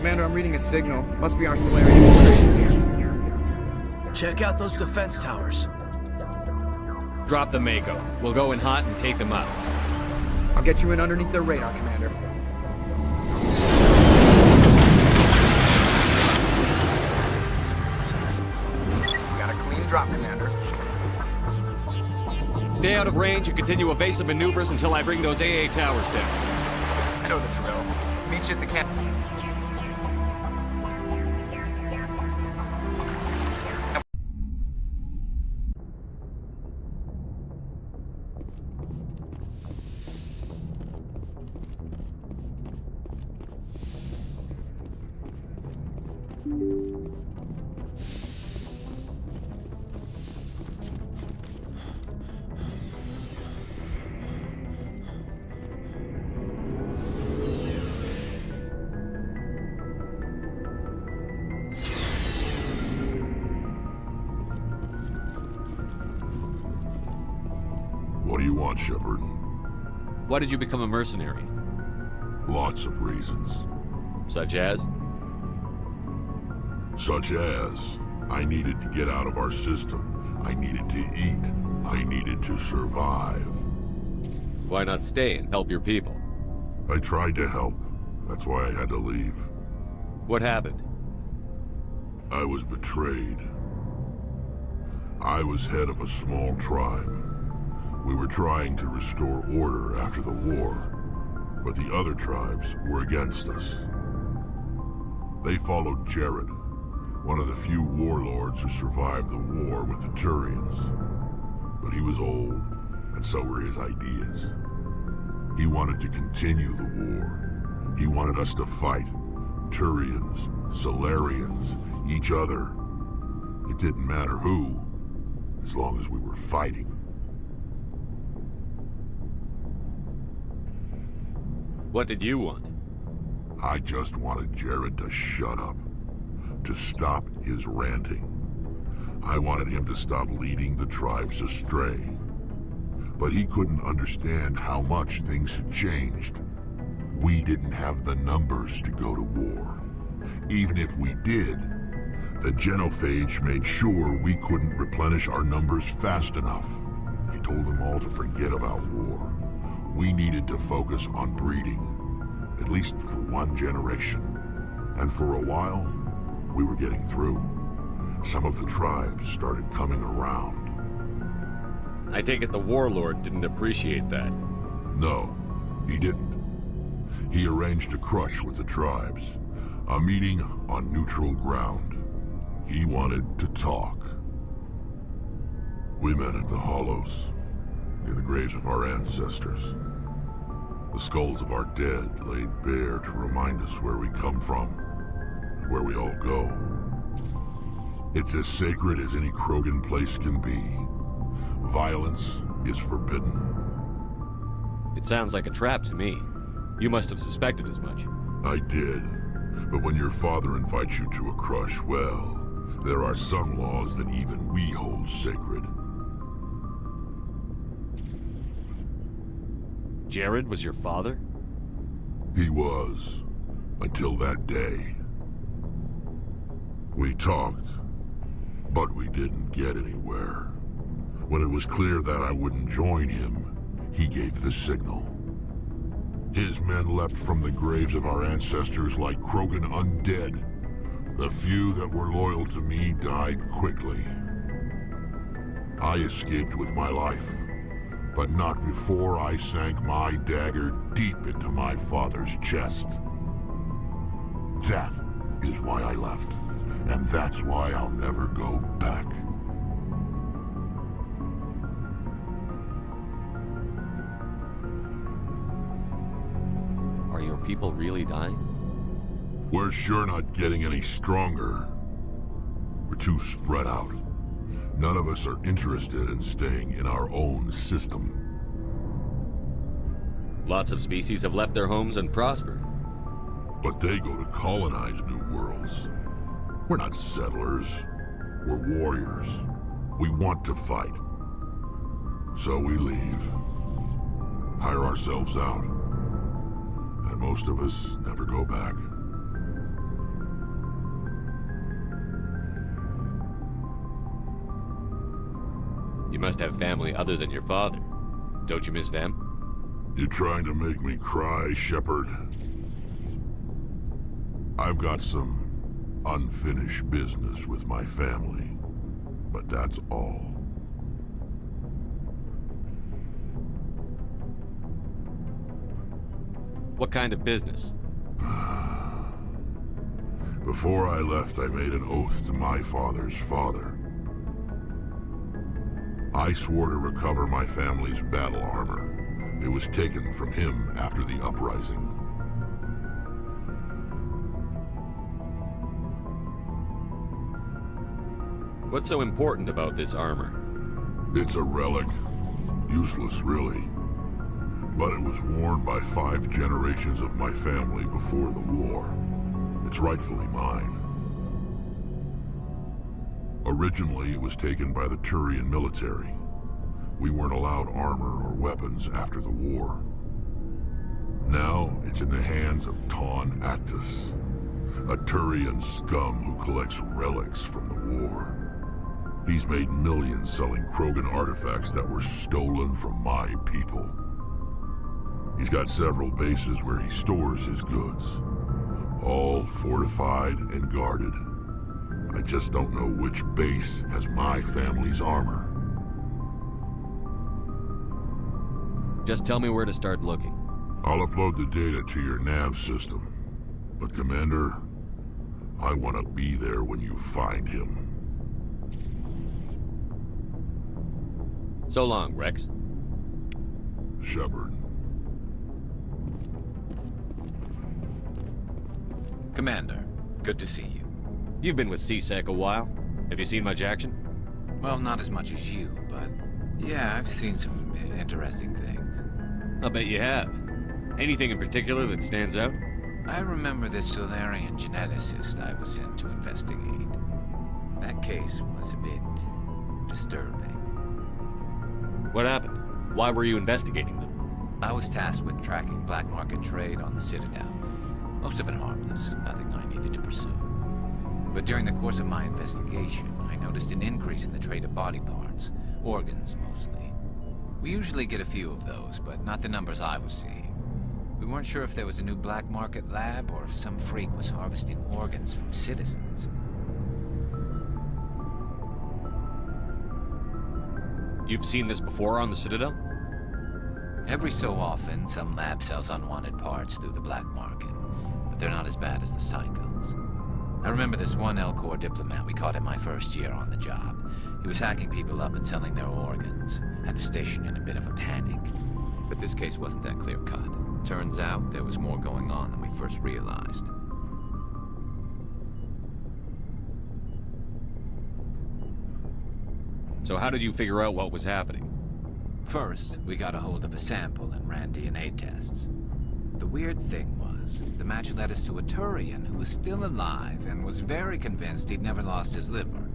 Commander, I'm reading a signal. Must be our Solarian infiltration team. Check out those defense towers. Drop the Mako. We'll go in hot and take them out. I'll get you in underneath their radar, Commander. Got a clean drop, Commander. Stay out of range and continue evasive maneuvers until I bring those AA towers down. I know the drill. Meet you at the camp. What do you want, Shepard? Why did you become a mercenary? Lots of reasons. Such as? Such as, I needed to get out of our system. I needed to eat. I needed to survive. Why not stay and help your people? I tried to help. That's why I had to leave. What happened? I was betrayed. I was head of a small tribe. We were trying to restore order after the war, but the other tribes were against us. They followed Jared, one of the few warlords who survived the war with the Turians. But he was old, and so were his ideas. He wanted to continue the war. He wanted us to fight. Turians, Solarians, each other. It didn't matter who, as long as we were fighting. What did you want? I just wanted Jared to shut up, to stop his ranting. I wanted him to stop leading the tribes astray. But he couldn't understand how much things had changed. We didn't have the numbers to go to war. Even if we did, the genophage made sure we couldn't replenish our numbers fast enough. I told them all to forget about war. We needed to focus on breeding, at least for one generation. And for a while, we were getting through. Some of the tribes started coming around. I take it the warlord didn't appreciate that. No, he didn't. He arranged a crush with the tribes, a meeting on neutral ground. He wanted to talk. We met at the Hollows, near the graves of our ancestors. The skulls of our dead laid bare to remind us where we come from, and where we all go. It's as sacred as any Krogan place can be. Violence is forbidden. It sounds like a trap to me. You must have suspected as much. I did, but when your father invites you to a crush, well, There are some laws that even we hold sacred. Jared was your father? He was, until that day. We talked, but we didn't get anywhere. When it was clear that I wouldn't join him, he gave the signal. His men leapt from the graves of our ancestors like Krogan undead. The few that were loyal to me died quickly. I escaped with my life, but not before I sank my dagger deep into my father's chest. That is why I left, and that's why I'll never go back. Are your people really dying? We're sure not getting any stronger. We're too spread out. None of us are interested in staying in our own system. Lots of species have left their homes and prospered. But they go to colonize new worlds. We're not settlers. We're warriors. We want to fight. So we leave. Hire ourselves out. And most of us never go back. You must have family other than your father. Don't you miss them? You trying to make me cry, Shepard? I've got some unfinished business with my family, but that's all. What kind of business? Before I left, I made an oath to my father's father. I swore to recover my family's battle armor. It was taken from him after the uprising. What's so important about this armor? It's a relic. Useless, really. But it was worn by 5 generations of my family before the war. It's rightfully mine. Originally, it was taken by the Turian military. We weren't allowed armor or weapons after the war. Now, it's in the hands of Ton Actus, a Turian scum who collects relics from the war. He's made millions selling Krogan artifacts that were stolen from my people. He's got several bases where he stores his goods, all fortified and guarded. I just don't know which base has my family's armor. Just tell me where to start looking. I'll upload the data to your nav system. But Commander, I want to be there when you find him. So long, Rex. Shepard. Commander, good to see you. You've been with CSEC a while. Have you seen much action? Well, not as much as you, but yeah, I've seen some interesting things. I'll bet you have. Anything in particular that stands out? I remember this Solarian geneticist I was sent to investigate. That case was a bit disturbing. What happened? Why were you investigating them? I was tasked with tracking black market trade on the Citadel. Most of it harmless, nothing I needed to pursue. But during the course of my investigation, I noticed an increase in the trade of body parts, organs mostly. We usually get a few of those, but not the numbers I was seeing. We weren't sure if there was a new black market lab or if some freak was harvesting organs from citizens. You've seen this before on the Citadel? Every so often, some lab sells unwanted parts through the black market, but they're not as bad as the psychos. I remember this one Elcor diplomat we caught in my first year on the job. He was hacking people up and selling their organs. Had the station in a bit of a panic. But this case wasn't that clear-cut. Turns out there was more going on than we first realized. So how did you figure out what was happening? First, we got a hold of a sample and ran DNA tests. The weird thing was, was. The match led us to a Turian who was still alive and was very convinced he'd never lost his liver.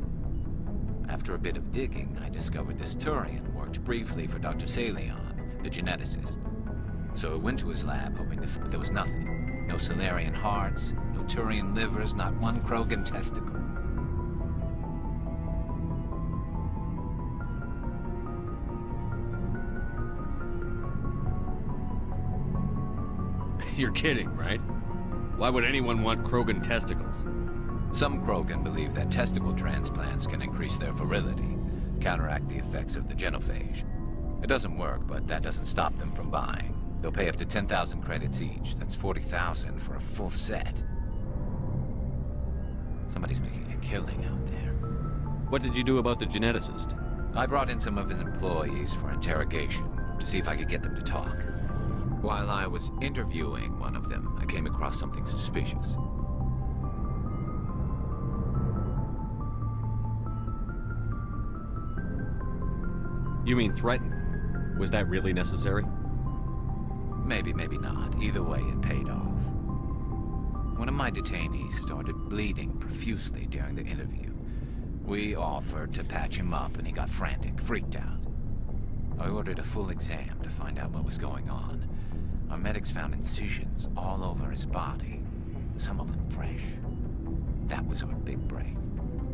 After a bit of digging, I discovered this Turian worked briefly for Dr. Salion, the geneticist. So I went to his lab hoping there was nothing. No Salarian hearts, no Turian livers, not one Krogan testicle. You're kidding, right? Why would anyone want Krogan testicles? Some Krogan believe that testicle transplants can increase their virility, counteract the effects of the genophage. It doesn't work, but that doesn't stop them from buying. They'll pay up to 10,000 credits each. That's 40,000 for a full set. Somebody's making a killing out there. What did you do about the geneticist? I brought in some of his employees for interrogation to see if I could get them to talk. While I was interviewing one of them, I came across something suspicious. You mean threaten? Was that really necessary? Maybe, maybe not. Either way, it paid off. One of my detainees started bleeding profusely during the interview. We offered to patch him up, and he got frantic, freaked out. I ordered a full exam to find out what was going on. Our medics found incisions all over his body, some of them fresh. That was our big break.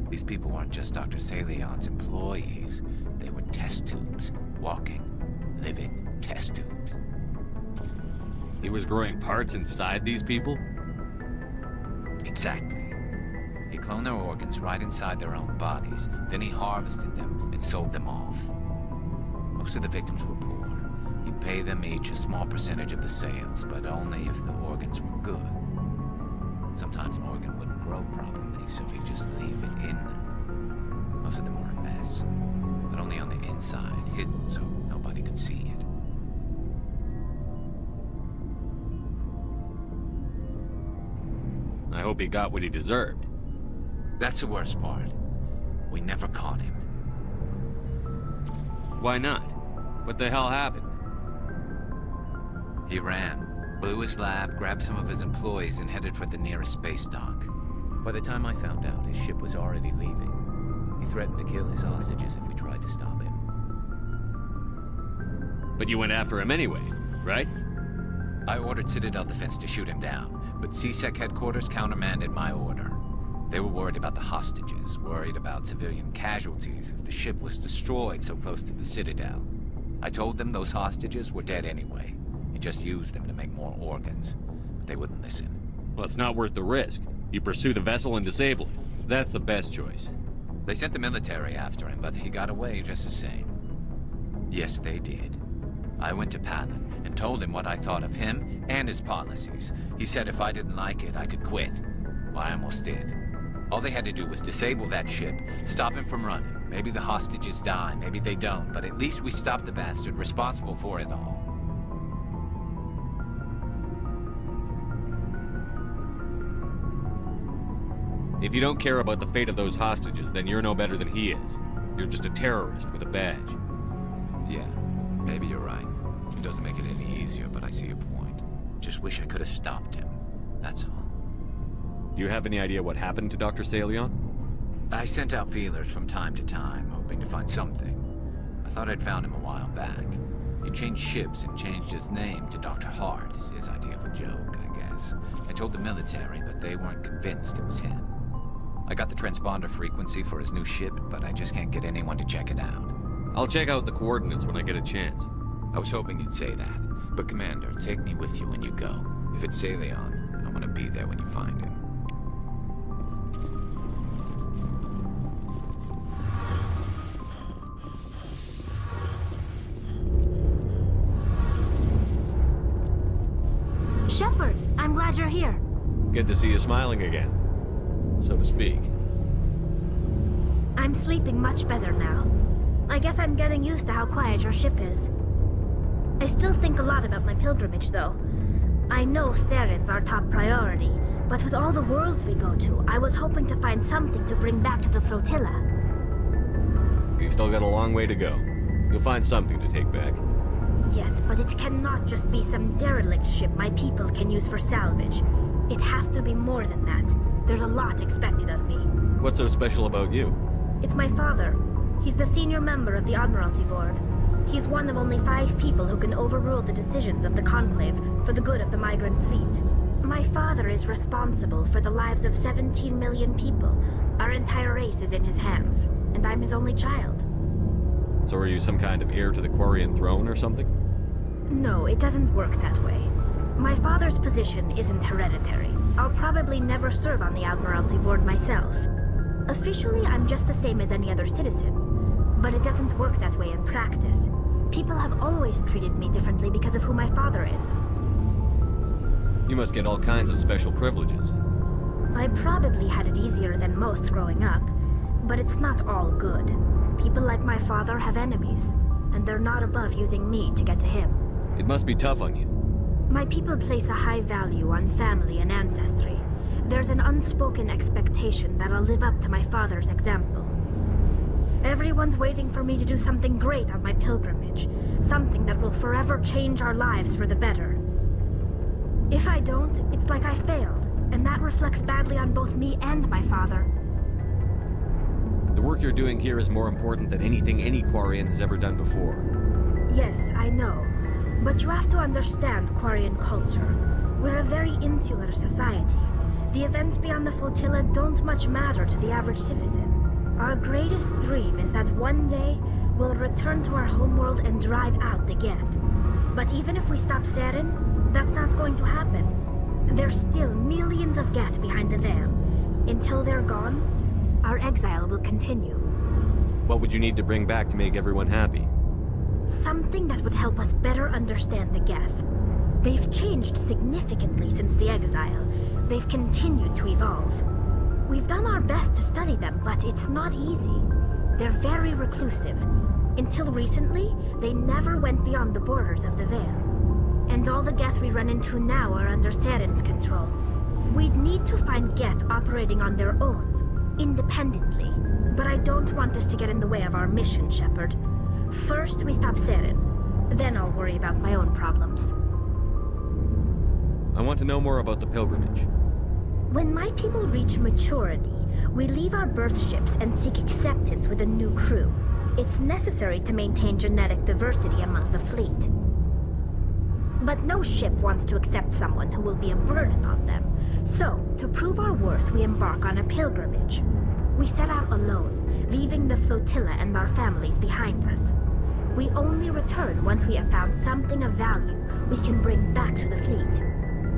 These people weren't just Dr. Salion's employees. They were test tubes. Walking, living test tubes. He was growing parts inside these people? Exactly. He cloned their organs right inside their own bodies. Then he harvested them and sold them off. Most of the victims were poor. He'd pay them each a small percentage of the sales, but only if the organs were good. Sometimes an organ wouldn't grow properly, so he'd just leave it in them. Most of them were a mess, but only on the inside, hidden so nobody could see it. I hope he got what he deserved. That's the worst part. We never caught him. Why not? What the hell happened? He ran, blew his lab, grabbed some of his employees, and headed for the nearest space dock. By the time I found out, his ship was already leaving. He threatened to kill his hostages if we tried to stop him. But you went after him anyway, right? I ordered Citadel Defense to shoot him down, but CSEC headquarters countermanded my order. They were worried about the hostages, worried about civilian casualties if the ship was destroyed so close to the Citadel. I told them those hostages were dead anyway. He just used them to make more organs, but they wouldn't listen. Well, it's not worth the risk. You pursue the vessel and disable it. That's the best choice. They sent the military after him, but he got away just the same. Yes, they did. I went to Palin and told him what I thought of him and his policies. He said if I didn't like it, I could quit. Well, I almost did. All they had to do was disable that ship, stop him from running. Maybe the hostages die, maybe they don't, but at least we stopped the bastard responsible for it all. If you don't care about the fate of those hostages, then you're no better than he is. You're just a terrorist with a badge. Yeah, maybe you're right. It doesn't make it any easier, but I see your point. Just wish I could have stopped him. That's all. Do you have any idea what happened to Dr. Salion? I sent out feelers from time to time, hoping to find something. I thought I'd found him a while back. He changed ships and changed his name to Dr. Hart, his idea of a joke, I guess. I told the military, but they weren't convinced it was him. I got the transponder frequency for his new ship, but I just can't get anyone to check it out. I'll check out the coordinates when I get a chance. I was hoping you'd say that. But Commander, take me with you when you go. If it's Salion, I want to be there when you find him. Shepard, I'm glad you're here. Good to see you smiling again, so to speak. I'm sleeping much better now. I guess I'm getting used to how quiet your ship is. I still think a lot about my pilgrimage, though. I know Steren's our top priority, but with all the worlds we go to, I was hoping to find something to bring back to the flotilla. You've still got a long way to go. You'll find something to take back. Yes, but it cannot just be some derelict ship my people can use for salvage. It has to be more than that. There's a lot expected of me. What's so special about you? It's my father. He's the senior member of the Admiralty Board. He's one of only 5 people who can overrule the decisions of the Conclave for the good of the migrant fleet. My father is responsible for the lives of 17 million people. Our entire race is in his hands, and I'm his only child. So are you some kind of heir to the Quarian throne or something? No, it doesn't work that way. My father's position isn't hereditary. I'll probably never serve on the Admiralty Board myself. Officially, I'm just the same as any other citizen. But it doesn't work that way in practice. People have always treated me differently because of who my father is. You must get all kinds of special privileges. I probably had it easier than most growing up, but it's not all good. People like my father have enemies, and they're not above using me to get to him. It must be tough on you. My people place a high value on family and ancestry. There's an unspoken expectation that I'll live up to my father's example. Everyone's waiting for me to do something great on my pilgrimage, something that will forever change our lives for the better. If I don't, it's like I failed, and that reflects badly on both me and my father. The work you're doing here is more important than anything any Quarian has ever done before. Yes, I know. But you have to understand Quarian culture. We're a very insular society. The events beyond the flotilla don't much matter to the average citizen. Our greatest dream is that one day we'll return to our homeworld and drive out the Geth. But even if we stop Saren, that's not going to happen. There's still millions of Geth behind the veil. Until they're gone, our exile will continue. What would you need to bring back to make everyone happy? Something that would help us better understand the Geth. They've changed significantly since the exile. They've continued to evolve. We've done our best to study them, but it's not easy. They're very reclusive. Until recently, they never went beyond the borders of the Veil. And all the Geth we run into now are under Saren's control. We'd need to find Geth operating on their own, independently. But I don't want this to get in the way of our mission, Shepard. First, we stop Saren. Then I'll worry about my own problems. I want to know more about the pilgrimage. When my people reach maturity, we leave our birth ships and seek acceptance with a new crew. It's necessary to maintain genetic diversity among the fleet. But no ship wants to accept someone who will be a burden on them. So, to prove our worth, we embark on a pilgrimage. We set out alone, leaving the flotilla and our families behind us. We only return once we have found something of value we can bring back to the fleet.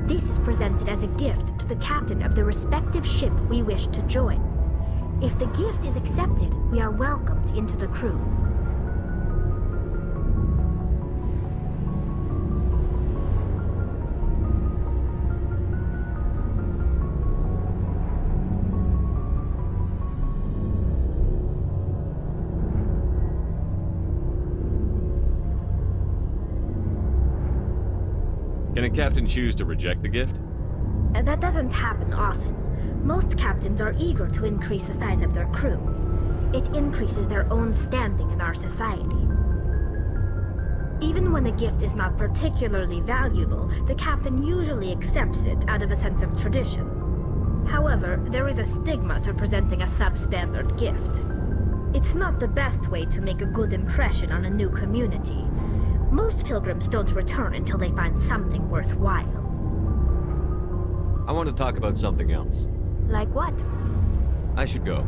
This is presented as a gift to the captain of the respective ship we wish to join. If the gift is accepted, we are welcomed into the crew. Can a captain choose to reject the gift? That doesn't happen often. Most captains are eager to increase the size of their crew. It increases their own standing in our society. Even when the gift is not particularly valuable, the captain usually accepts it out of a sense of tradition. However, there is a stigma to presenting a substandard gift. It's not the best way to make a good impression on a new community. Most pilgrims don't return until they find something worthwhile. I want to talk about something else. Like what? I should go.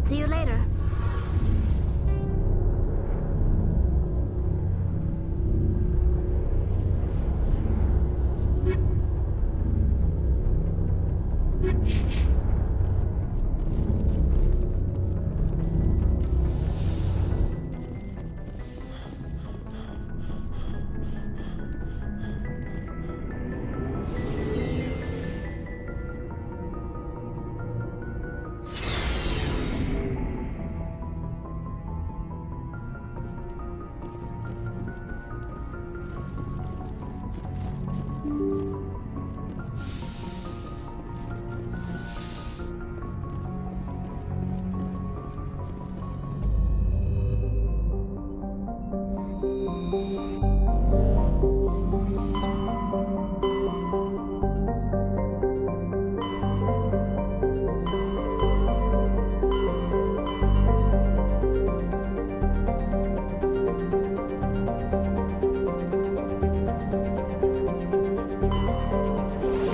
See you later.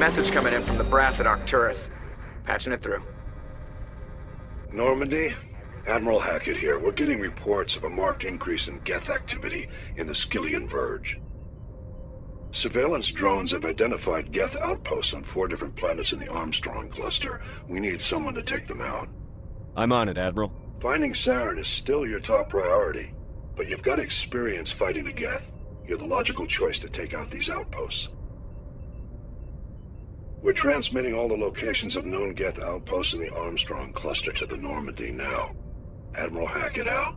message coming in from the brass at Arcturus. Patching it through. Normandy? Admiral Hackett here. We're getting reports of a marked increase in Geth activity in the Skyllian Verge. Surveillance drones have identified Geth outposts on 4 different planets in the Armstrong cluster. We need someone to take them out. I'm on it, Admiral. Finding Saren is still your top priority, but you've got experience fighting the Geth. You're the logical choice to take out these outposts. We're transmitting all the locations of known Geth outposts in the Armstrong cluster to the Normandy now. Admiral Hackett out.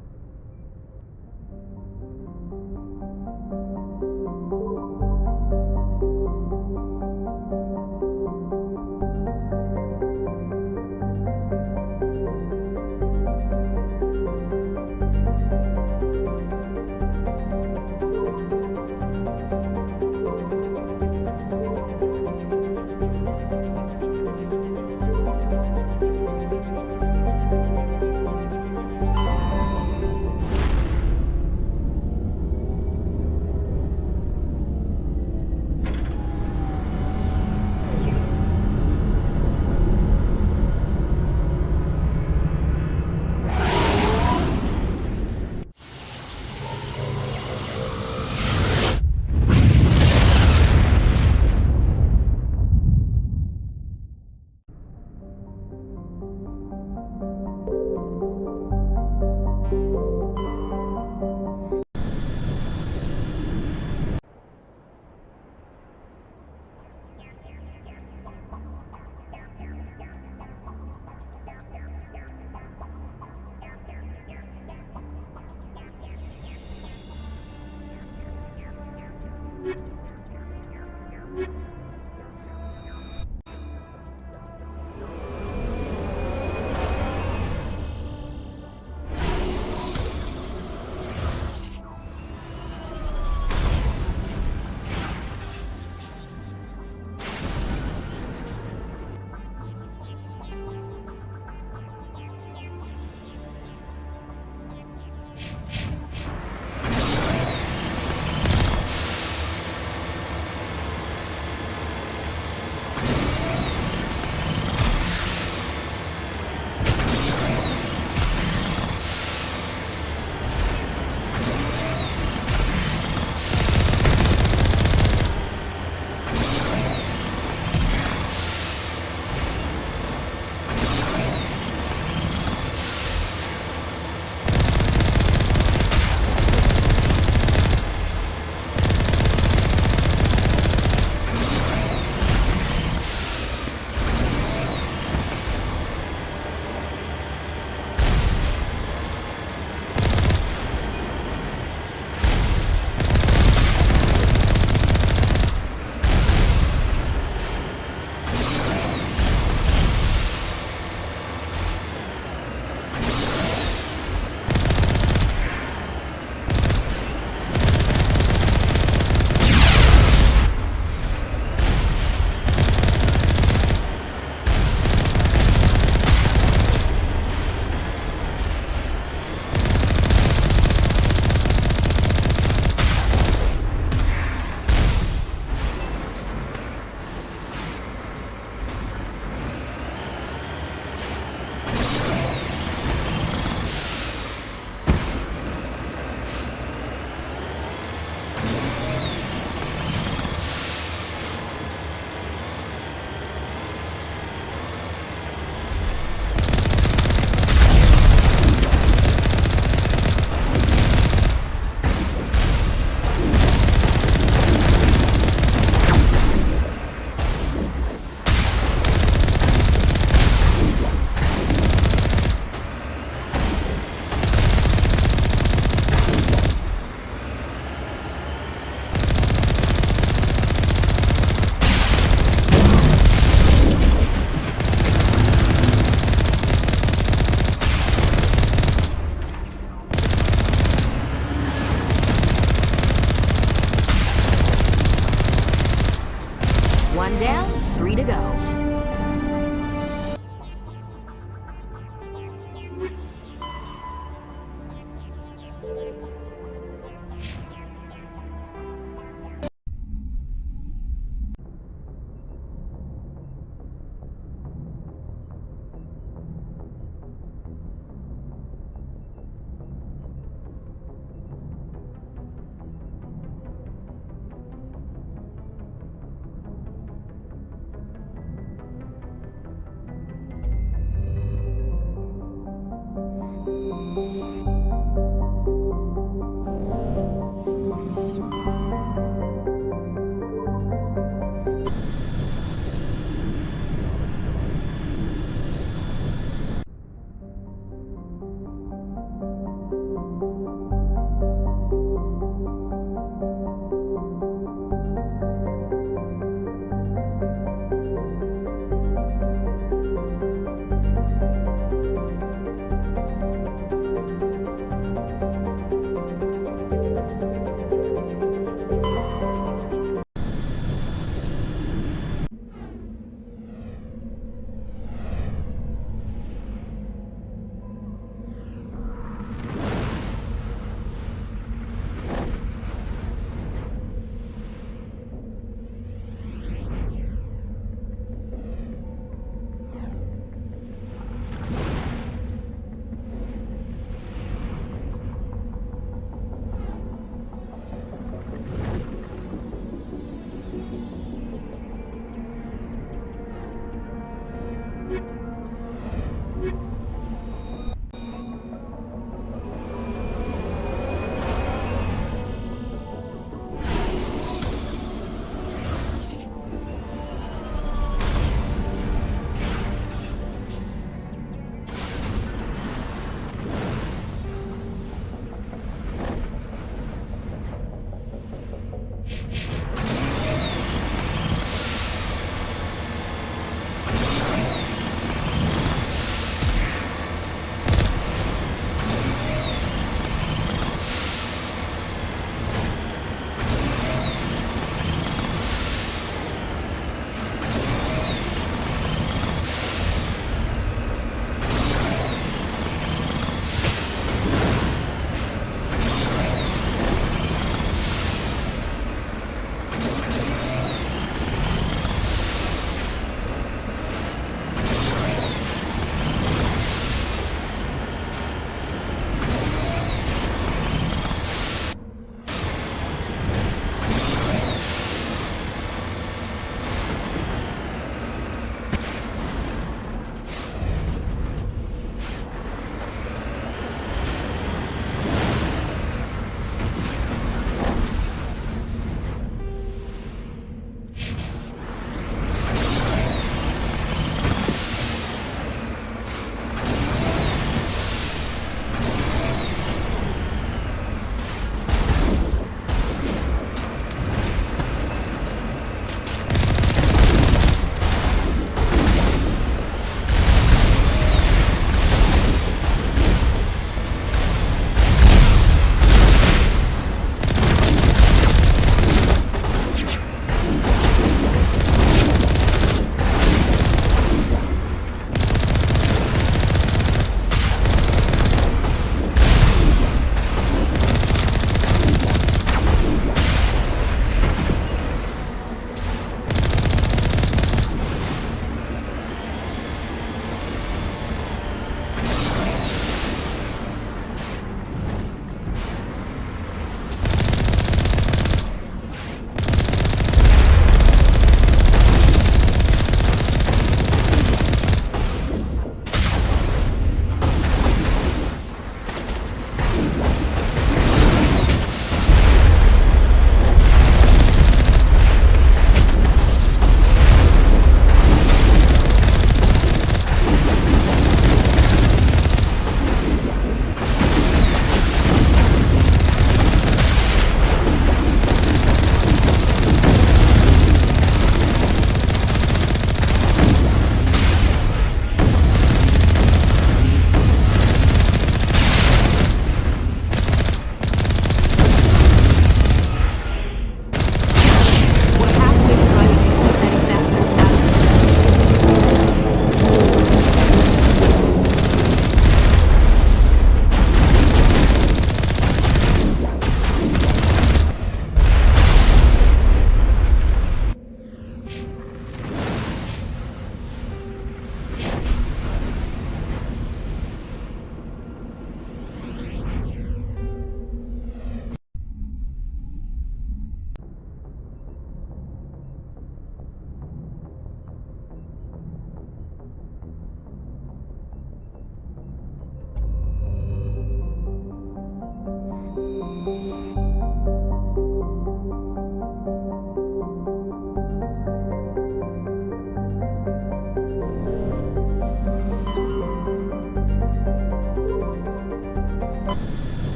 One down, 3 to go.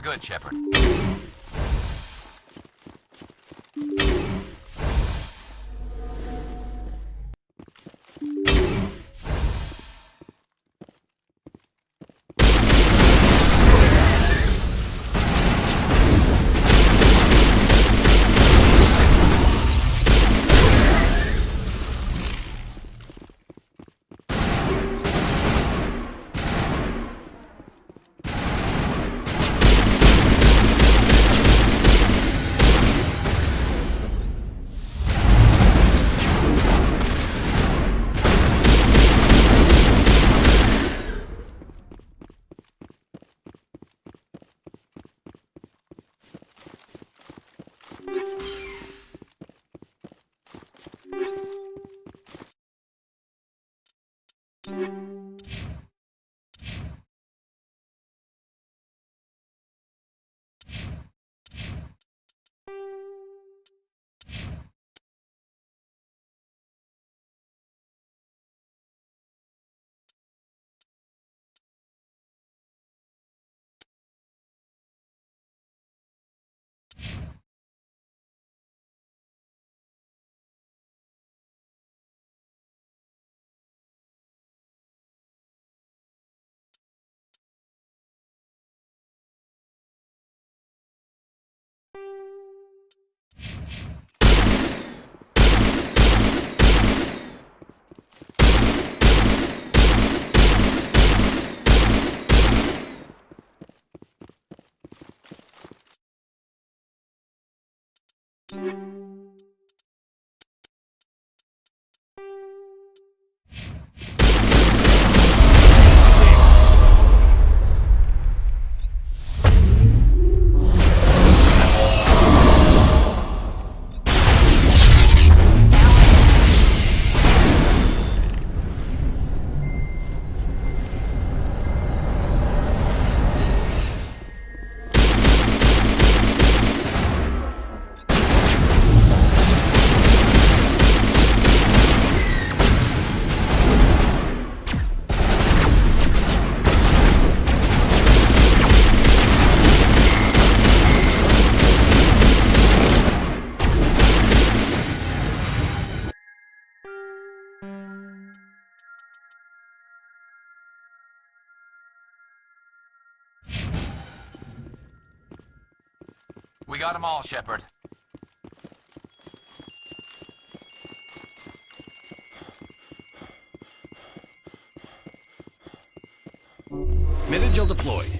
good, Shepard. We got them all, Shepard. Metagel deployed.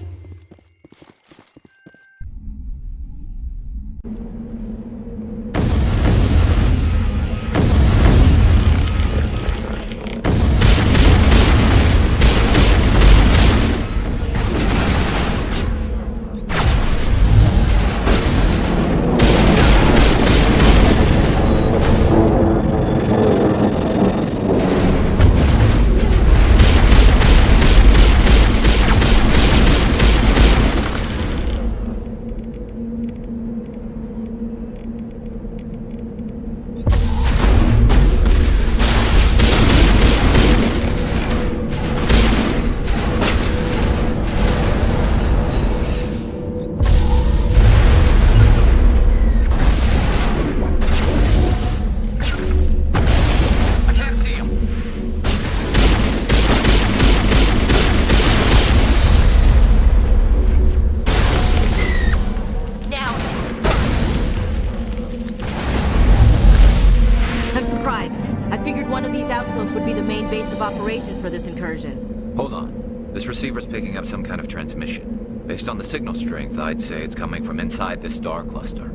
Operations for this incursion. Hold on. This receiver's picking up some kind of transmission. Based on the signal strength, I'd say it's coming from inside this star cluster.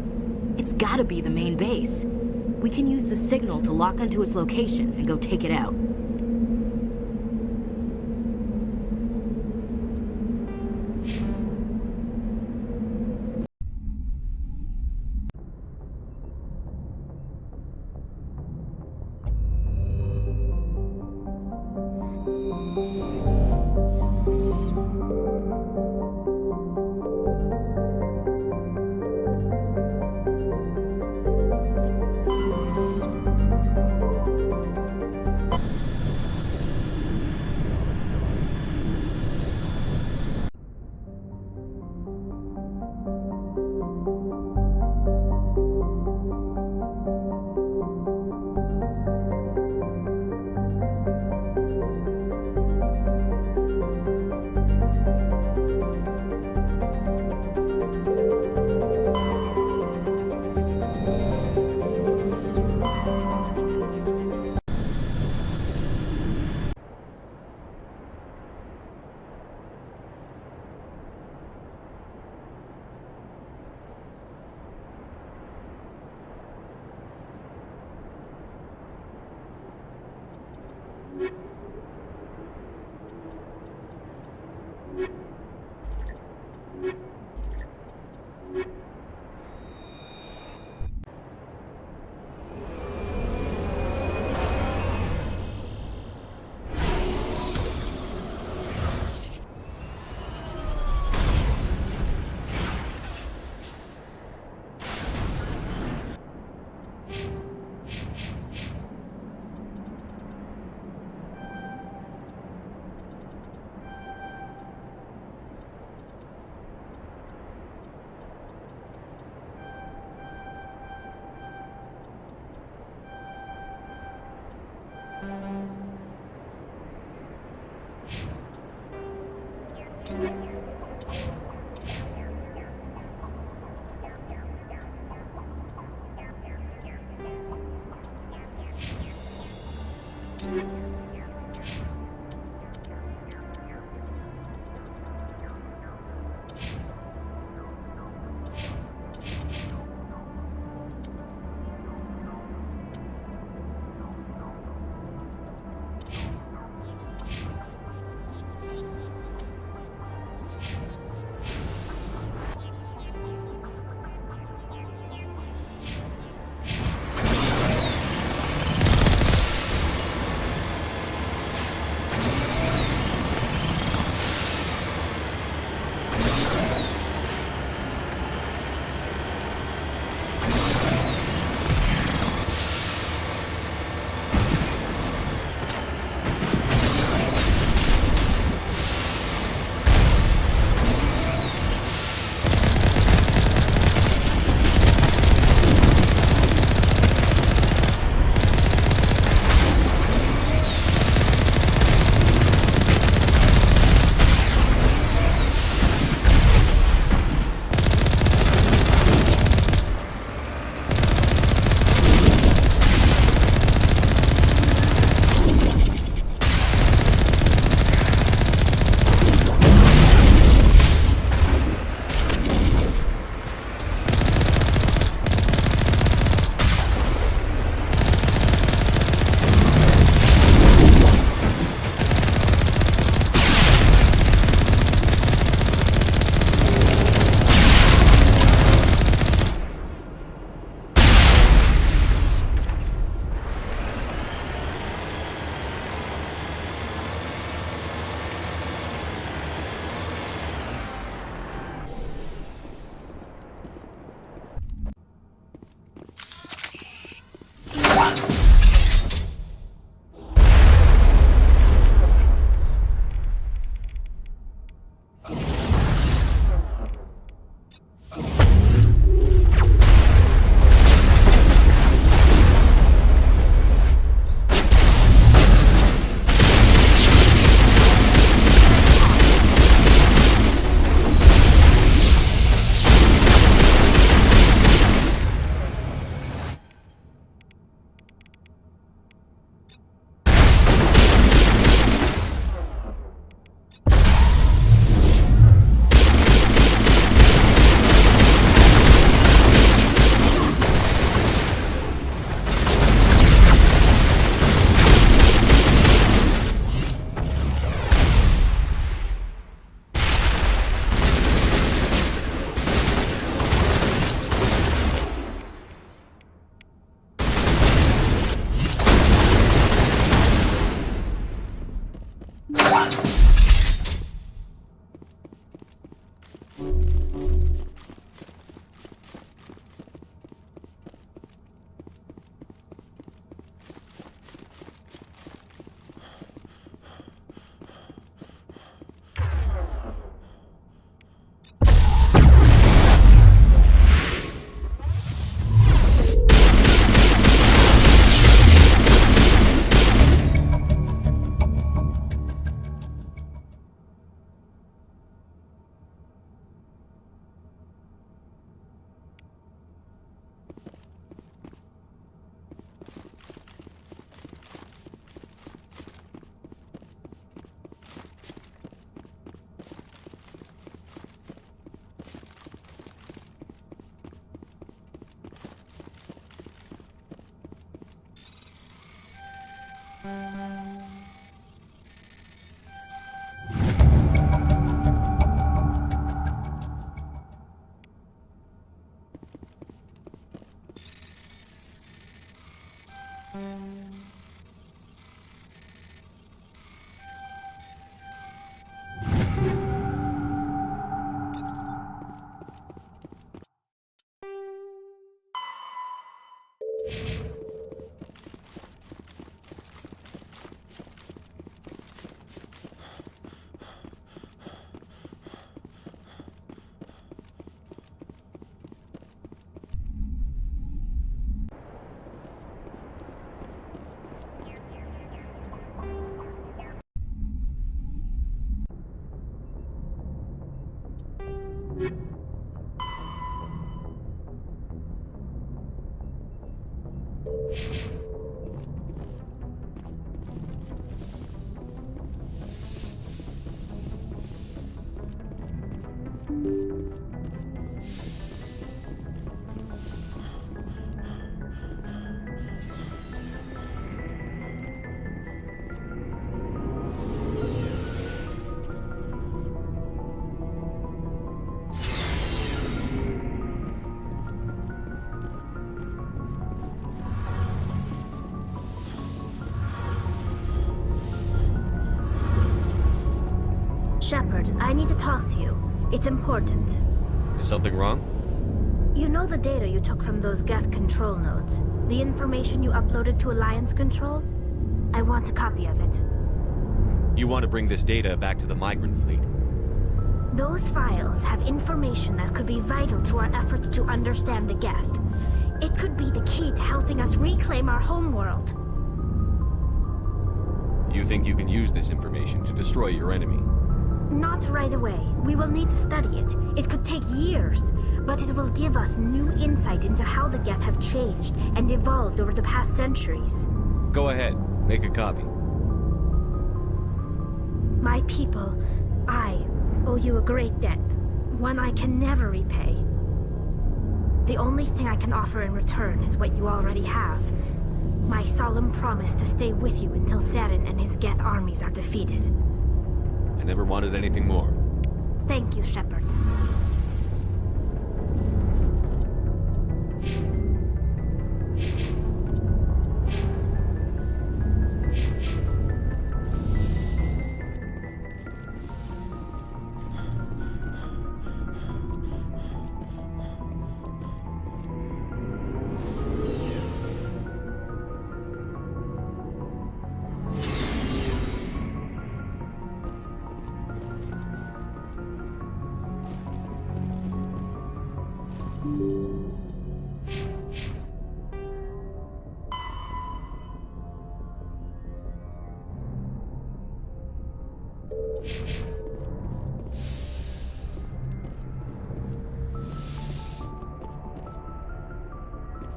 It's gotta be the main base. We can use the signal to lock onto its location and go take it out. Shepard, I need to talk to you. It's important. Is something wrong? You know the data you took from those Geth control nodes? The information you uploaded to Alliance Control? I want a copy of it. You want to bring this data back to the migrant fleet? Those files have information that could be vital to our efforts to understand the Geth. It could be the key to helping us reclaim our homeworld. You think you can use this information to destroy your enemy? Not right away. We will need to study it. It could take years, but it will give us new insight into how the Geth have changed and evolved over the past centuries. Go ahead, make a copy. My people, I owe you a great debt, one I can never repay. The only thing I can offer in return is what you already have. My solemn promise to stay with you until Saren and his Geth armies are defeated. I never wanted anything more. Thank you, Shepard.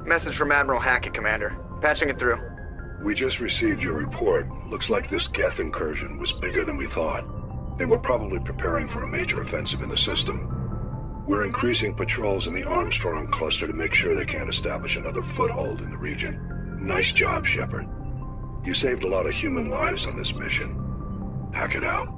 Message from Admiral Hackett, Commander. Patching it through. We just received your report. Looks like this Geth incursion was bigger than we thought. They were probably preparing for a major offensive in the system. We're increasing patrols in the Armstrong cluster to make sure they can't establish another foothold in the region. Nice job, Shepard. You saved a lot of human lives on this mission. Hackett out.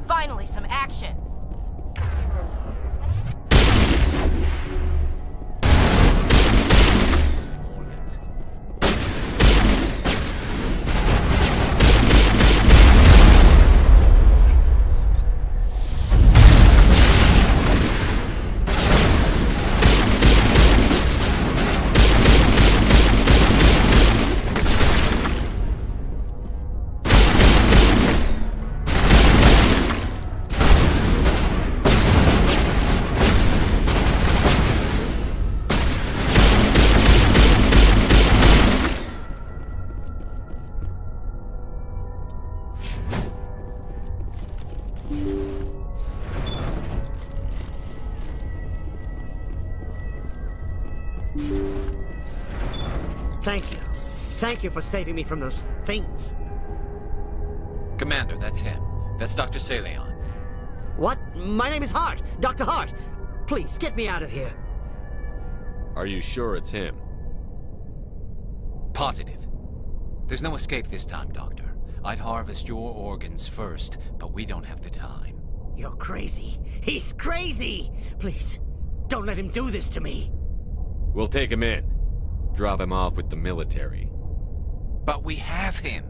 Finally, some action! Thank you. Thank you for saving me from those things. Commander, that's him. That's Dr. Saleon. What? My name is Hart. Dr. Hart. Please, get me out of here. Are you sure it's him? Positive. There's no escape this time, Doctor. I'd harvest your organs first, but we don't have the time. You're crazy. He's crazy! Please, don't let him do this to me. We'll take him in. Drop him off with the military. But we have him.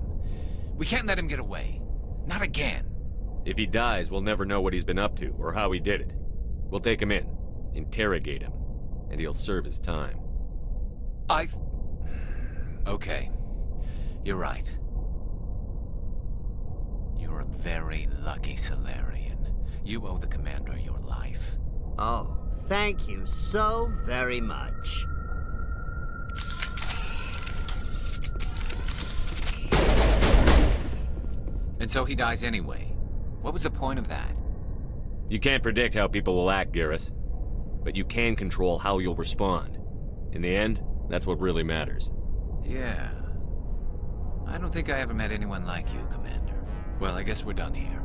We can't let him get away. Not again. If he dies, we'll never know what he's been up to or how he did it. We'll take him in, interrogate him, and he'll serve his time. Okay. You're right. You're a very lucky Salarian. You owe the Commander your life. Oh, thank you so very much. And so he dies anyway. What was the point of that? You can't predict how people will act, Garrus. But you can control how you'll respond. In the end, that's what really matters. Yeah. I don't think I ever met anyone like you, Commander. Well, I guess we're done here.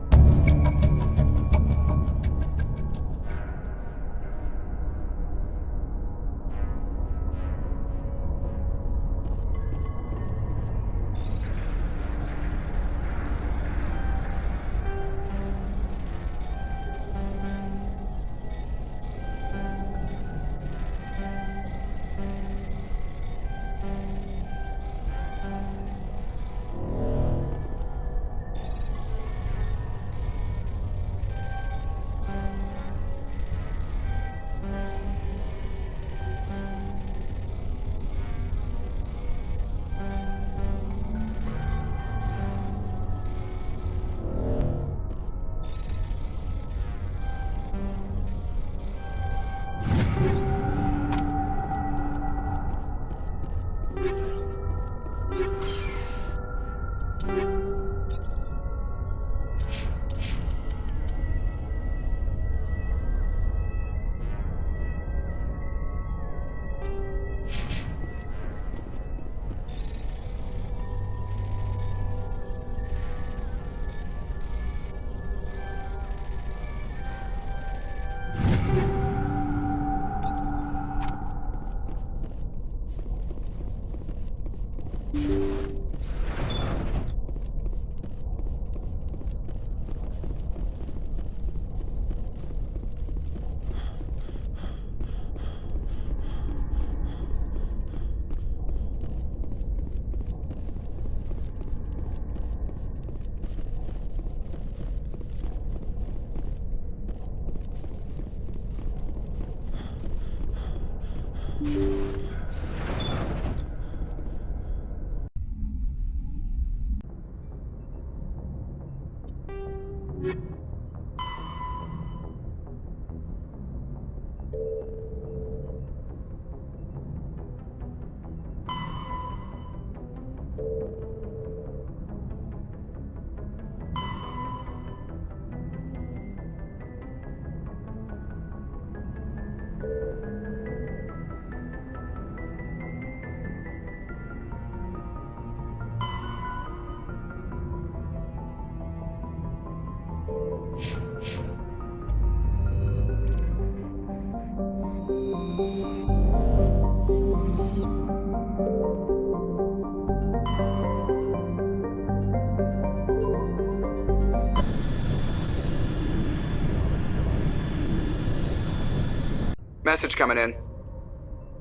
Message coming in.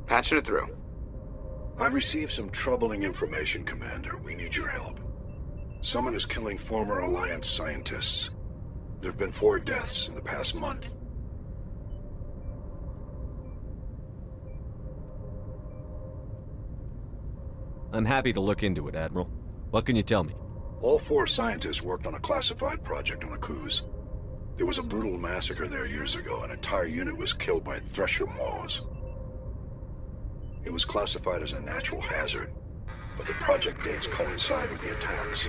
Patching it through. I've received some troubling information, Commander. We need your help. Someone is killing former Alliance scientists. There have been 4 deaths in the past month. I'm happy to look into it, Admiral. What can you tell me? All 4 scientists worked on a classified project on Akuz. There was a brutal massacre there years ago. An entire unit was killed by Thresher Maws. It was classified as a natural hazard, but the project dates coincide with the attacks.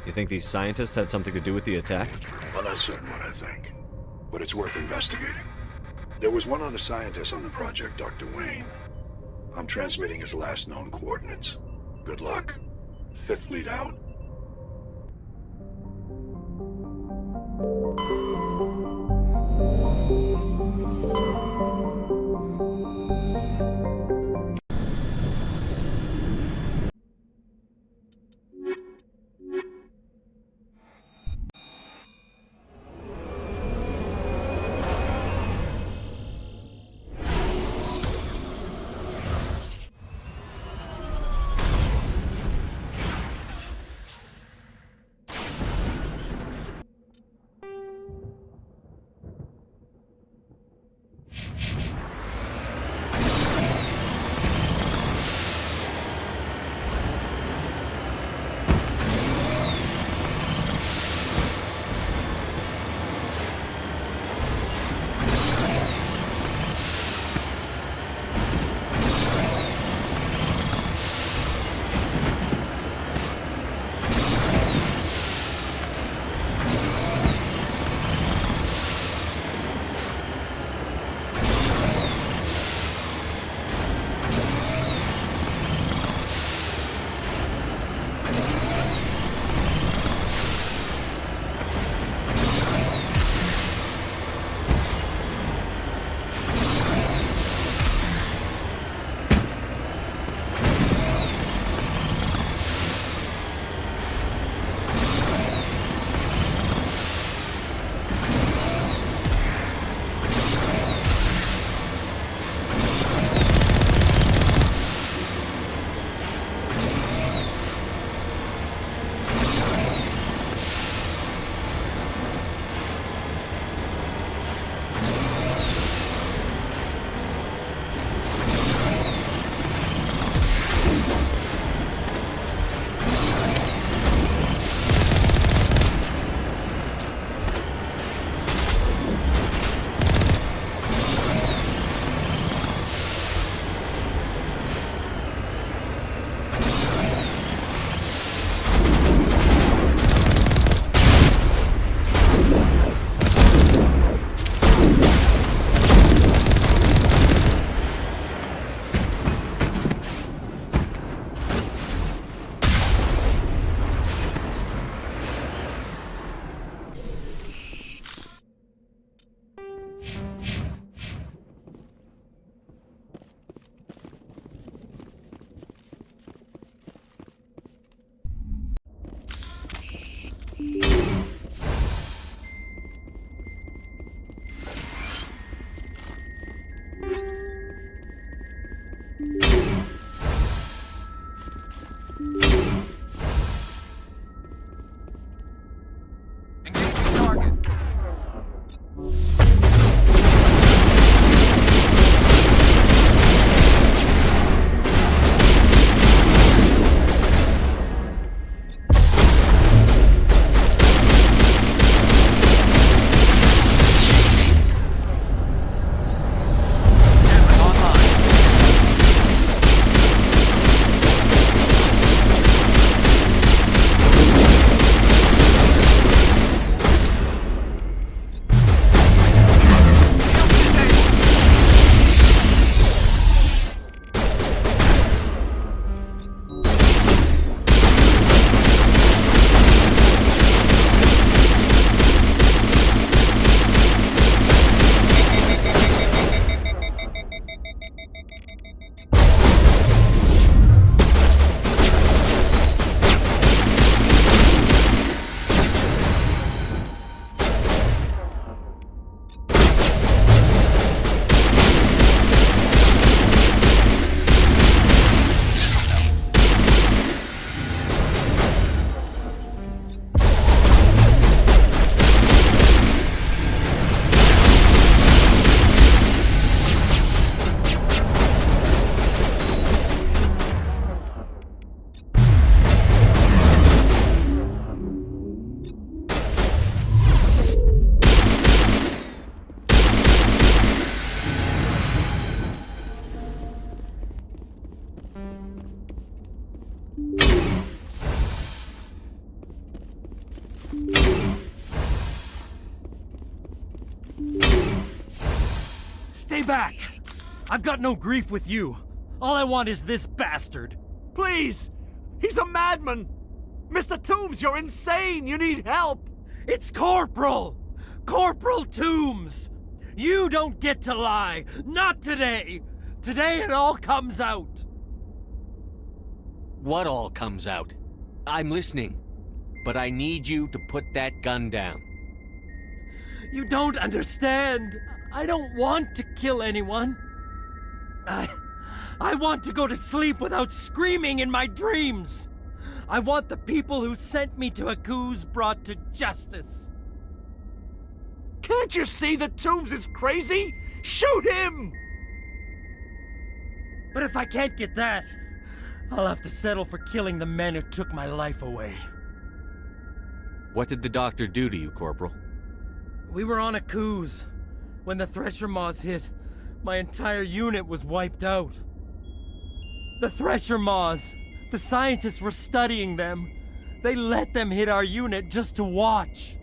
You think these scientists had something to do with the attack? Well, that's certainly what I think, but it's worth investigating. There was one other scientist on the project, Dr. Wayne. I'm transmitting his last known coordinates. Good luck. 5th Fleet out. Stay back! I've got no grief with you. All I want is this bastard. Please! He's a madman! Mr. Toombs, you're insane! You need help! It's Corporal! Corporal Toombs! You don't get to lie! Not today! Today it all comes out! What all comes out? I'm listening. But I need you to put that gun down. You don't understand. I don't want to kill anyone. I want to go to sleep without screaming in my dreams. I want the people who sent me to Akuz brought to justice. Can't you see that Toombs is crazy? Shoot him! But if I can't get that, I'll have to settle for killing the men who took my life away. What did the doctor do to you, Corporal? We were on Akuz. When the Thresher Maws hit, my entire unit was wiped out. The Thresher Maws, the scientists were studying them. They let them hit our unit just to watch.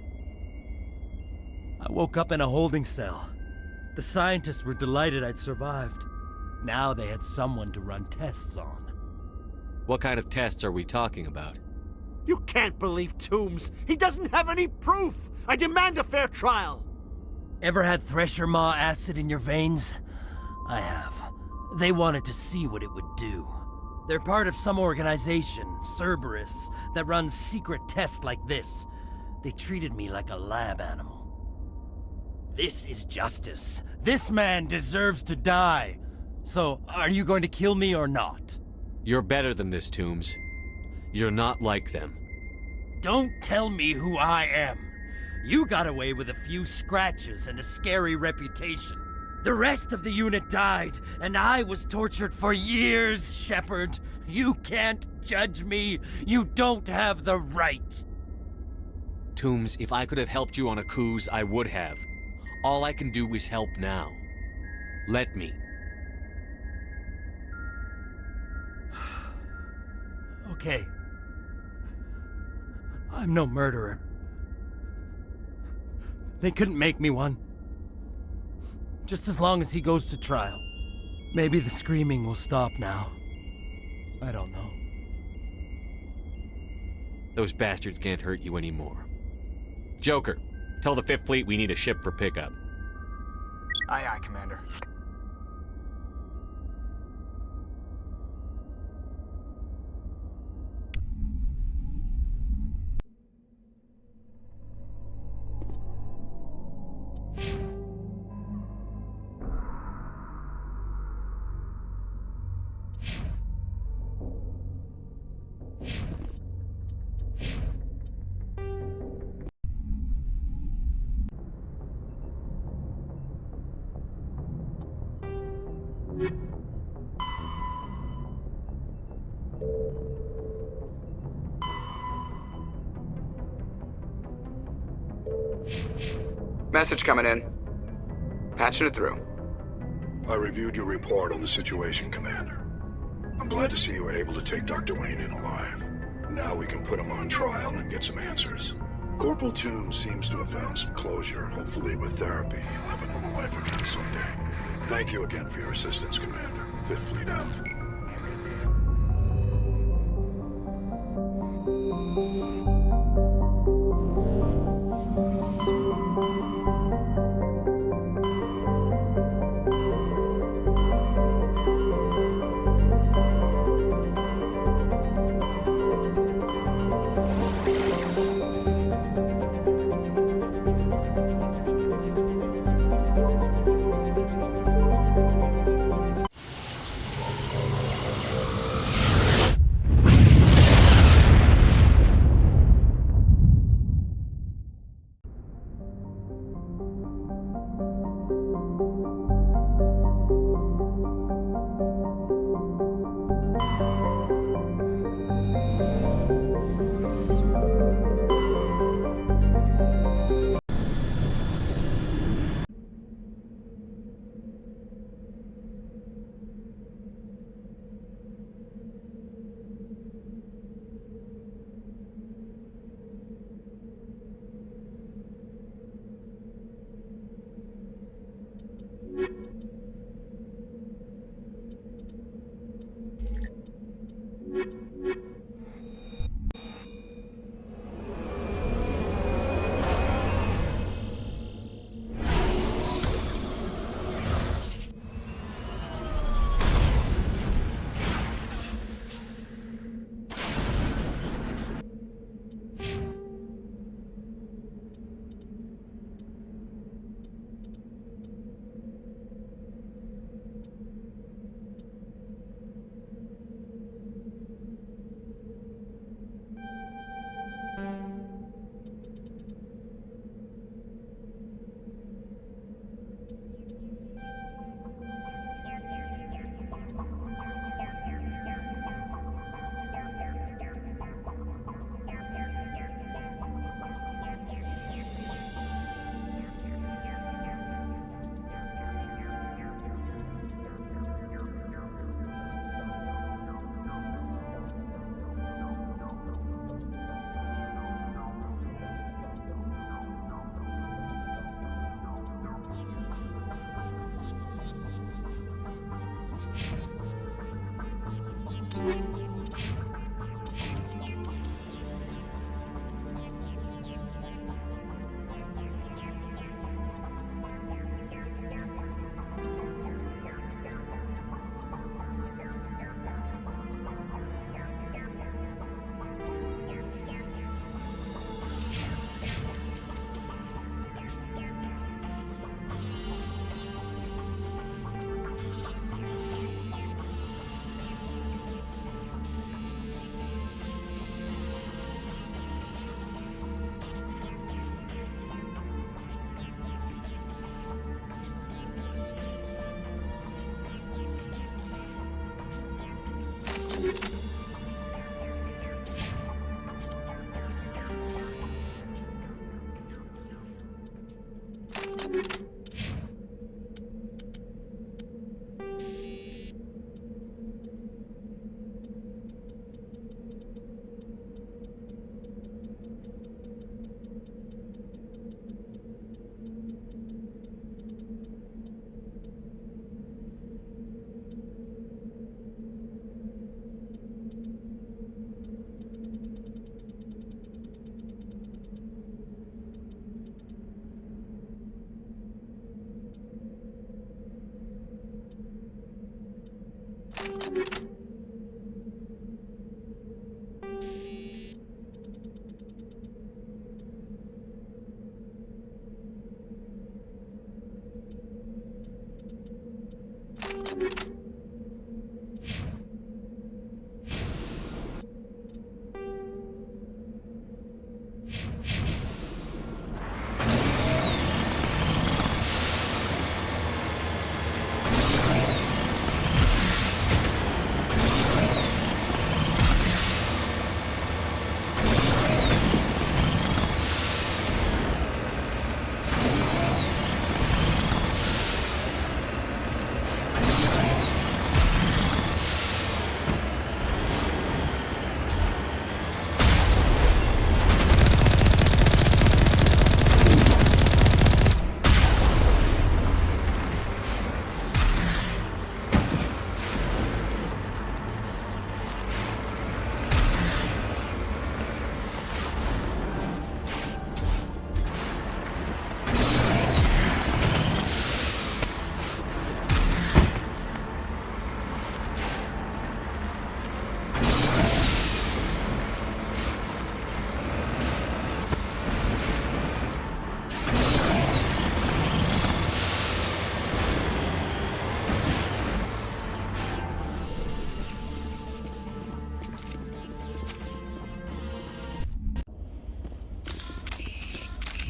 I woke up in a holding cell. The scientists were delighted I'd survived. Now they had someone to run tests on. What kind of tests are we talking about? You can't believe Toombs! He doesn't have any proof! I demand a fair trial! Ever had Thresher Maw acid in your veins? I have. They wanted to see what it would do. They're part of some organization, Cerberus, that runs secret tests like this. They treated me like a lab animal. This is justice. This man deserves to die. So, are you going to kill me or not? You're better than this, Toombs. You're not like them. Don't tell me who I am. You got away with a few scratches and a scary reputation. The rest of the unit died, and I was tortured for years, Shepard. You can't judge me. You don't have the right. Toombs, if I could have helped you on Akuz, I would have. All I can do is help now. Let me. Okay. I'm no murderer. They couldn't make me one. Just as long as he goes to trial. Maybe the screaming will stop now. I don't know. Those bastards can't hurt you anymore. Joker, tell the 5th Fleet we need a ship for pickup. Aye, aye, Commander. Message coming in. Patching it through. I reviewed your report on the situation, Commander. I'm glad to see you were able to take Dr. Wayne in alive. Now we can put him on trial and get some answers. Corporal Toombs seems to have found some closure. Hopefully with therapy, he'll have a normal life again someday. Thank you again for your assistance, Commander. 5th Fleet out.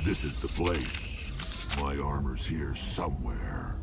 This is the place. My armor's here somewhere.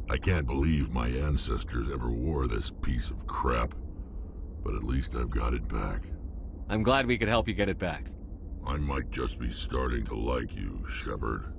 I can't believe my ancestors ever wore this piece of crap. but at least I've got it back. I'm glad we could help you get it back. I might just be starting to like you, Shepard.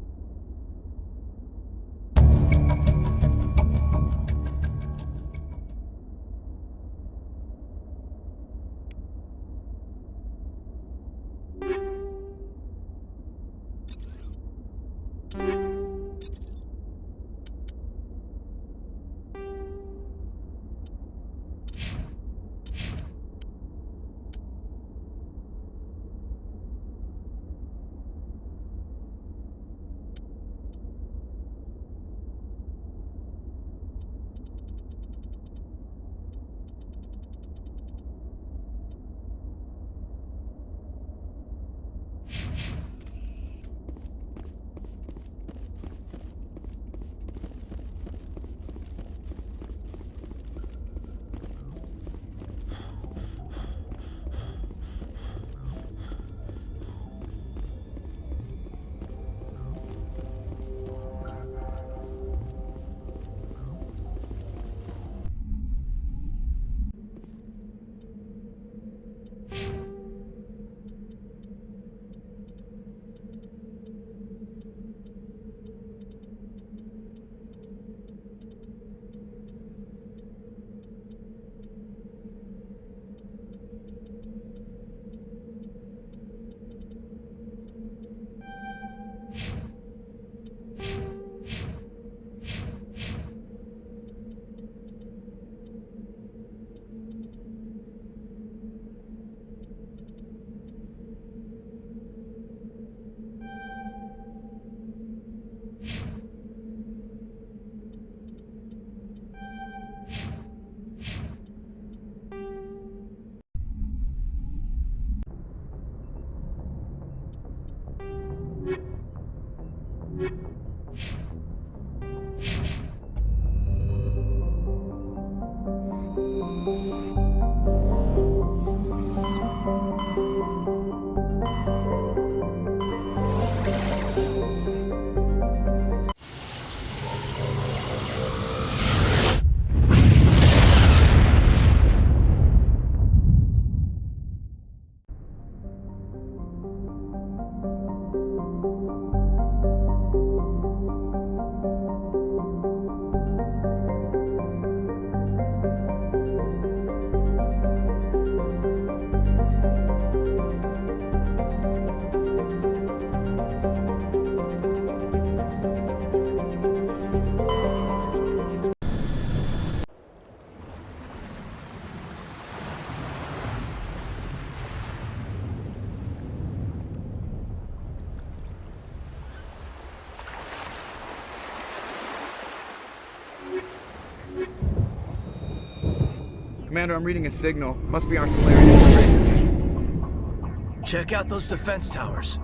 Commander, I'm reading a signal. Must be our Solarian infiltration team. Check out those defense towers.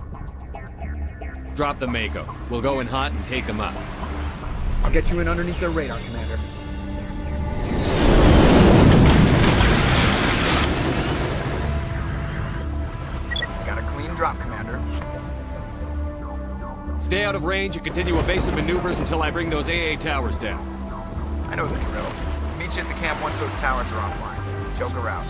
Drop the Mako. We'll go in hot and take them out. I'll get you in underneath their radar, Commander. Got a clean drop, Commander. Stay out of range and continue evasive maneuvers until I bring those AA towers down. I know the drill. Meet you at the camp once those towers are offline. Joker out.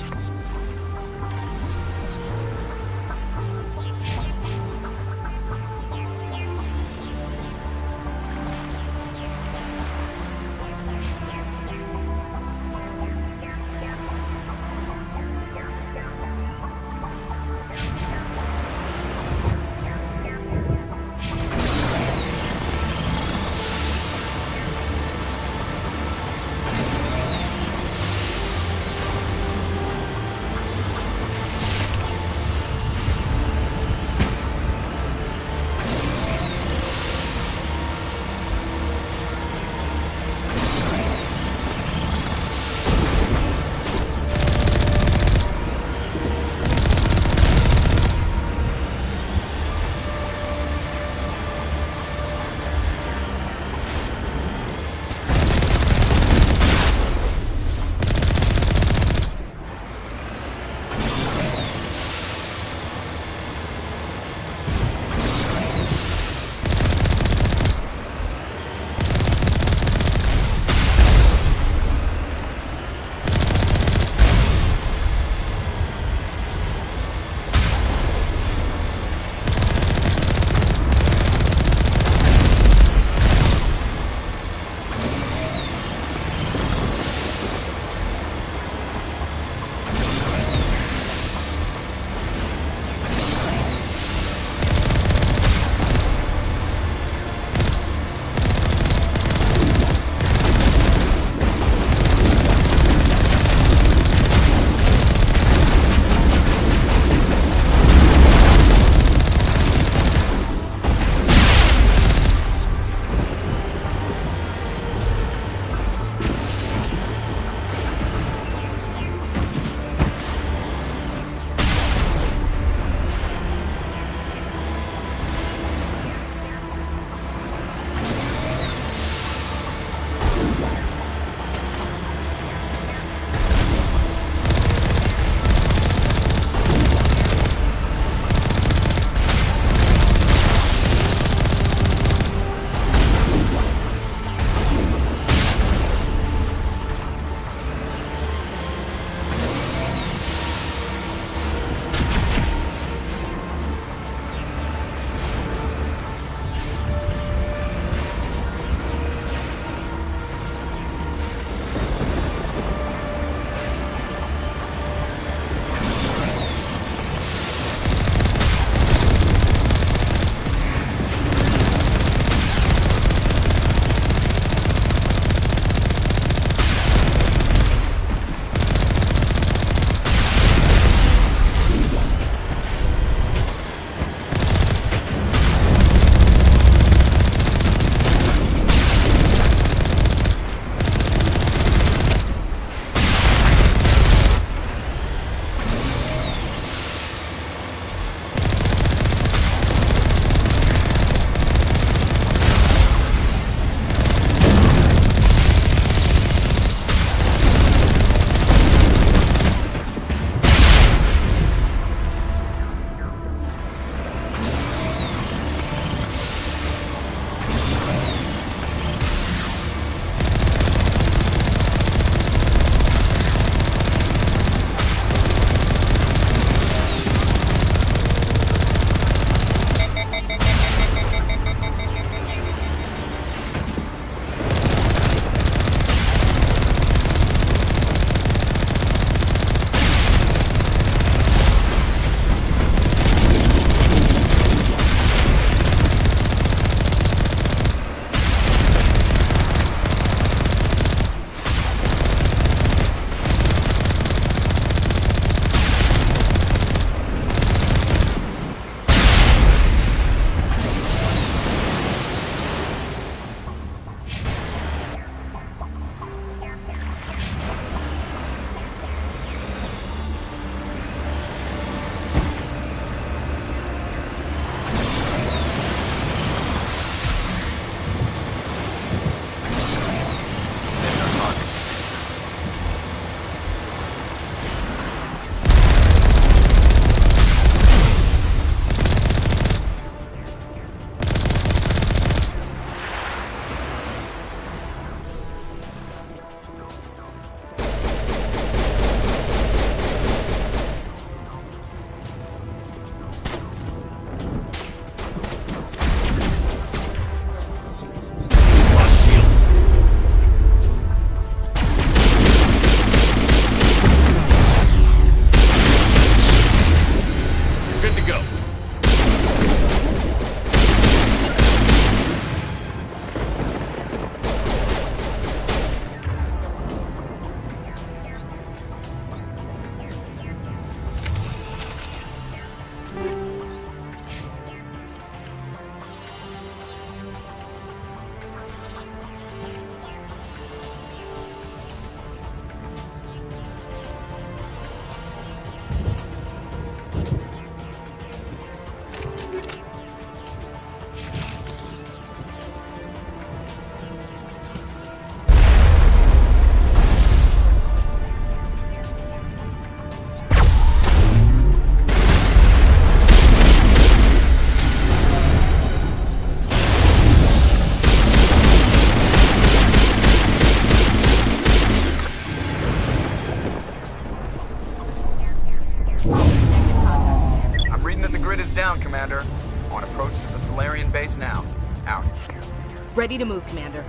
Ready to move, Commander.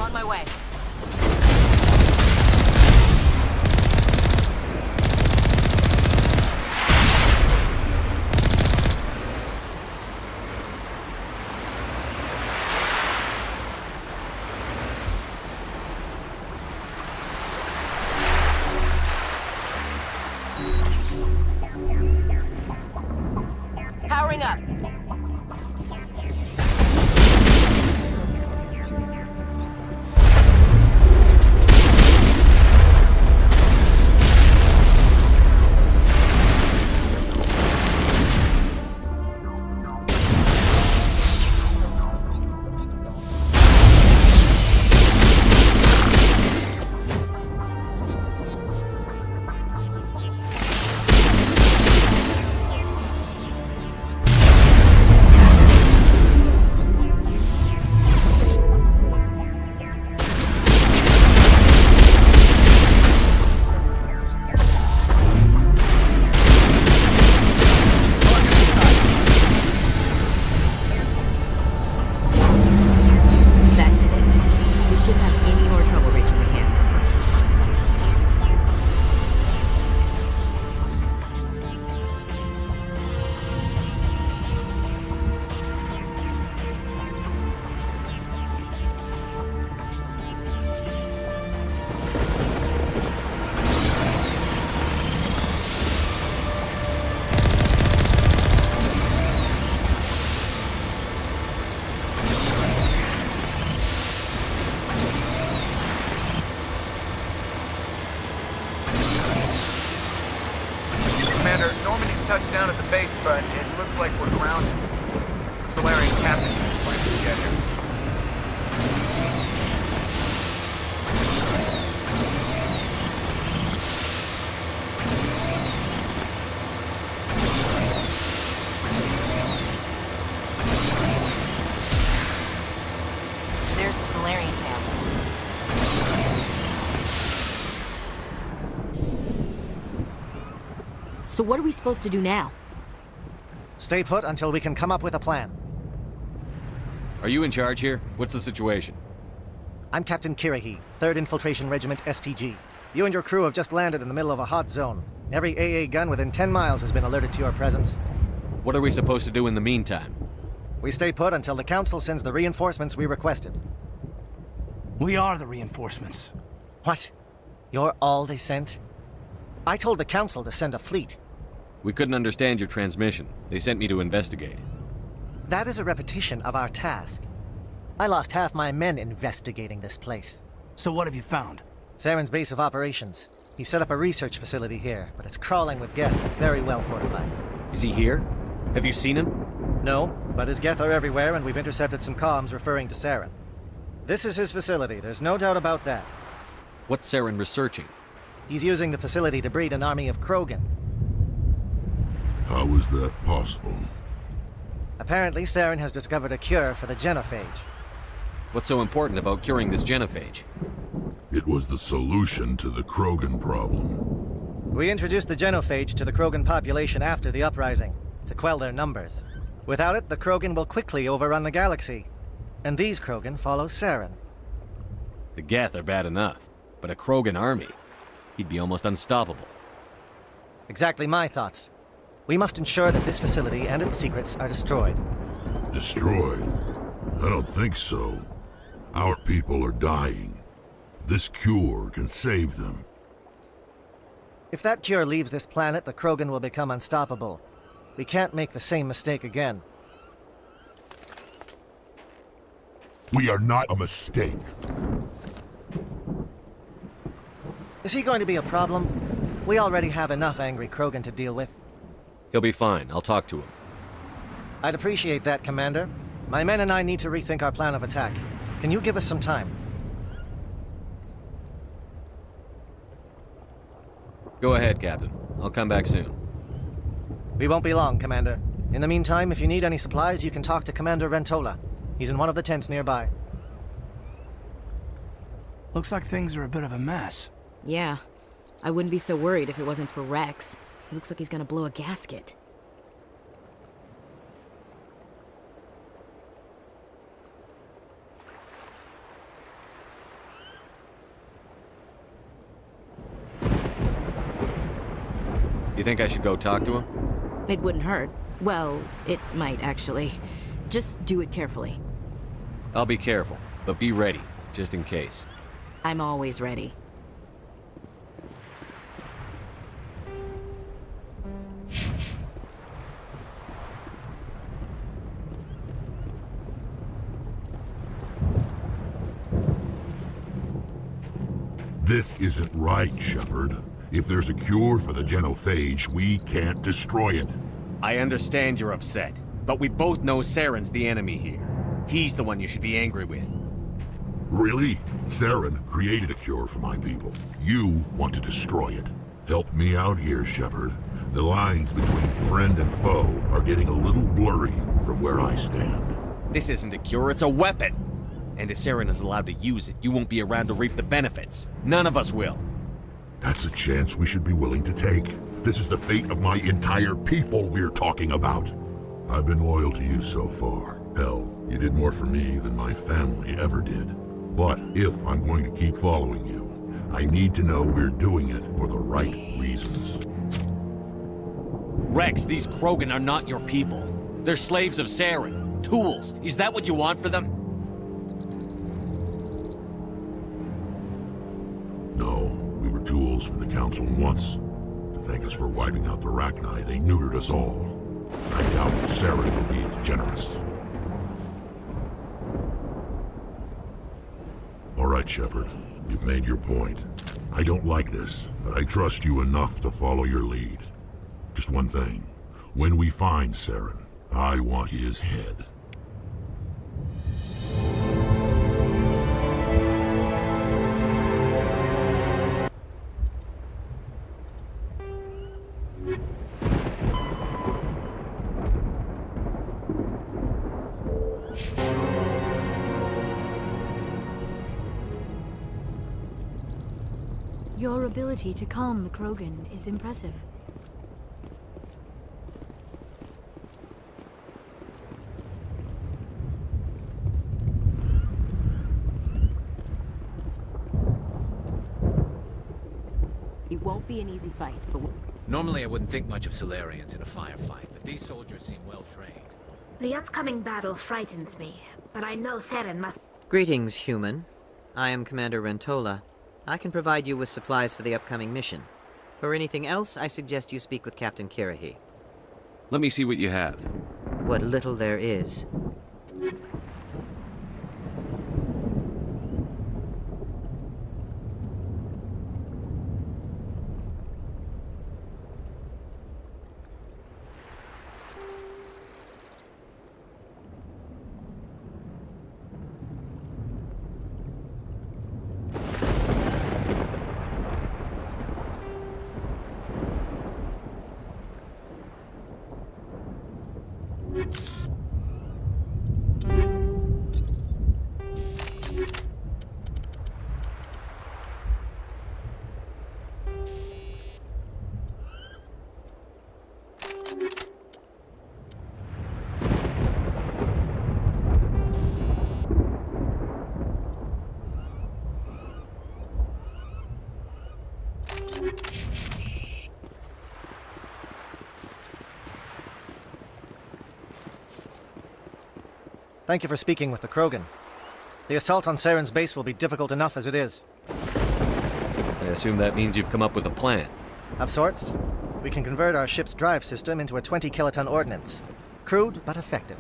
On my way. Powering up. That did it. We shouldn't have any more trouble reaching the camp. Commander, Normandy's touched down at the base, but it looks like we're grounded. The Solarian captain can explain when we get here. There's the Solarian camp. So what are we supposed to do now? Stay put until we can come up with a plan. Are you in charge here? What's the situation? I'm Captain Kirrahe, 3rd Infiltration Regiment STG. You and your crew have just landed in the middle of a hot zone. Every AA gun within 10 miles has been alerted to your presence. What are we supposed to do in the meantime? We stay put until the Council sends the reinforcements we requested. We are the reinforcements. What? You're all they sent? I told the Council to send a fleet. We couldn't understand your transmission. They sent me to investigate. That is a repetition of our task. I lost half my men investigating this place. So what have you found? Saren's base of operations. He set up a research facility here, but it's crawling with Geth, very well fortified. Is he here? Have you seen him? No, but his Geth are everywhere, and we've intercepted some comms referring to Saren. This is his facility, there's no doubt about that. What's Saren researching? He's using the facility to breed an army of Krogan. How is that possible? Apparently, Saren has discovered a cure for the genophage. What's so important about curing this genophage? It was the solution to the Krogan problem. We introduced the genophage to the Krogan population after the uprising, to quell their numbers. Without it, the Krogan will quickly overrun the galaxy. And these Krogan follow Saren. The Geth are bad enough, but a Krogan army? He'd be almost unstoppable. Exactly my thoughts. We must ensure that this facility and its secrets are destroyed. Destroyed? I don't think so. Our people are dying. This cure can save them. If that cure leaves this planet, the Krogan will become unstoppable. We can't make the same mistake again. We are not a mistake. Is he going to be a problem? We already have enough angry Krogan to deal with. He'll be fine. I'll talk to him. I'd appreciate that, Commander. My men and I need to rethink our plan of attack. Can you give us some time? Go ahead, Captain. I'll come back soon. We won't be long, Commander. In the meantime, if you need any supplies, you can talk to Commander Rentola. He's in one of the tents nearby. Looks like things are a bit of a mess. Yeah. I wouldn't be so worried if it wasn't for Rex. He looks like he's gonna blow a gasket. You think I should go talk to him? It wouldn't hurt. Well, it might actually. Just do it carefully. I'll be careful, but be ready, just in case. I'm always ready. This isn't right, Shepard. If there's a cure for the genophage, we can't destroy it. I understand you're upset, but we both know Saren's the enemy here. He's the one you should be angry with. Really? Saren created a cure for my people. You want to destroy it. Help me out here, Shepard. The lines between friend and foe are getting a little blurry from where I stand. This isn't a cure, it's a weapon! And if Saren is allowed to use it, you won't be around to reap the benefits. None of us will. That's a chance we should be willing to take. This is the fate of my entire people we're talking about. I've been loyal to you so far. Hell, you did more for me than my family ever did. But if I'm going to keep following you, I need to know we're doing it for the right reasons. Rex, these Krogan are not your people. They're slaves of Saren. Tools. Is that what you want for them? No, we were tools for the Council once. To thank us for wiping out the Rachni, they neutered us all. I doubt that Saren will be as generous. All right, Shepard. You've made your point. I don't like this, but I trust you enough to follow your lead. Just one thing. When we find Saren, I want his head. Your ability to calm the Krogan is impressive. It won't be an easy fight, but... Normally I wouldn't think much of Solarians in a firefight, but these soldiers seem well trained. The upcoming battle frightens me, but I know Saren must... Greetings, human. I am Commander Rentola. I can provide you with supplies for the upcoming mission. For anything else, I suggest you speak with Captain Kirrahe. Let me see what you have. What little there is. Thank you for speaking with the Krogan. The assault on Saren's base will be difficult enough as it is. I assume that means you've come up with a plan. Of sorts. We can convert our ship's drive system into a 20-kiloton ordnance. Crude, but effective.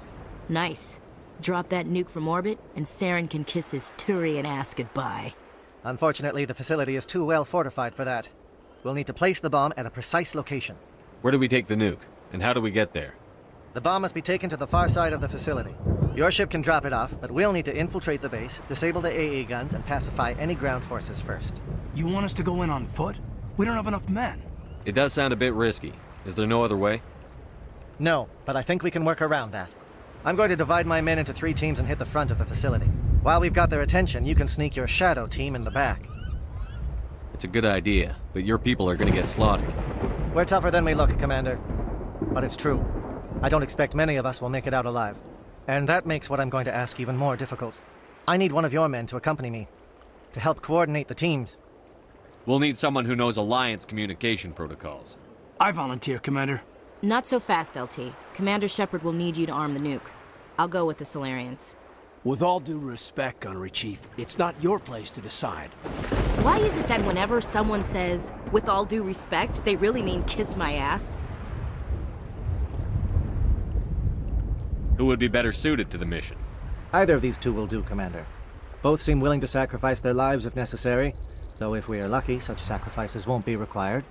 Nice. Drop that nuke from orbit, and Saren can kiss his Turian ass goodbye. Unfortunately, the facility is too well fortified for that. We'll need to place the bomb at a precise location. Where do we take the nuke? And how do we get there? The bomb must be taken to the far side of the facility. Your ship can drop it off, but we'll need to infiltrate the base, disable the AA guns, and pacify any ground forces first. You want us to go in on foot? We don't have enough men. It does sound a bit risky. Is there no other way? No, but I think we can work around that. I'm going to divide my men into 3 teams and hit the front of the facility. While we've got their attention, you can sneak your shadow team in the back. It's a good idea, but your people are gonna get slaughtered. We're tougher than we look, Commander. But it's true. I don't expect many of us will make it out alive. And that makes what I'm going to ask even more difficult. I need one of your men to accompany me, to help coordinate the teams. We'll need someone who knows Alliance communication protocols. I volunteer, Commander. Not so fast, LT. Commander Shepard will need you to arm the nuke. I'll go with the Solarians. With all due respect, Gunnery Chief, it's not your place to decide. Why is it that whenever someone says, with all due respect, they really mean kiss my ass? Who would be better suited to the mission? Either of these 2 will do, Commander. Both seem willing to sacrifice their lives if necessary, though if we are lucky, such sacrifices won't be required.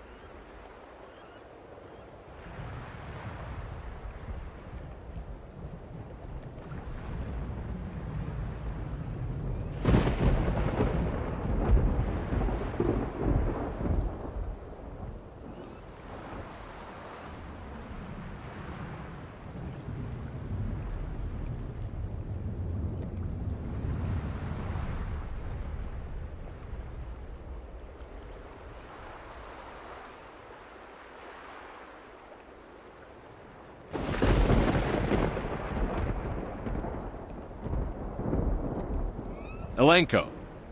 Elenko,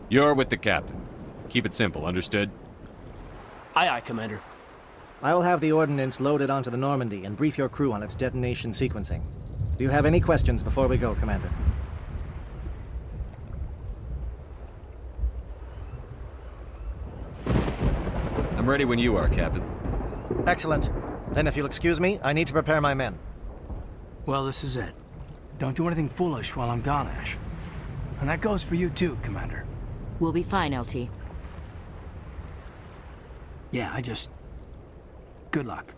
you're with the captain. Keep it simple, understood? Aye, aye, Commander. I will have the ordnance loaded onto the Normandy and brief your crew on its detonation sequencing. Do you have any questions before we go, Commander? I'm ready when you are, Captain. Excellent. Then if you'll excuse me, I need to prepare my men. Well, this is it. Don't do anything foolish while I'm gone, Ash. And that goes for you too, Commander. We'll be fine, LT. Yeah, good luck.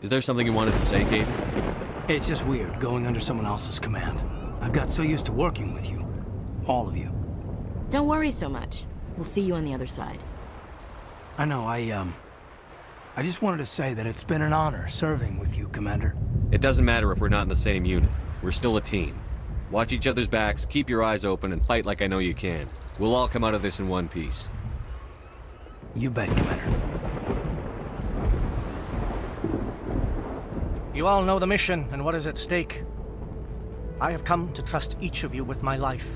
Is there something you wanted to say, Gaten? It's just weird going under someone else's command. I've got so used to working with you. All of you. Don't worry so much. We'll see you on the other side. I know, I just wanted to say that it's been an honor serving with you, Commander. It doesn't matter if we're not in the same unit. We're still a team. Watch each other's backs, keep your eyes open, and fight like I know you can. We'll all come out of this in one piece. You bet, Commander. You all know the mission and what is at stake. I have come to trust each of you with my life,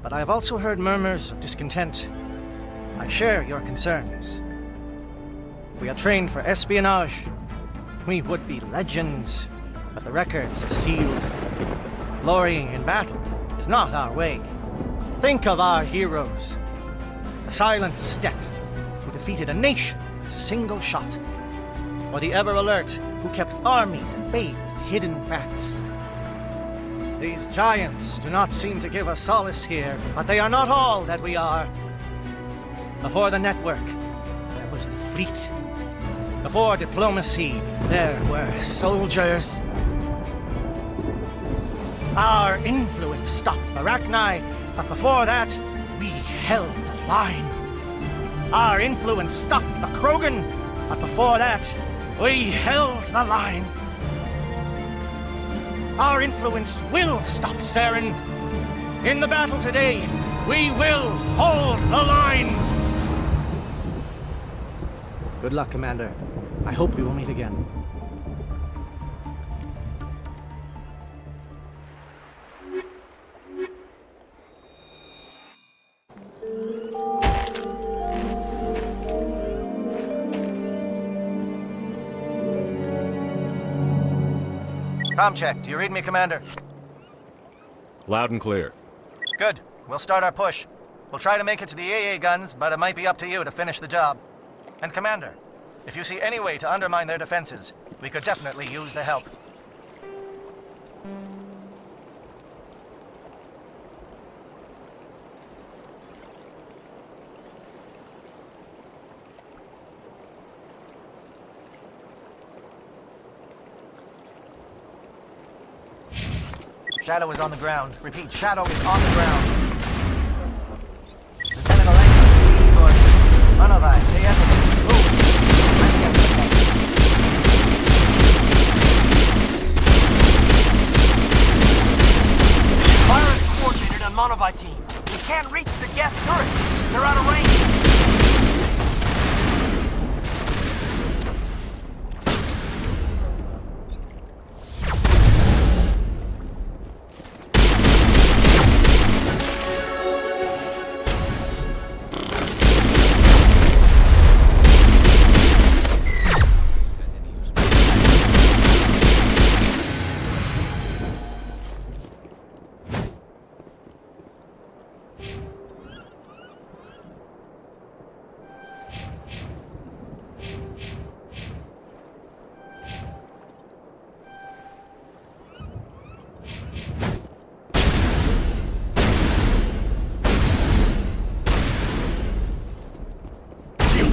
but I have also heard murmurs of discontent. I share your concerns. We are trained for espionage. We would be legends, but the records are sealed. Glorying in battle is not our way. Think of our heroes. The Silent Step, who defeated a nation with a single shot. Or the Ever Alert, who kept armies at bay with hidden facts. These giants do not seem to give us solace here, but they are not all that we are. Before the network, there was the fleet. Before diplomacy, there were soldiers. Our influence stopped the Rachni, but before that, we held the line. Our influence stopped the Krogan, but before that, we held the line. Our influence will stop Saren. In the battle today, we will hold the line. Good luck, Commander. I hope we will meet again. Comm check. Do you read me, Commander? Loud and clear. Good. We'll start our push. We'll try to make it to the AA guns, but it might be up to you to finish the job. And Commander, if you see any way to undermine their defenses, we could definitely use the help. Shadow is on the ground. Repeat, Shadow is on the ground. Lieutenant Olenko, Gordon, Manovai, Teyeto, move. Let me get some attention. Fire is coordinated on Monovai team. We can't reach the Geth turrets. They're out of range.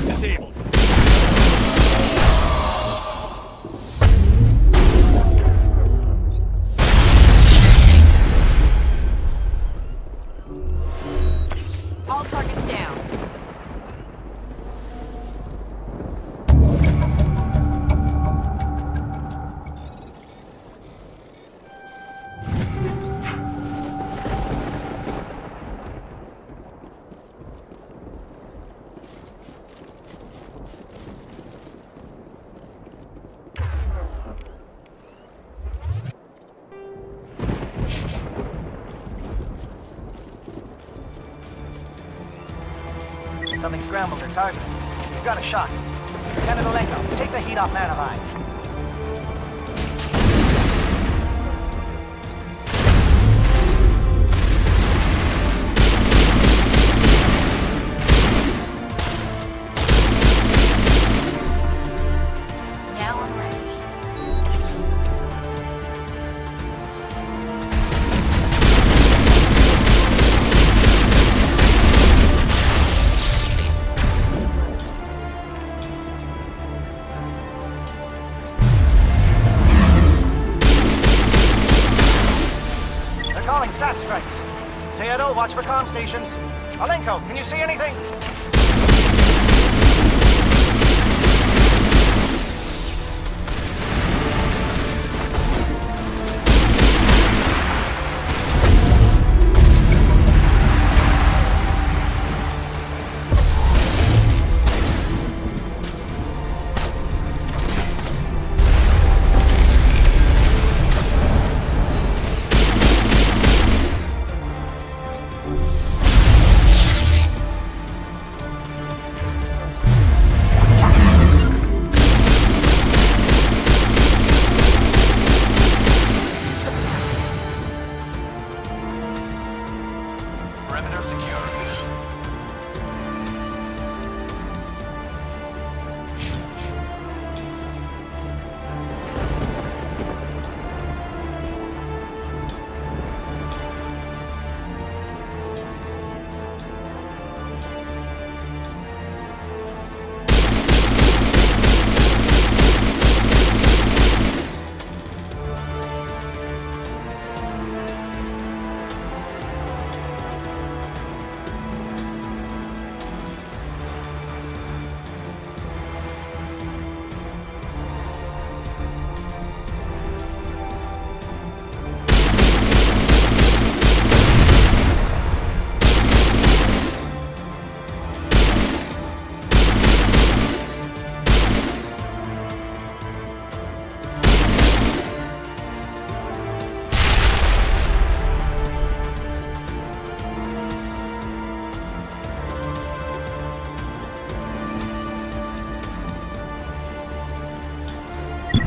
Disabled. All targets down. Something scrambled their target. You've got a shot. Lieutenant Olenko, take the heat off Manovai. Now I'm ready. Calling SAT strikes. Teyeto, watch for comm stations. Olenko, can you see anything? Perimeter secure.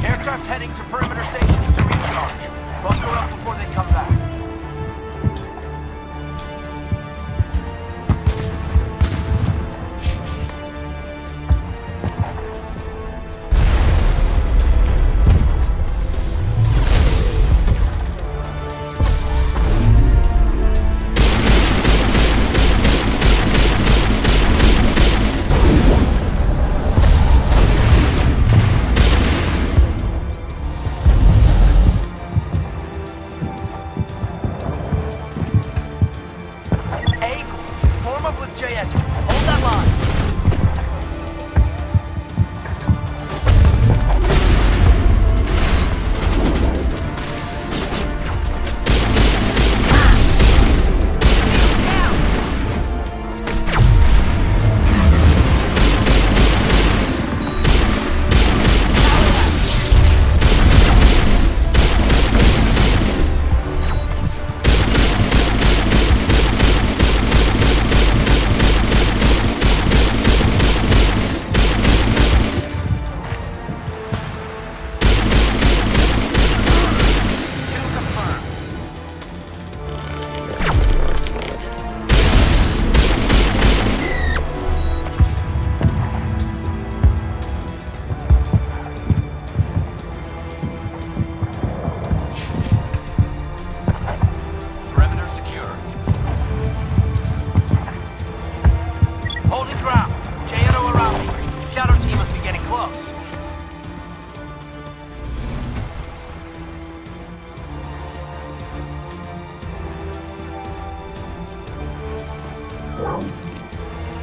Aircraft heading to perimeter stations to recharge. Bunker up before they come back. J-Edge. Hold that line.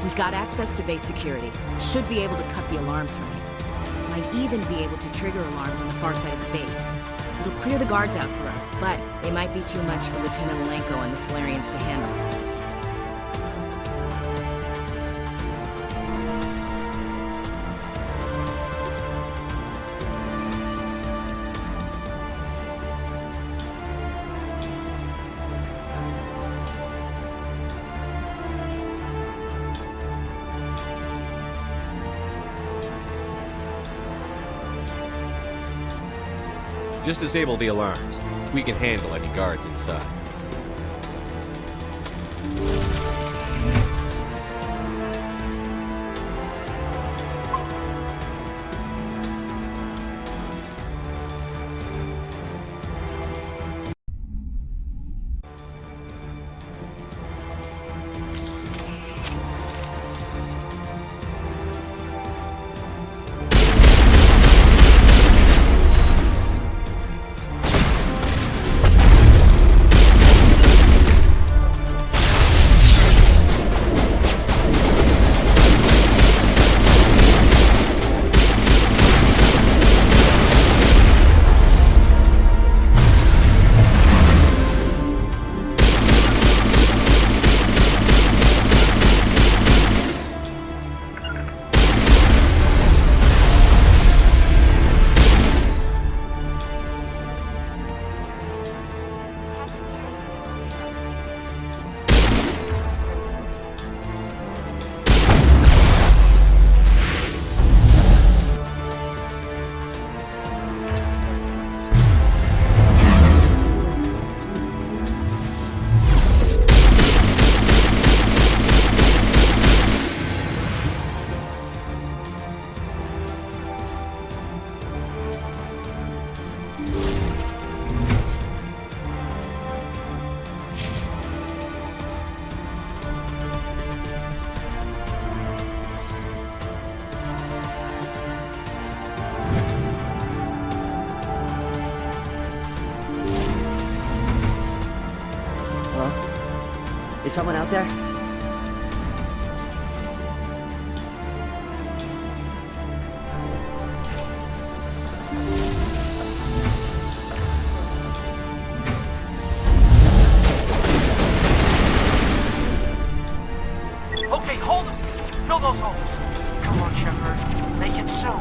We've got access to base security. Should be able to cut the alarms from here. Might even be able to trigger alarms on the far side of the base. It'll clear the guards out for us, but they might be too much for Lieutenant Malenko and the Solarians to handle. Just disable the alarms. We can handle any guards inside. Is someone out there? Okay, hold them. Fill those holes. Come on, Shepard. Make it soon.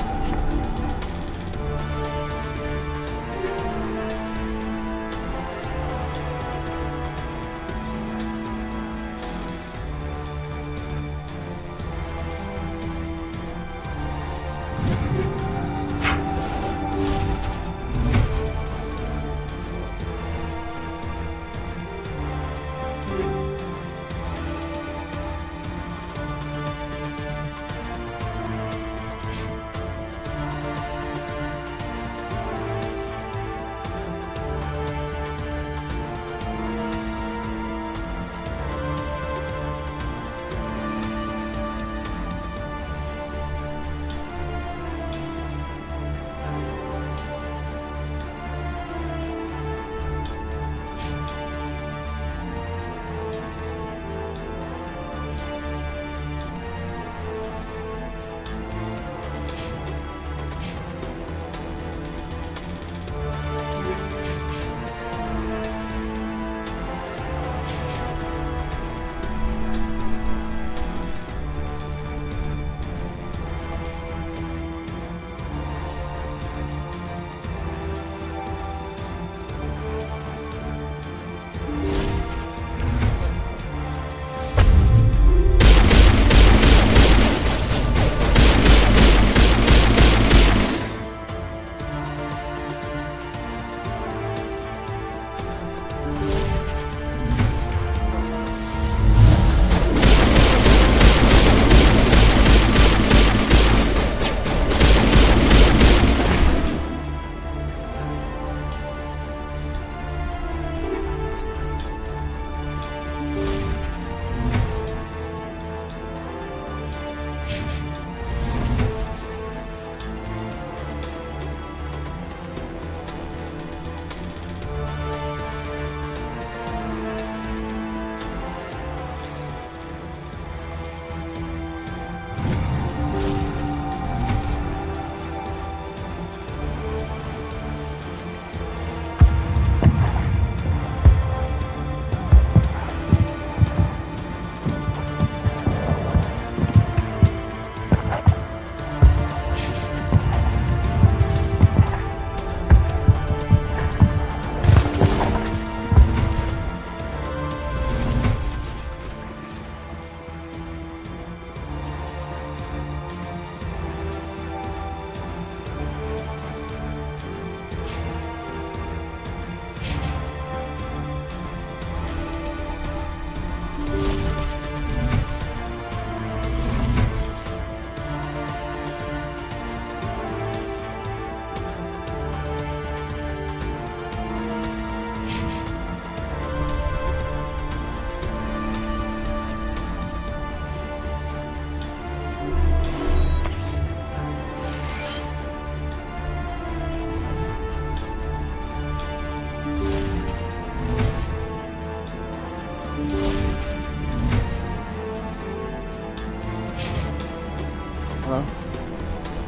Hello?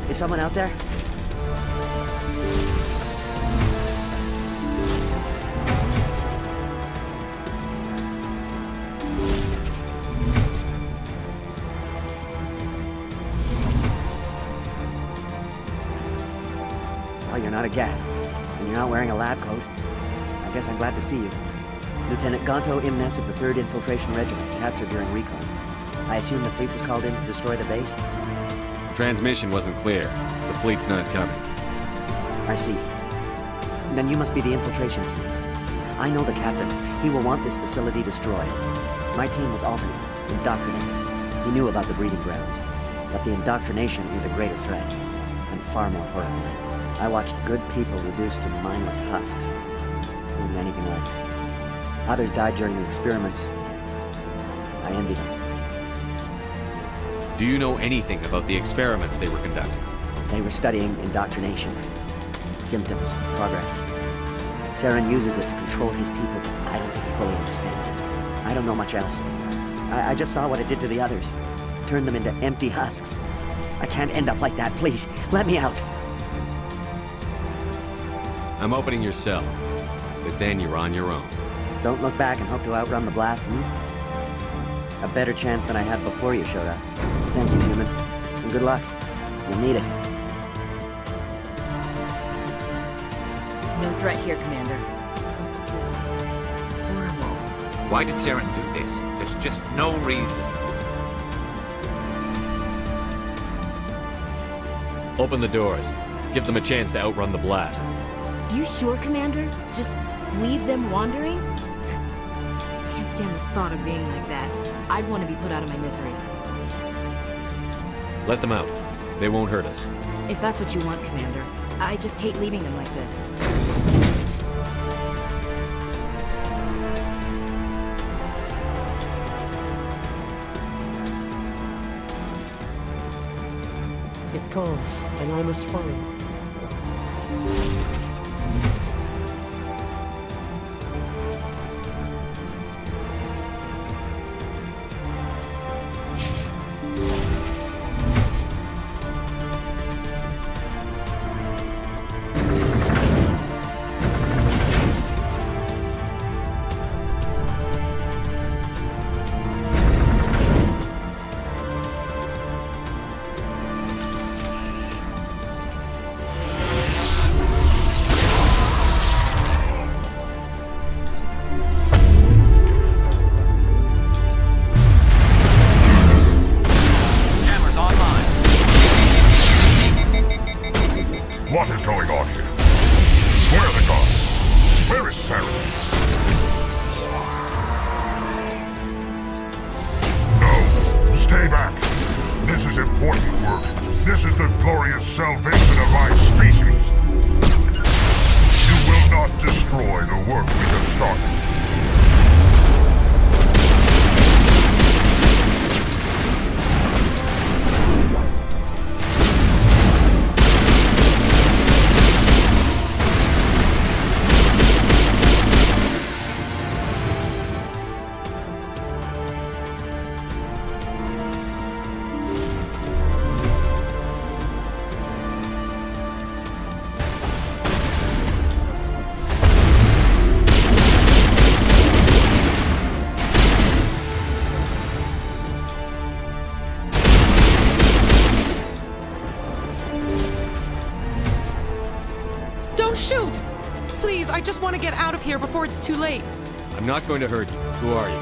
Is someone out there? Oh, you're not a Geth, and you're not wearing a lab coat. I guess I'm glad to see you. Lieutenant Gonto Imnes of the 3rd Infiltration Regiment, captured during recon. I assume the fleet was called in to destroy the base? Transmission wasn't clear. The fleet's not coming. I see. Then you must be the infiltration team. I know the captain. He will want this facility destroyed. My team was altered, indoctrinated. He knew about the breeding grounds. But the indoctrination is a greater threat, and far more horrifying. I watched good people reduced to mindless husks. It wasn't anything like it. Others died during the experiments. I envy them. Do you know anything about the experiments they were conducting? They were studying indoctrination. Symptoms, progress. Saren uses it to control his people, but I don't think he fully understands it. I don't know much else. I just saw what it did to the others. Turned them into empty husks. I can't end up like that, please. Let me out. I'm opening your cell, but then you're on your own. Don't look back and hope to outrun the blast, A better chance than I had before you showed up. Thank you, human. And good luck. You'll need it. No threat here, Commander. This is horrible. Why did Saren do this? There's just no reason. Open the doors. Give them a chance to outrun the blast. You sure, Commander? Just leave them wandering? Can't stand the thought of being like that. I'd want to be put out of my misery. Let them out. They won't hurt us. If that's what you want, Commander. I just hate leaving them like this. It calls, and I must follow. What is going on here? Where are the guards? Where is Saren? No, stay back. This is important work. This is the glorious salvation of my species. You will not destroy the work we have started. Shoot! Please, I just want to get out of here before it's too late. I'm not going to hurt you. Who are you?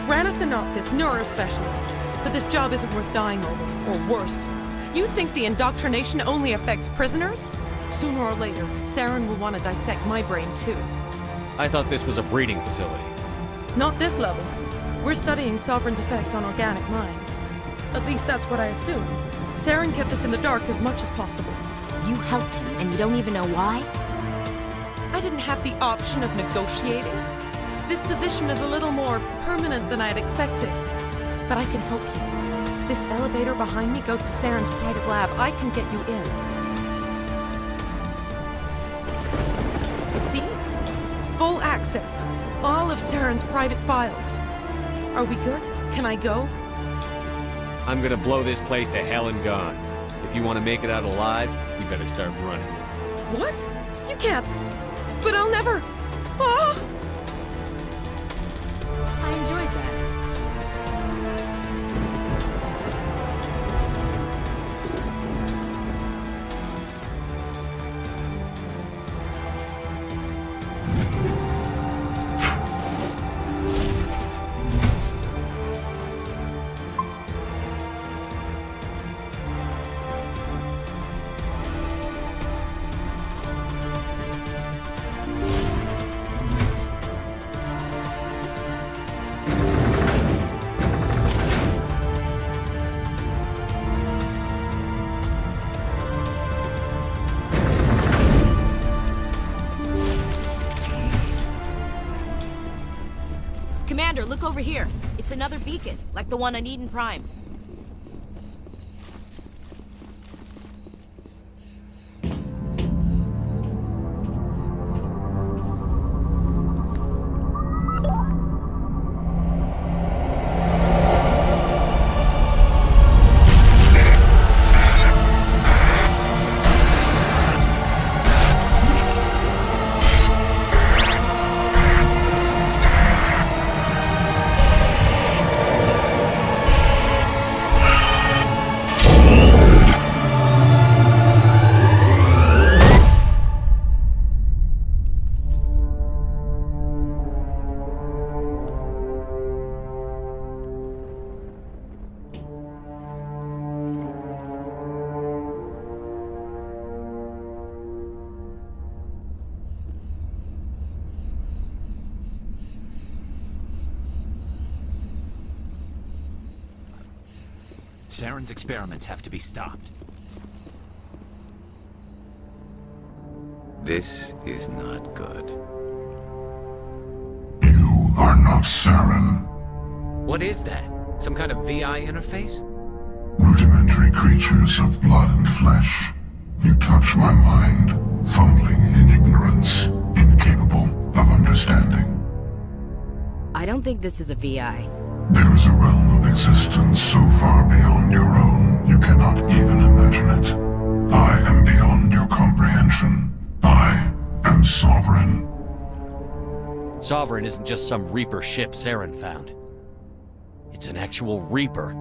Ranathan Noctis, neurospecialist. But this job isn't worth dying over, or worse. You think the indoctrination only affects prisoners? Sooner or later, Saren will want to dissect my brain too. I thought this was a breeding facility. Not this level. We're studying Sovereign's effect on organic minds. At least that's what I assumed. Saren kept us in the dark as much as possible. You helped him, and you don't even know why? I didn't have the option of negotiating. This position is a little more permanent than I had expected. But I can help you. This elevator behind me goes to Saren's private lab. I can get you in. See? full access. All of Saren's private files. Are we good? Can I go? I'm gonna blow this place to hell and gone. If you want to make it out alive, you better start running. What? You can't. But I'll never. Ah! I enjoyed that. Commander, look over here. It's another beacon, like the one on Eden Prime. Saren's experiments have to be stopped. This is not good. You are not Saren. What is that? Some kind of VI interface? Rudimentary creatures of blood and flesh. You touch my mind, fumbling in ignorance, incapable of understanding. I don't think this is a VI. There is a realm of existence so far beyond your own, you cannot even imagine it. I am beyond your comprehension. I am Sovereign. Sovereign isn't just some Reaper ship Saren found. It's an actual Reaper.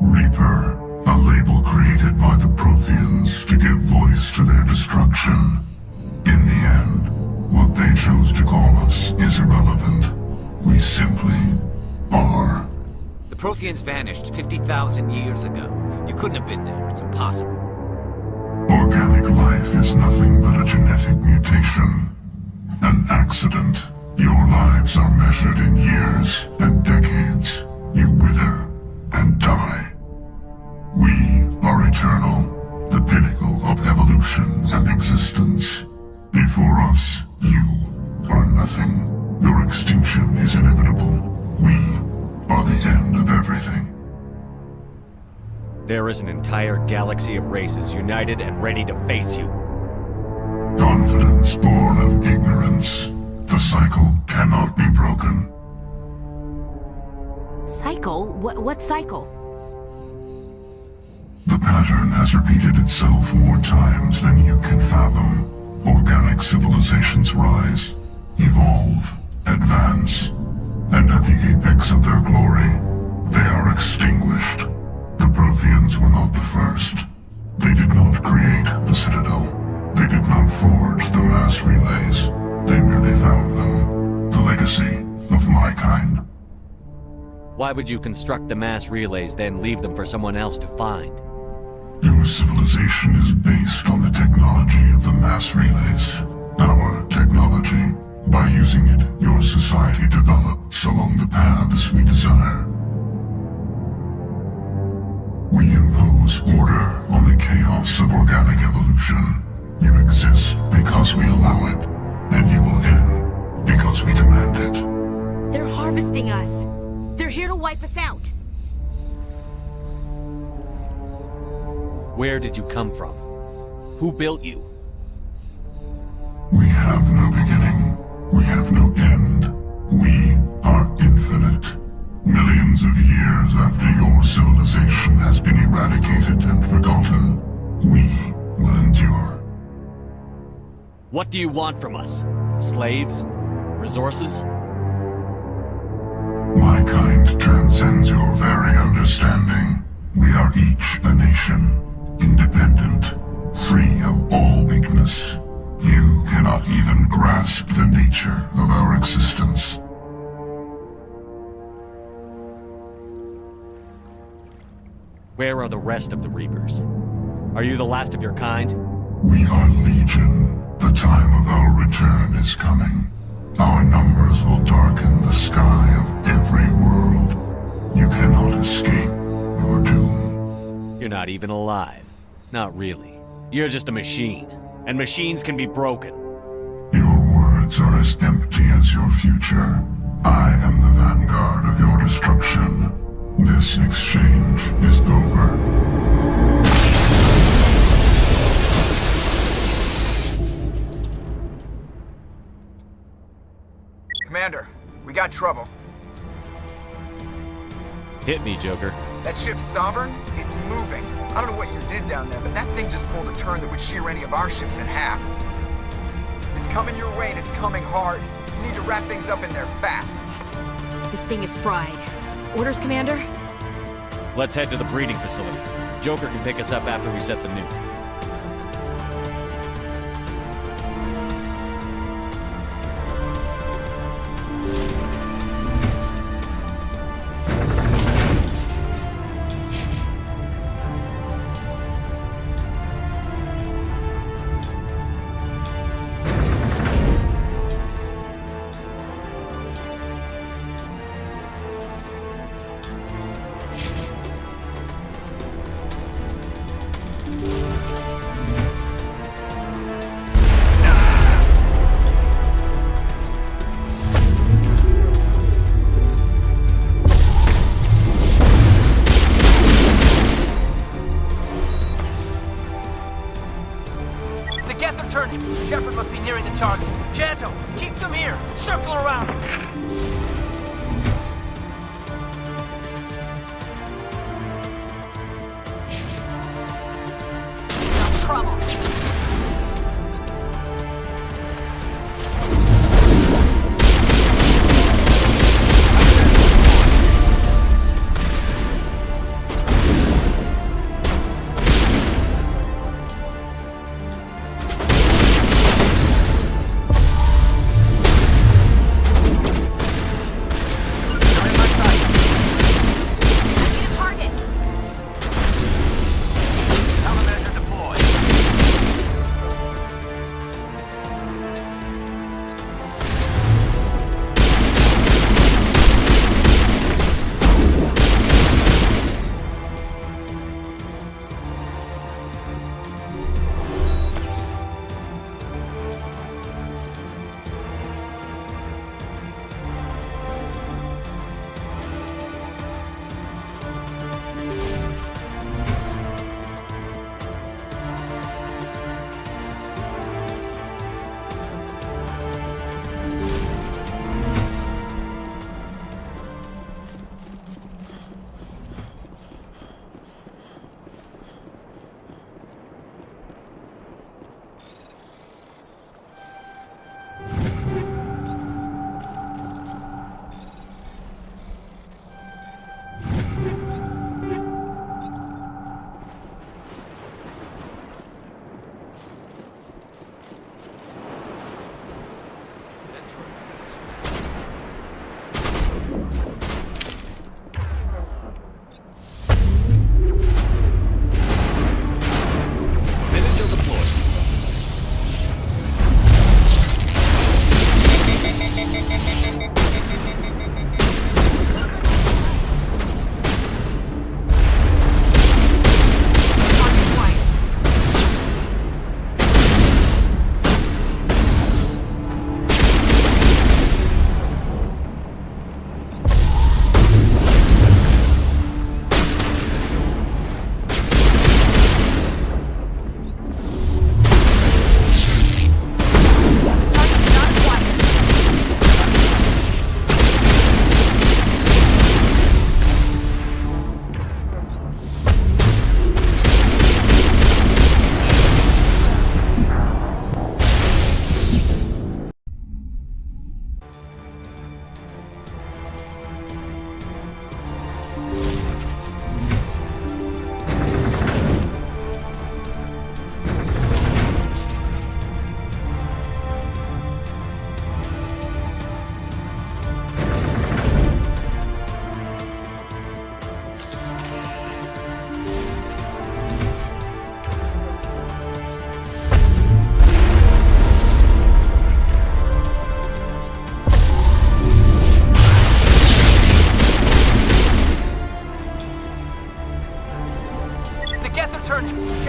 Reaper, a label created by the Protheans to give voice to their destruction. In the end, what they chose to call us is irrelevant. We simply are. The Protheans vanished 50,000 years ago. You couldn't have been there. It's impossible. Organic life is nothing but a genetic mutation. An accident. Your lives are measured in years and decades. You wither and die. We are eternal, the pinnacle of evolution and existence. Before us, you are nothing. Your extinction is inevitable. We are the end of everything. There is an entire galaxy of races united and ready to face you. Confidence born of ignorance. The cycle cannot be broken. Cycle? What cycle? The pattern has repeated itself more times than you can fathom. Organic civilizations rise, evolve, advance, and at the apex of their glory, they are extinguished. The Protheans were not the first. They did not create the Citadel. They did not forge the mass relays. They merely found them, the legacy of my kind. Why would you construct the mass relays, then leave them for someone else to find? Your civilization is based on the technology of the mass relays. Our technology. By using it, your society develops along the paths we desire. We impose order on the chaos of organic evolution. You exist because we allow it, and you will end because we demand it. They're harvesting us. They're here to wipe us out. Where did you come from? Who built you? We have no beginning. We have eradicated and forgotten, we will endure. What do you want from us? Slaves? Resources? My kind transcends your very understanding. We are each a nation, independent, free of all weakness. You cannot even grasp the nature of our existence. Where are the rest of the Reapers? Are you the last of your kind? We are Legion. The time of our return is coming. Our numbers will darken the sky of every world. You cannot escape your doom. You're not even alive. Not really. You're just a machine. And machines can be broken. Your words are as empty as your future. I am the vanguard of your destruction. This exchange is over. Commander, we got trouble. Hit me, Joker. That ship's Sovereign? It's moving. I don't know what you did down there, but that thing just pulled a turn that would shear any of our ships in half. It's coming your way and it's coming hard. You need to wrap things up in there fast. This thing is fried. Orders, Commander? Let's head to the breeding facility. Joker can pick us up after we set the nuke. Turning. Shepard must be nearing the target. Janto, keep them here. Circle around him. No trouble.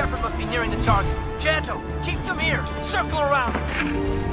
Shepard must be nearing the target. Janto, keep them here. Circle around him.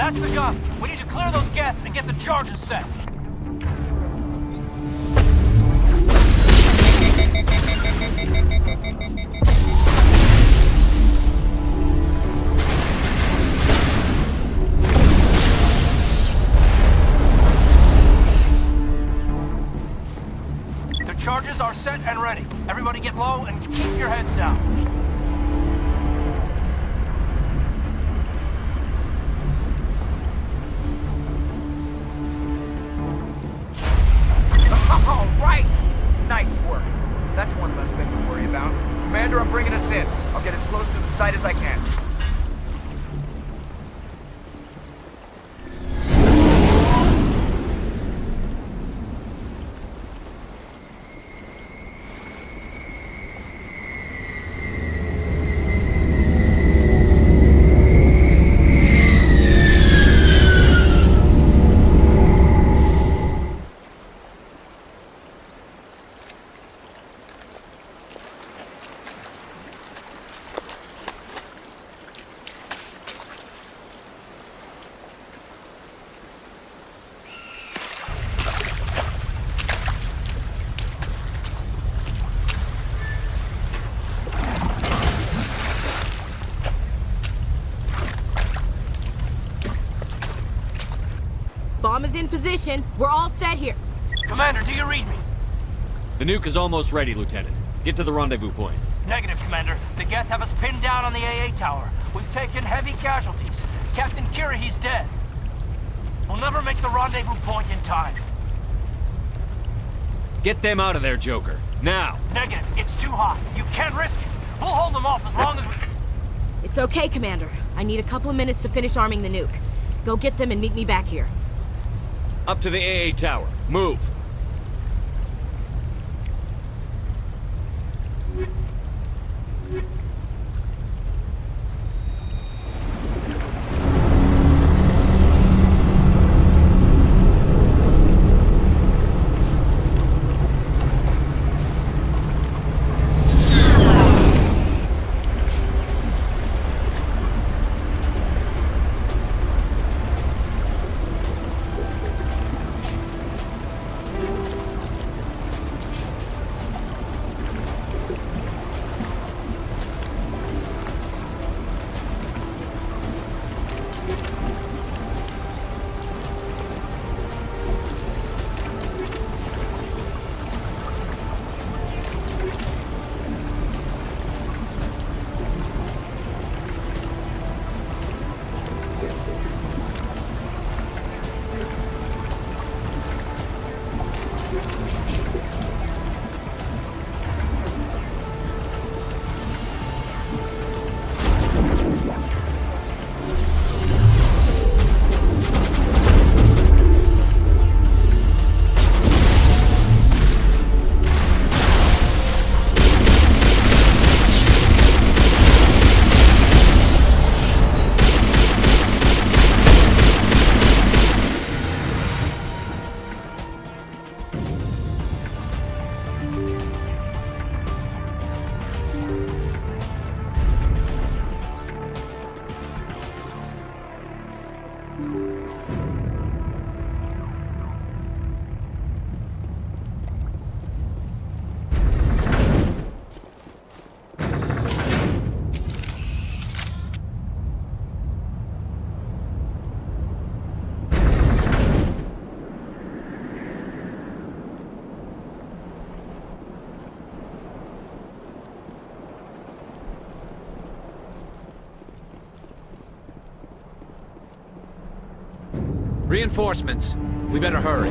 That's the gun. We need to clear those Geth and get the charges set. The charges are set and ready. Everybody get low and keep your heads down. All right! Nice work. That's one less thing to worry about. Commander, I'm bringing us in. I'll get as close to the site as I can. Bomb is in position. We're all set here. Commander, do you read me? The nuke is almost ready, Lieutenant. Get to the rendezvous point. Negative, Commander. The Geth have us pinned down on the AA tower. We've taken heavy casualties. Captain Kirahi's dead. We'll never make the rendezvous point in time. Get them out of there, Joker. Now! Negative. It's too hot. You can't risk it. We'll hold them off as long as we... It's okay, Commander. I need a couple of minutes to finish arming the nuke. Go get them and meet me back here. Up to the AA tower. Move! Reinforcements. We better hurry.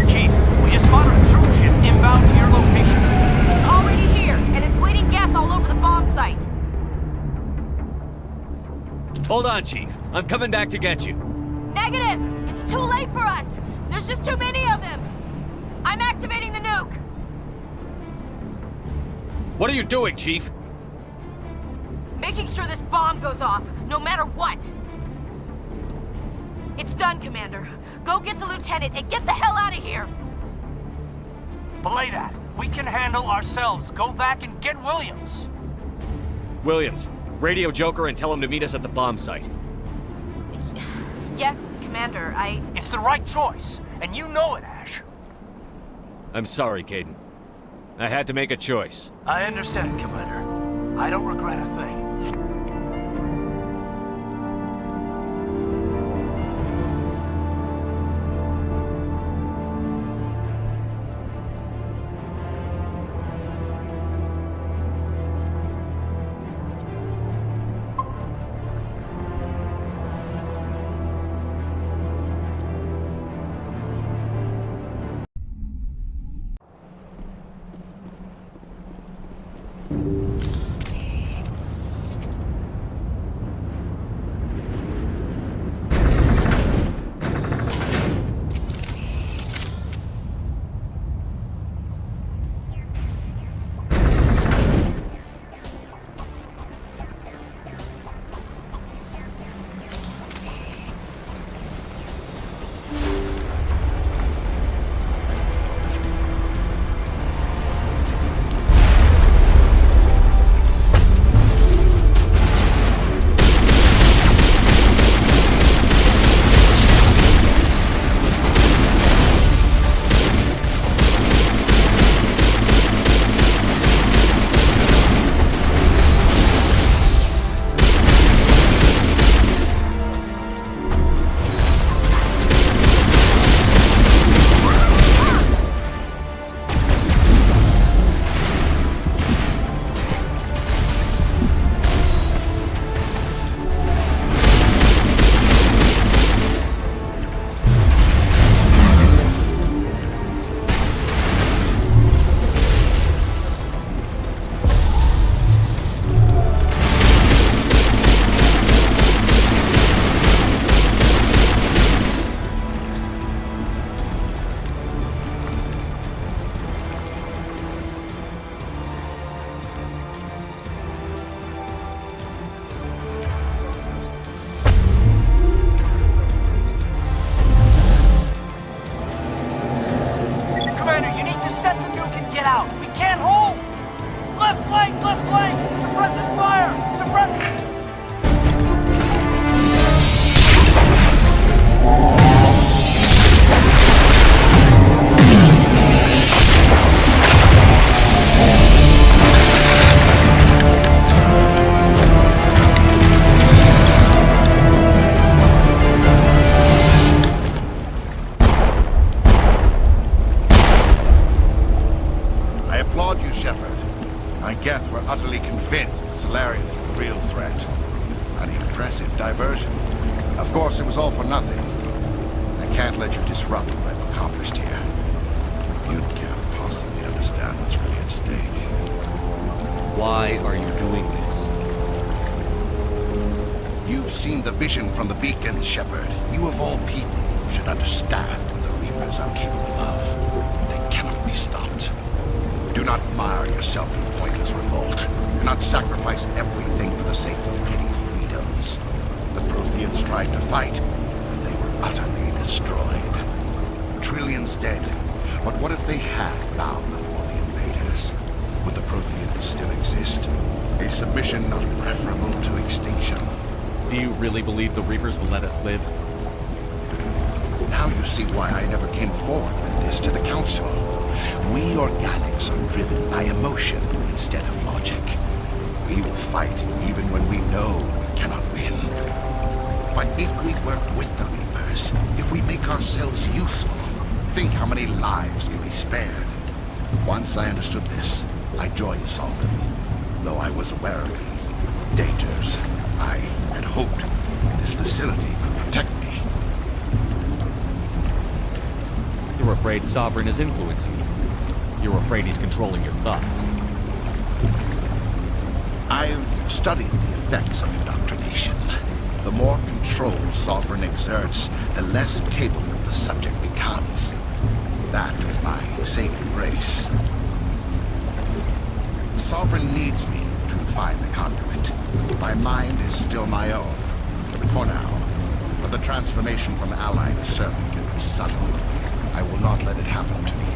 Chief, we just spotted a troop ship inbound to your location. It's already here, and is bleeding Geth all over the bomb site. Hold on, Chief. I'm coming back to get you. Negative! It's too late for us! There's just too many of them! I'm activating the nuke! What are you doing, Chief? Making sure this bomb goes off, no matter what! It's done, Commander. Go get the lieutenant and get the hell out of here! Belay that. We can handle ourselves. Go back and get Williams. Williams, radio Joker and tell him to meet us at the bomb site. Yes, Commander, It's the right choice, and you know it, Ash. I'm sorry, Caden. I had to make a choice. I understand, Commander. I don't regret a thing. diversion. Of course, it was all for nothing. I can't let you disrupt what I've accomplished here. You can't possibly understand what's really at stake. Why are you doing this? You've seen the vision from the beacons, Shepard. You of all people should understand what the Reapers are capable of. They cannot be stopped. Do not mire yourself in pointless revolt. Do not sacrifice everything for the sake of petty freedoms. The Protheans tried to fight, and they were utterly destroyed. Trillions dead. But what if they had bowed before the invaders? Would the Protheans still exist? A submission not preferable to extinction. Do you really believe the Reapers will let us live? Now you see why I never came forward with this to the Council. We organics are driven by emotion instead of logic. We will fight even when we know we cannot win. But if we work with the Reapers, if we make ourselves useful, think how many lives can be spared. Once I understood this, I joined Sovereign, though I was aware of the dangers. I had hoped this facility could protect me. You're afraid Sovereign is influencing you. You're afraid he's controlling your thoughts. I've studied the effects of indoctrination. The more control Sovereign exerts, the less capable the subject becomes. That is my saving grace. Sovereign needs me to find the conduit. My mind is still my own, for now. But the transformation from ally to servant can be subtle. I will not let it happen to me.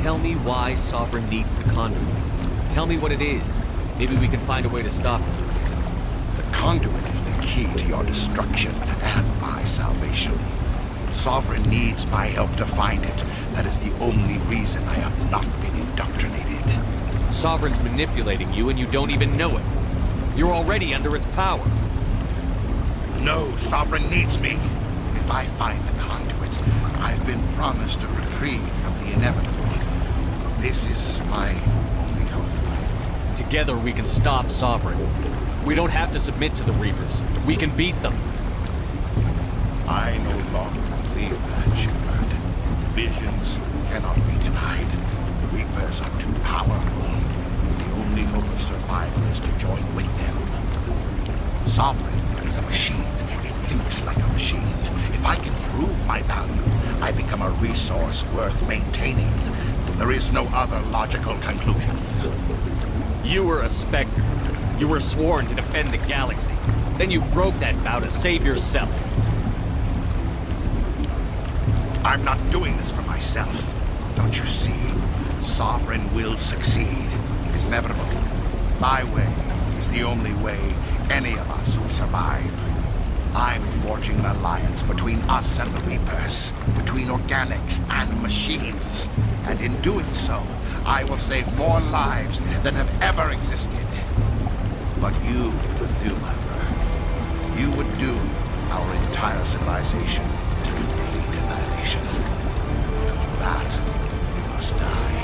Tell me why Sovereign needs the conduit. Tell me what it is. Maybe we can find a way to stop it. conduit is the key to your destruction and my salvation. Sovereign needs my help to find it. That is the only reason I have not been indoctrinated. Sovereign's manipulating you and you don't even know it. You're already under its power. No, Sovereign needs me. If I find the conduit, I've been promised a reprieve from the inevitable. This is my only hope. Together we can stop Sovereign. We don't have to submit to the Reapers. We can beat them. I no longer believe that, Shepard. Visions cannot be denied. The Reapers are too powerful. The only hope of survival is to join with them. Sovereign is a machine. It thinks like a machine. If I can prove my value, I become a resource worth maintaining. There is no other logical conclusion. You were a Spectre. You were sworn to defend the galaxy. Then you broke that vow to save yourself. I'm not doing this for myself. Don't you see? Sovereign will succeed. It is inevitable. My way is the only way any of us will survive. I'm forging an alliance between us and the Reapers, between organics and machines. And in doing so, I will save more lives than have ever existed. But you would undo my work. You would doom our entire civilization to complete annihilation. And for that, you must die.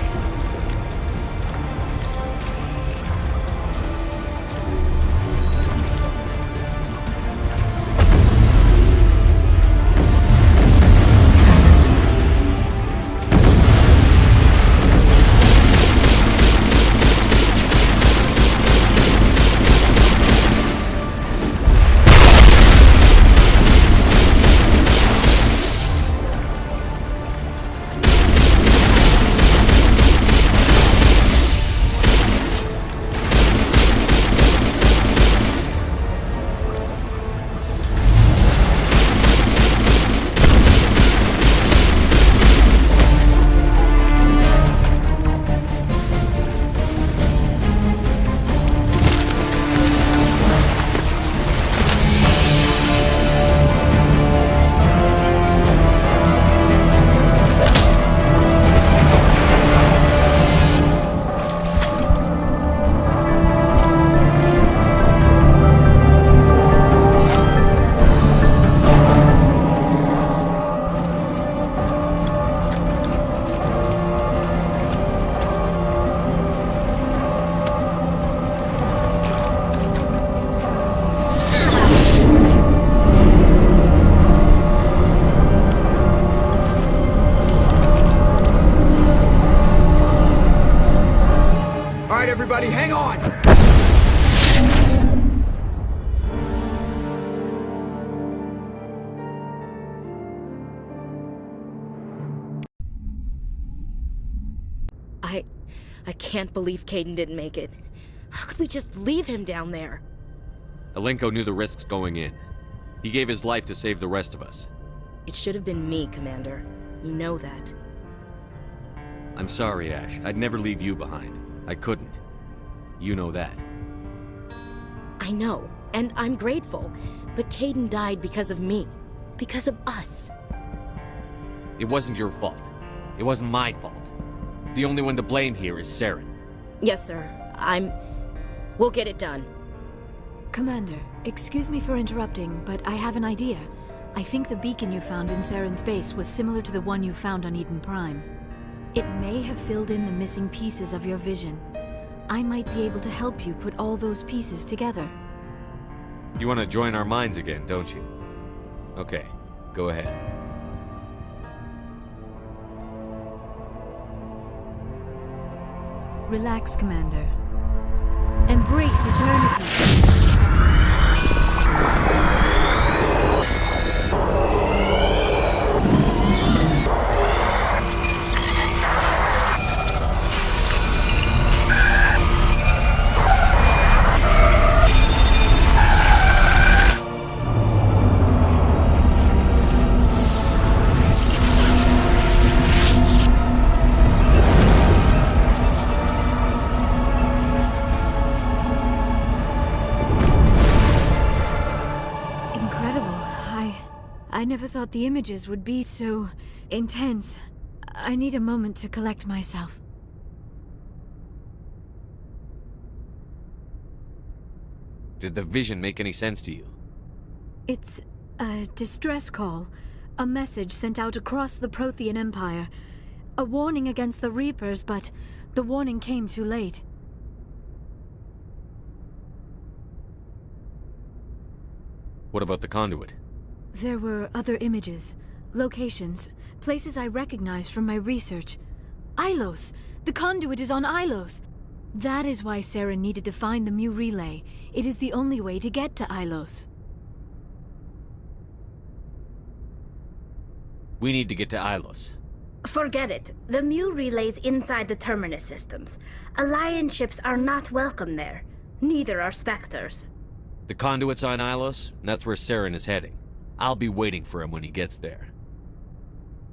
Everybody, hang on! I can't believe Kaidan didn't make it. How could we just leave him down there? Alenko knew the risks going in. He gave his life to save the rest of us. It should have been me, Commander. You know that. I'm sorry, Ash. I'd never leave you behind. I couldn't. You know that. I know, and I'm grateful. But Kaidan died because of me. Because of us. It wasn't your fault. It wasn't my fault. The only one to blame here is Saren. Yes, sir. We'll get it done. Commander, excuse me for interrupting, but I have an idea. I think the beacon you found in Saren's base was similar to the one you found on Eden Prime. It may have filled in the missing pieces of your vision. I might be able to help you put all those pieces together. You want to join our minds again, don't you? Okay, go ahead. Relax, Commander. Embrace eternity. I never thought the images would be so intense. I need a moment to collect myself. Did the vision make any sense to you? It's a distress call. A message sent out across the Prothean Empire. A warning against the Reapers, but the warning came too late. What about the conduit? There were other images, locations, places I recognized from my research. Ilos! The conduit is on Ilos! That is why Saren needed to find the Mu Relay. It is the only way to get to Ilos. We need to get to Ilos. Forget it. The Mu Relay's inside the Terminus systems. Alliance ships are not welcome there. Neither are Spectres. The conduit's on Ilos, and that's where Saren is heading. I'll be waiting for him when he gets there.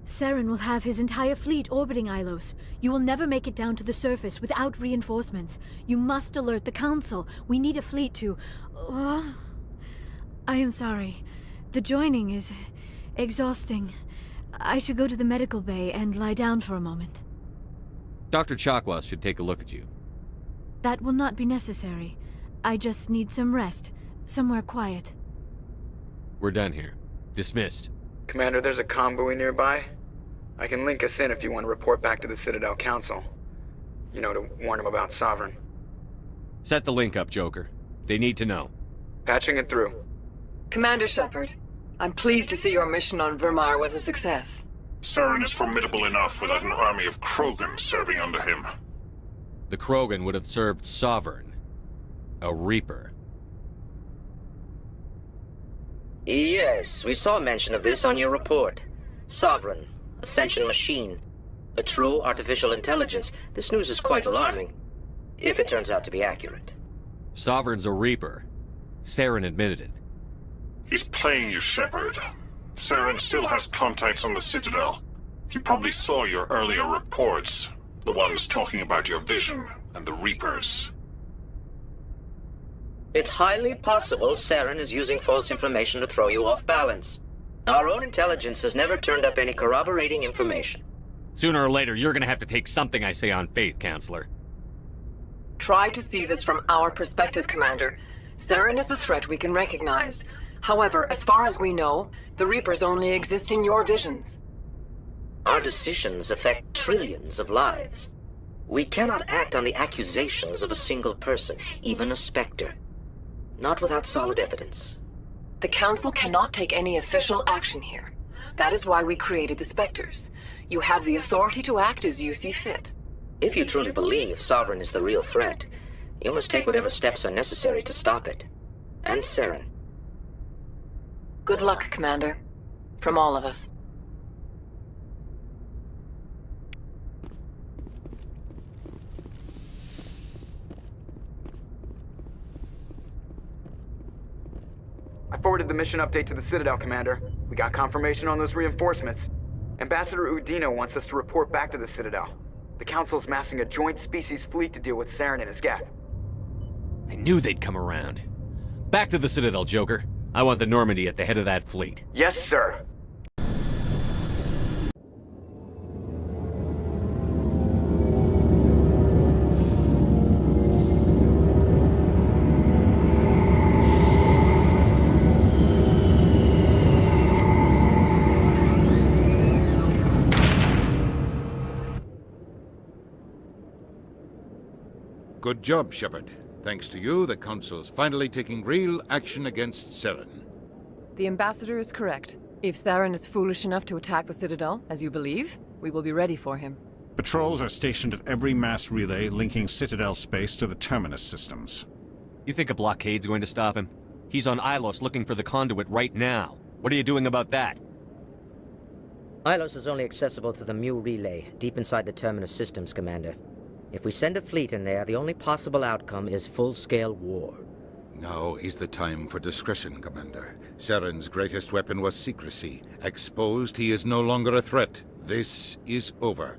Saren will have his entire fleet orbiting Ilos. You will never make it down to the surface without reinforcements. You must alert the Council. We need a fleet to... I am sorry. The joining is exhausting. I should go to the medical bay and lie down for a moment. Dr. Chakwas should take a look at you. That will not be necessary. I just need some rest. Somewhere quiet. We're done here. Dismissed. Commander, there's a convoy nearby. I can link us in if you want to report back to the Citadel Council. You know, to warn them about Sovereign. Set the link up, Joker. They need to know. Patching it through. Commander Shepard, I'm pleased to see your mission on Vermar was a success. Saren is formidable enough without an army of Krogan serving under him. The Krogan would have served Sovereign. A Reaper. Yes, we saw mention of this on your report. Sovereign, Ascension machine, a true artificial intelligence. This news is quite alarming, if it turns out to be accurate. Sovereign's a Reaper. Saren admitted it. He's playing you, Shepard. Saren still has contacts on the Citadel. He probably saw your earlier reports, the ones talking about your vision and the Reapers. It's highly possible Saren is using false information to throw you off balance. Our own intelligence has never turned up any corroborating information. Sooner or later, you're gonna have to take something I say on faith, Counselor. Try to see this from our perspective, Commander. Saren is a threat we can recognize. However, as far as we know, the Reapers only exist in your visions. Our decisions affect trillions of lives. We cannot act on the accusations of a single person, even a Spectre. Not without solid evidence. The Council cannot take any official action here. That is why we created the Spectres. You have the authority to act as you see fit. If you truly believe Sovereign is the real threat, you must take whatever steps are necessary to stop it. And Saren. Good luck, Commander. From all of us. I forwarded the mission update to the Citadel, Commander. We got confirmation on those reinforcements. Ambassador Udino wants us to report back to the Citadel. The Council's massing a joint species fleet to deal with Saren and his Geth. I knew they'd come around. Back to the Citadel, Joker. I want the Normandy at the head of that fleet. Yes, sir. Good job, Shepard. Thanks to you, the Council's finally taking real action against Saren. The Ambassador is correct. If Saren is foolish enough to attack the Citadel, as you believe, we will be ready for him. Patrols are stationed at every mass relay linking Citadel space to the Terminus systems. You think a blockade's going to stop him? He's on Ilos looking for the conduit right now. What are you doing about that? Ilos is only accessible through the Mu Relay, deep inside the Terminus systems, Commander. If we send a fleet in there, the only possible outcome is full-scale war. Now is the time for discretion, Commander. Saren's greatest weapon was secrecy. Exposed, he is no longer a threat. This is over.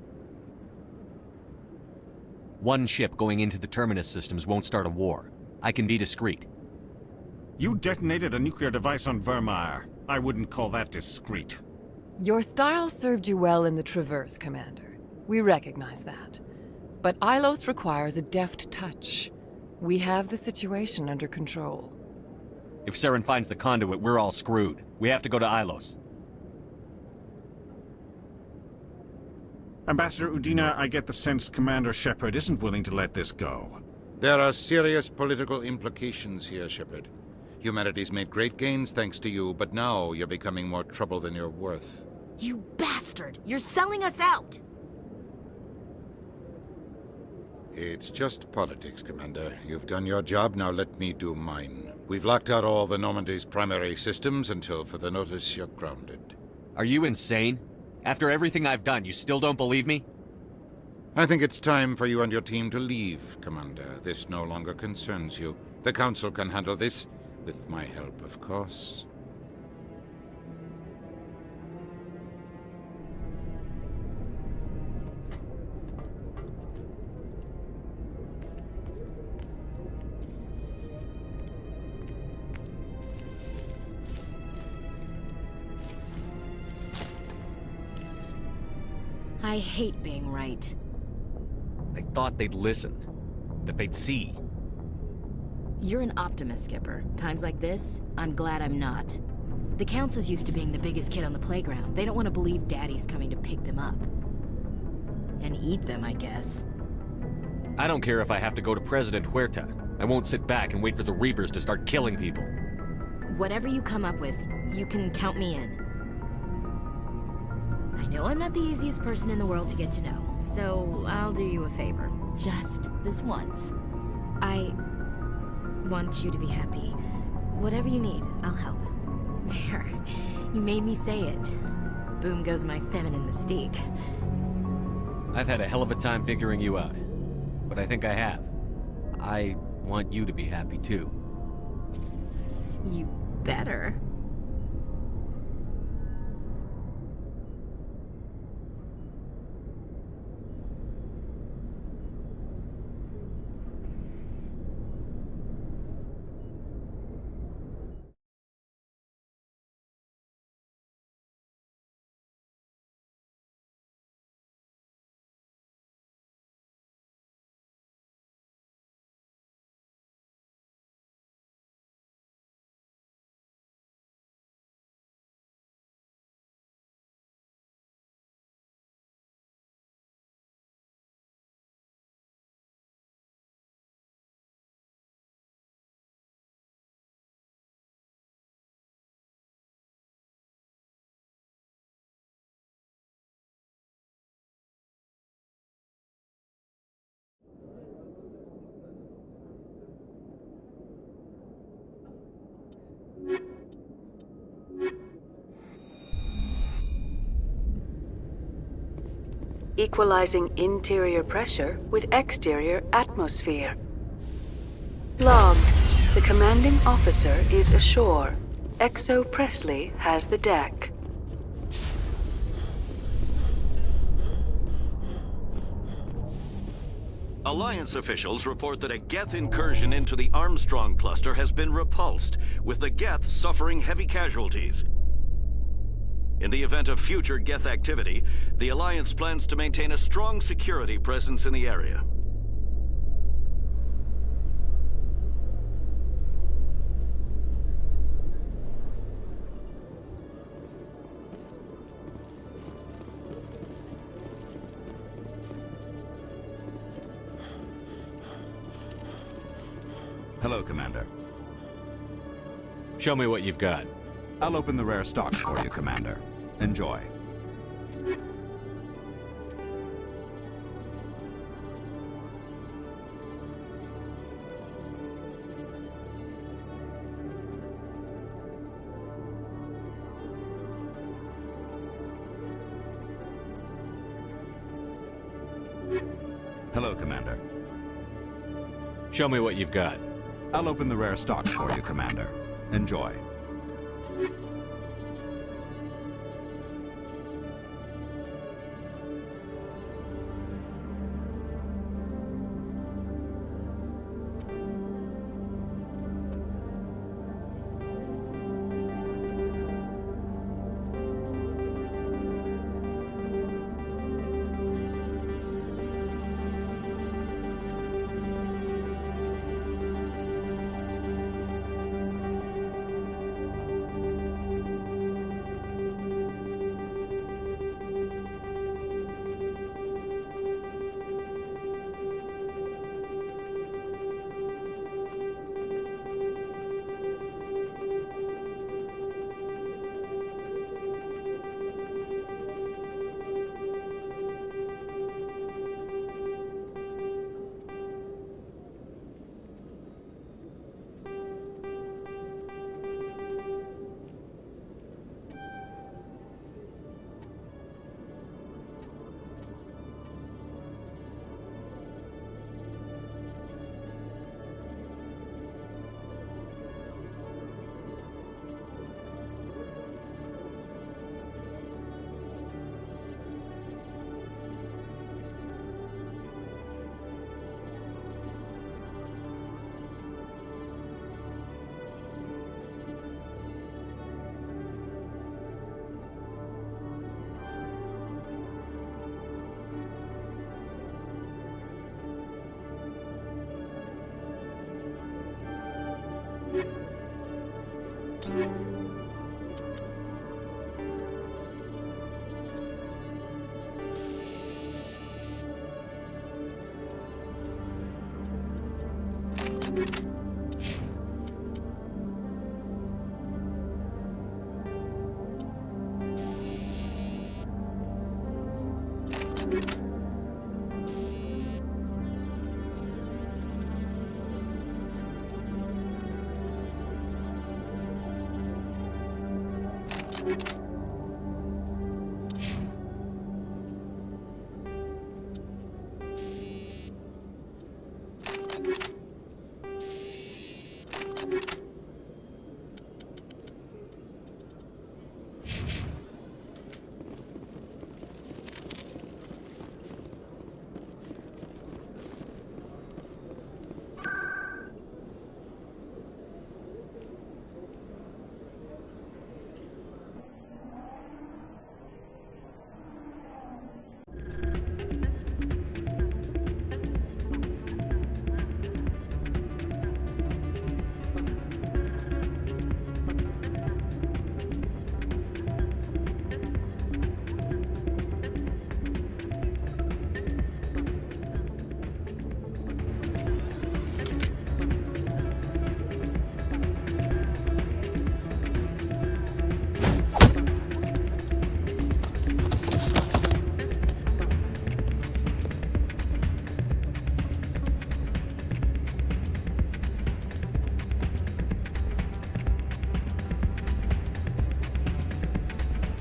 One ship going into the Terminus systems won't start a war. I can be discreet. You detonated a nuclear device on Vermar. I wouldn't call that discreet. Your style served you well in the Traverse, Commander. We recognize that. But Ilos requires a deft touch. We have the situation under control. If Saren finds the conduit, we're all screwed. We have to go to Ilos. Ambassador Udina, I get the sense Commander Shepard isn't willing to let this go. There are serious political implications here, Shepard. Humanity's made great gains thanks to you, but now you're becoming more trouble than you're worth. You bastard! You're selling us out! It's just politics, Commander. You've done your job, now let me do mine. We've locked out all the Normandy's primary systems until further notice you're grounded. Are you insane? After everything I've done, you still don't believe me? I think it's time for you and your team to leave, Commander. This no longer concerns you. The Council can handle this, with my help, of course. I hate being right. I thought they'd listen. That they'd see. You're an optimist, Skipper. Times like this, I'm glad I'm not. The Council's used to being the biggest kid on the playground. They don't want to believe Daddy's coming to pick them up. And eat them, I guess. I don't care if I have to go to President Huerta. I won't sit back and wait for the Reapers to start killing people. Whatever you come up with, you can count me in. I know I'm not the easiest person in the world to get to know, so I'll do you a favor. Just this once. I want you to be happy. Whatever you need, I'll help. There. You made me say it. Boom goes my feminine mystique. I've had a hell of a time figuring you out. But I think I have. I want you to be happy too. You better. Equalizing interior pressure with exterior atmosphere. Logged. The commanding officer is ashore. Exo Presley has the deck. Alliance officials report that a Geth incursion into the Armstrong cluster has been repulsed, with the Geth suffering heavy casualties. In the event of future Geth activity, the Alliance plans to maintain a strong security presence in the area. Hello, Commander. Show me what you've got. I'll open the rare stocks for you, Commander. Enjoy. Hello, Commander. Show me what you've got. I'll open the rare stocks for you, Commander. Enjoy.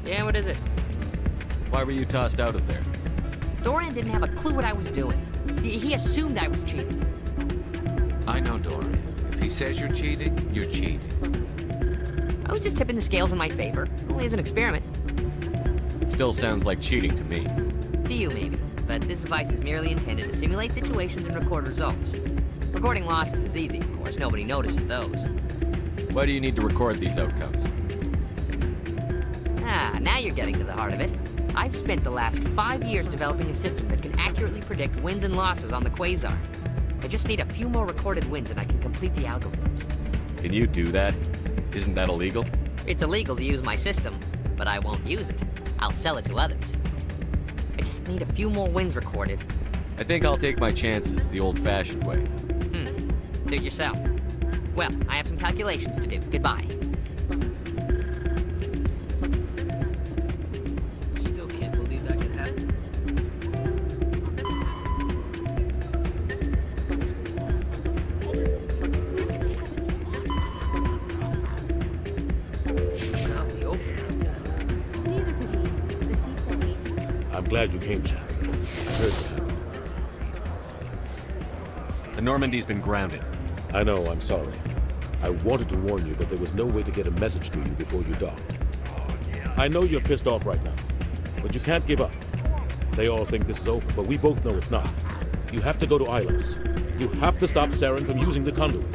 Yeah, what is it? Why were you tossed out of there? Dorian didn't have a clue what I was doing. He assumed I was cheating. I know Dorian. If he says you're cheating, you're cheating. I was just tipping the scales in my favor. Only as an experiment. It still sounds like cheating to me. To you, maybe. But this device is merely intended to simulate situations and record results. Recording losses is easy, of course. Nobody notices those. Why do you need to record these outcomes? Ah, now you're getting to the heart of it. I've spent the last 5 years developing a system that can accurately predict wins and losses on the Quasar. I just need a few more recorded wins and I can complete the algorithms. Can you do that? Isn't that illegal? It's illegal to use my system, but I won't use it. I'll sell it to others. I just need a few more wins recorded. I think I'll take my chances the old-fashioned way. Suit yourself. Well, I have some calculations to do. Goodbye. Still can't believe that could happen. Neither could he. The CSEC agent. I'm glad you came, Shepard. I heard what happened. The Normandy's been grounded. I know, I'm sorry. I wanted to warn you, but there was no way to get a message to you before you docked. I know you're pissed off right now, but you can't give up. They all think this is over, but we both know it's not. You have to go to Ilos. You have to stop Saren from using the conduit.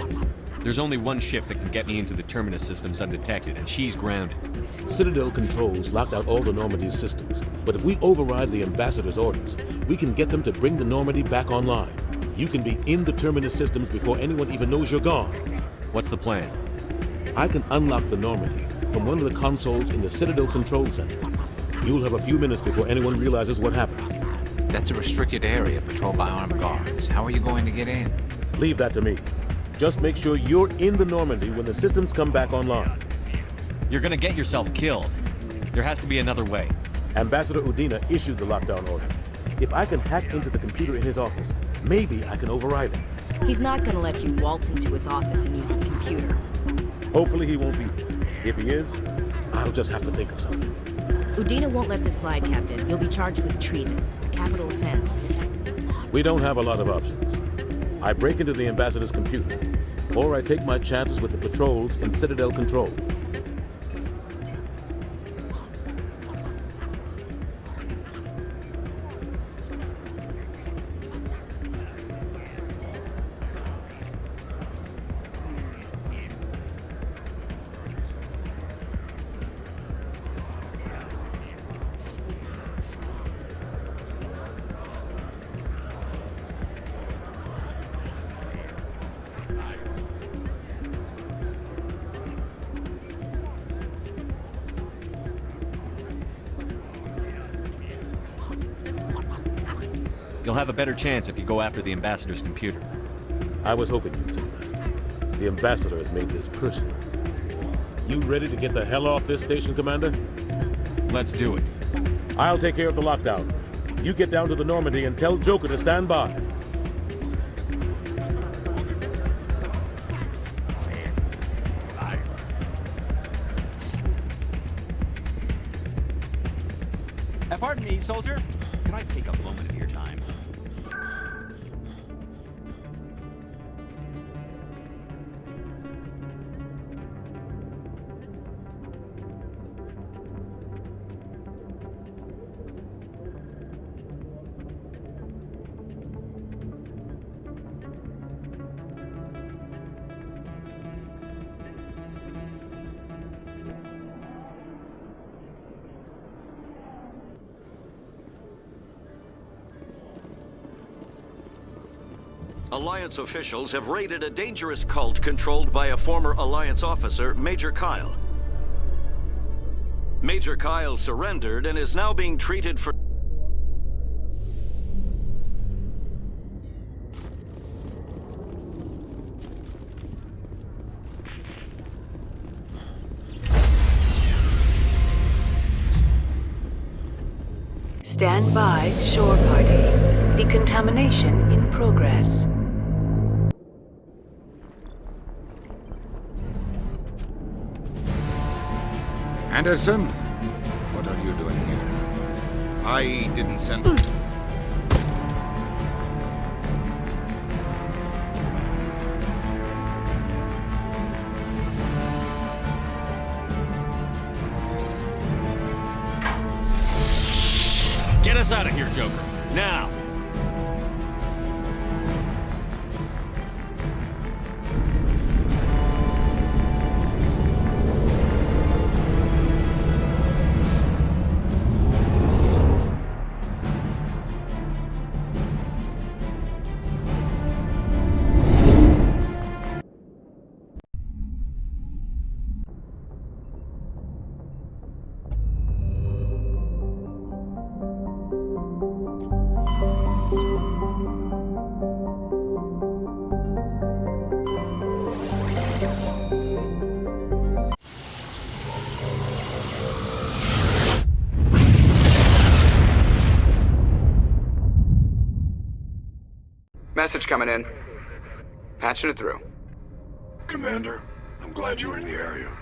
There's only one ship that can get me into the Terminus systems undetected, and she's grounded. Citadel controls locked out all the Normandy's systems, but if we override the Ambassador's orders, we can get them to bring the Normandy back online. You can be in the Terminus systems before anyone even knows you're gone. What's the plan? I can unlock the Normandy from one of the consoles in the Citadel Control Center. You'll have a few minutes before anyone realizes what happened. That's a restricted area patrolled by armed guards. How are you going to get in? Leave that to me. Just make sure you're in the Normandy when the systems come back online. You're gonna get yourself killed. There has to be another way. Ambassador Udina issued the lockdown order. If I can hack into the computer in his office, maybe I can override it. He's not gonna let you waltz into his office and use his computer. Hopefully he won't be there. If he is, I'll just have to think of something. Udina won't let this slide, Captain. You'll be charged with treason, a capital offense. We don't have a lot of options. I break into the Ambassador's computer, or I take my chances with the patrols in Citadel Control. You'll have a better chance if you go after the Ambassador's computer. I was hoping you'd say that. The Ambassador has made this personal. You ready to get the hell off this station, Commander? Let's do it. I'll take care of the lockdown. You get down to the Normandy and tell Joker to stand by. Pardon me, soldier. Could I take a moment of your time? Alliance officials have raided a dangerous cult controlled by a former Alliance officer, Major Kyle. Major Kyle surrendered and is now being treated for... Stand by, shore party. Decontamination in progress. Anderson? What are you doing here? I didn't send... Get us out of here, Joker. Now! Message coming in. Patching it through. Commander, I'm glad you're in the area.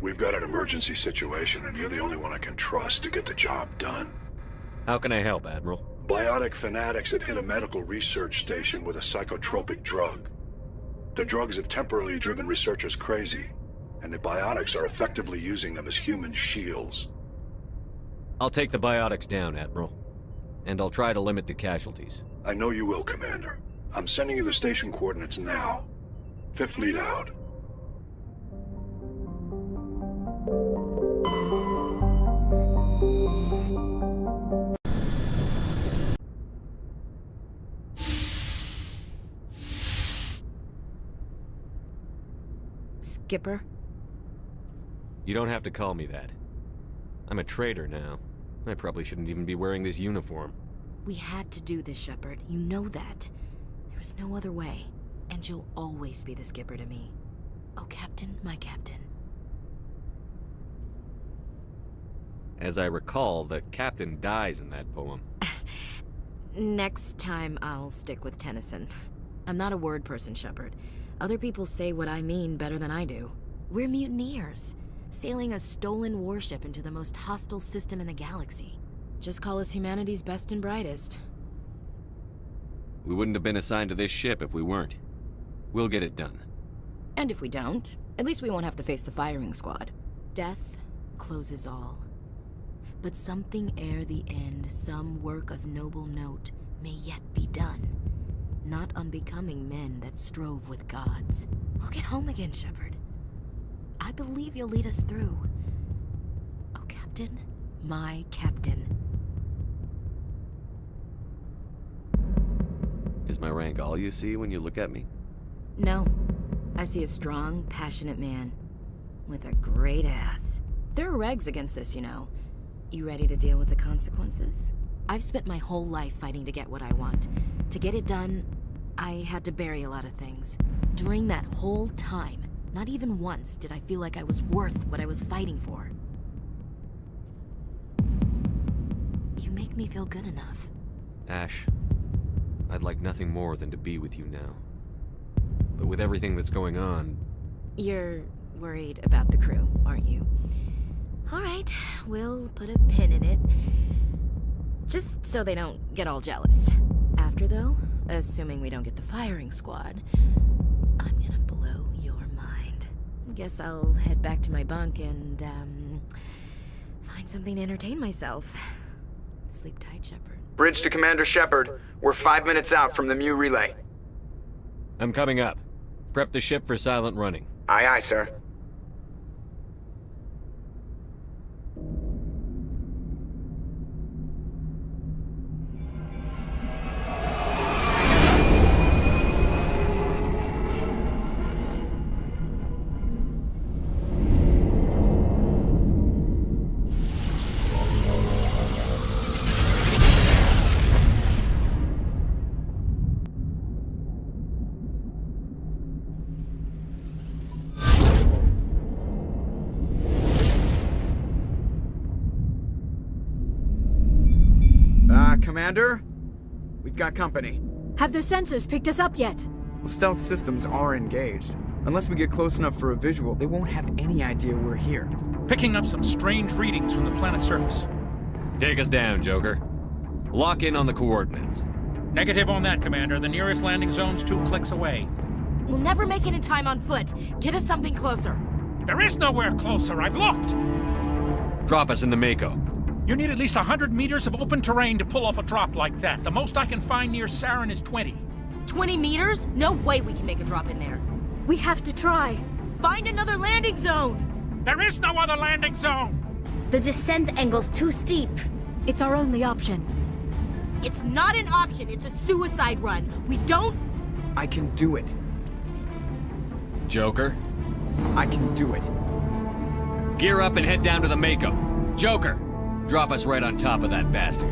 We've got an emergency situation, and you're the only one I can trust to get the job done. How can I help, Admiral? Biotic fanatics have hit a medical research station with a psychotropic drug. The drugs have temporarily driven researchers crazy, and the biotics are effectively using them as human shields. I'll take the biotics down, Admiral. And I'll try to limit the casualties. I know you will, Commander. I'm sending you the station coordinates now. Fifth Fleet out. Skipper? You don't have to call me that. I'm a traitor now. I probably shouldn't even be wearing this uniform. We had to do this, Shepard. You know that. There was no other way. And you'll always be the skipper to me. Oh, Captain, my captain. As I recall, the captain dies in that poem. Next time, I'll stick with Tennyson. I'm not a word person, Shepard. Other people say what I mean better than I do. We're mutineers, sailing a stolen warship into the most hostile system in the galaxy. Just call us humanity's best and brightest. We wouldn't have been assigned to this ship if we weren't. We'll get it done. And if we don't, at least we won't have to face the firing squad. Death closes all. But something ere the end, some work of noble note, may yet be done. Not unbecoming men that strove with gods. We'll get home again, Shepard. I believe you'll lead us through. Oh, Captain, my captain. Is my rank all you see when you look at me? No. I see a strong, passionate man. With a great ass. There are regs against this, you know. You ready to deal with the consequences? I've spent my whole life fighting to get what I want. To get it done, I had to bury a lot of things. During that whole time, not even once did I feel like I was worth what I was fighting for. You make me feel good enough. Ash, I'd like nothing more than to be with you now. But with everything that's going on... You're worried about the crew, aren't you? All right, we'll put a pin in it. Just so they don't get all jealous. After, though, assuming we don't get the firing squad, I'm gonna blow your mind. Guess I'll head back to my bunk and, find something to entertain myself. Sleep tight, Shepard. Bridge to Commander Shepard. We're 5 minutes out from the Mu relay. I'm coming up. Prep the ship for silent running. Aye, aye, sir. Commander? We've got company. Have their sensors picked us up yet? Well, stealth systems are engaged. Unless we get close enough for a visual, they won't have any idea we're here. Picking up some strange readings from the planet's surface. Take us down, Joker. Lock in on the coordinates. Negative on that, Commander. The nearest landing zone's 2 clicks away. We'll never make it in time on foot. Get us something closer. There is nowhere closer. I've looked. Drop us in the Mako. You need at least 100 meters of open terrain to pull off a drop like that. The most I can find near Saren is 20. 20 meters? No way we can make a drop in there. We have to try. Find another landing zone! There is no other landing zone! The descent angle's too steep. It's our only option. It's not an option, it's a suicide run. We don't... I can do it. Joker? I can do it. Gear up and head down to the Mako. Joker! Drop us right on top of that bastard.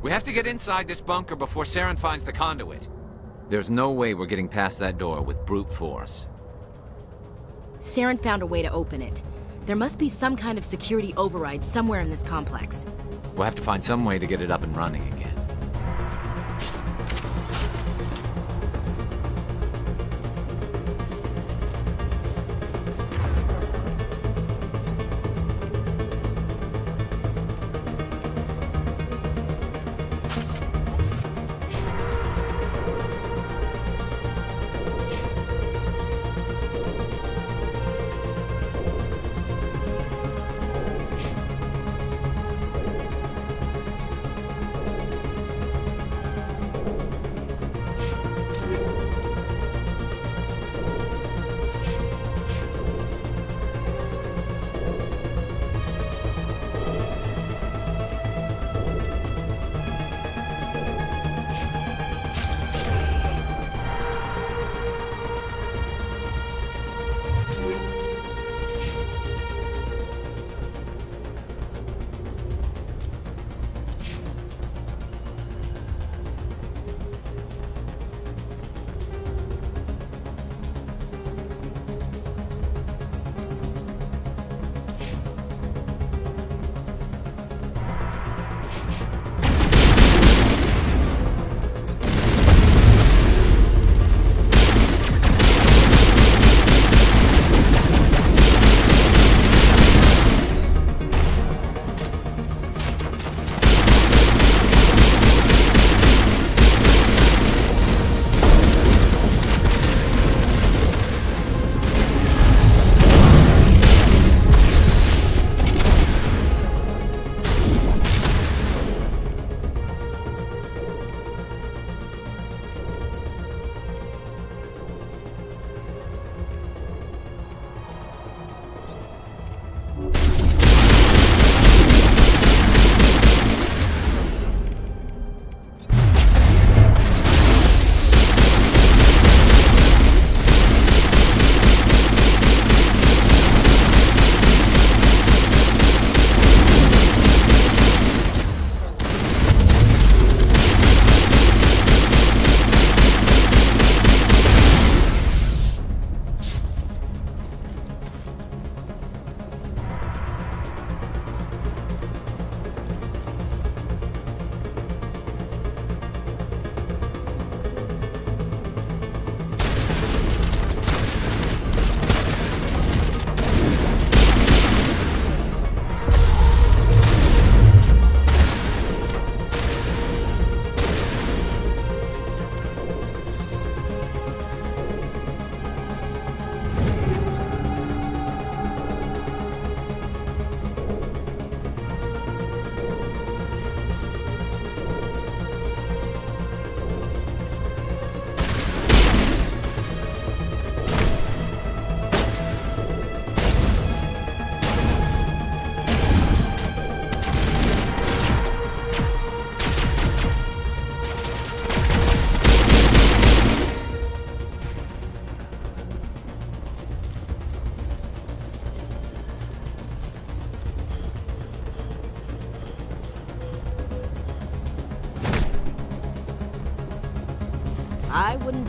We have to get inside this bunker before Saren finds the conduit. There's no way we're getting past that door with brute force. Saren found a way to open it. There must be some kind of security override somewhere in this complex. We'll have to find some way to get it up and running again.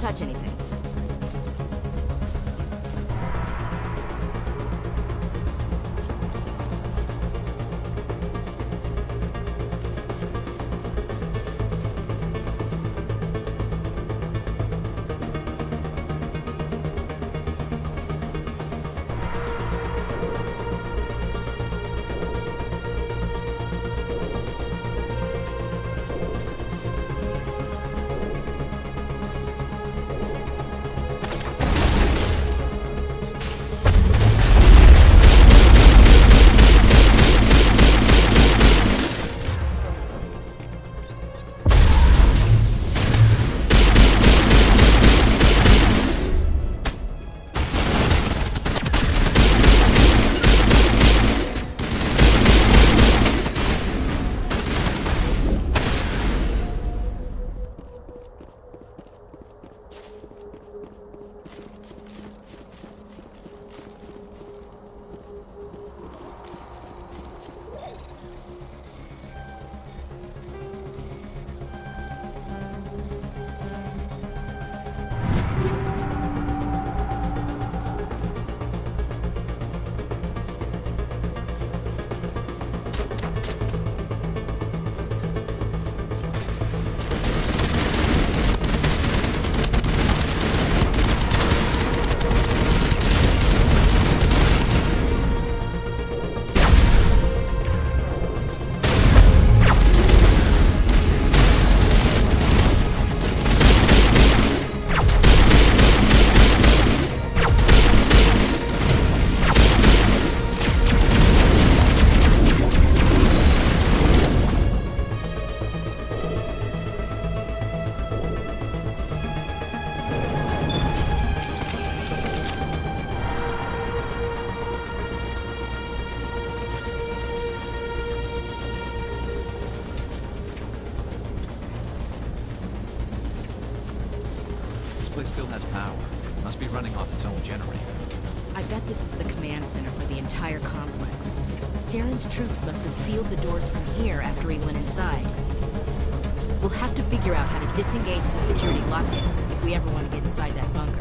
touch anything. Place still has power. Must be running off its own generator. I bet this is the command center for the entire complex. Saren's troops must have sealed the doors from here after he went inside. We'll have to figure out how to disengage the security lockdown if we ever want to get inside that bunker.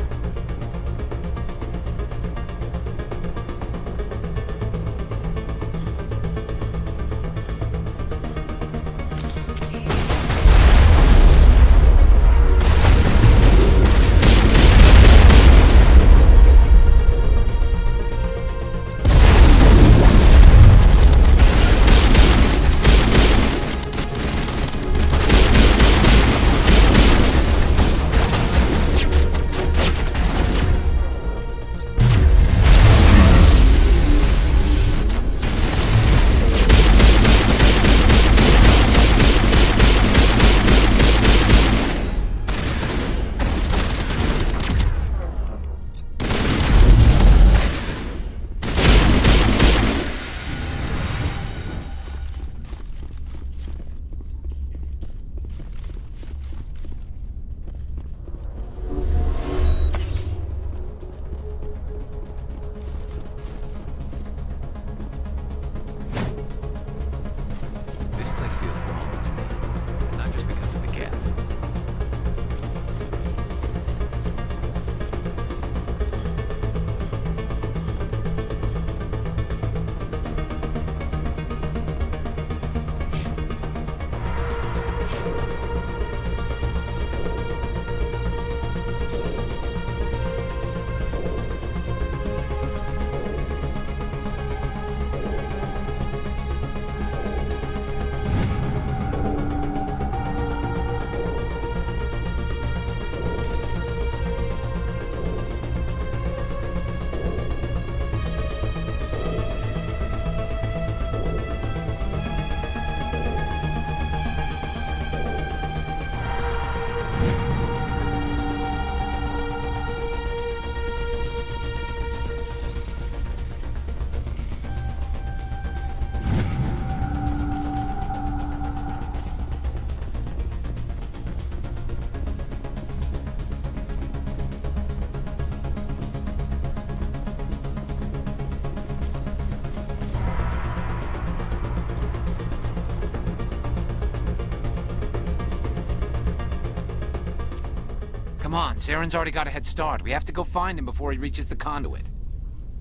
Come on, Saren's already got a head start. We have to go find him before he reaches the conduit.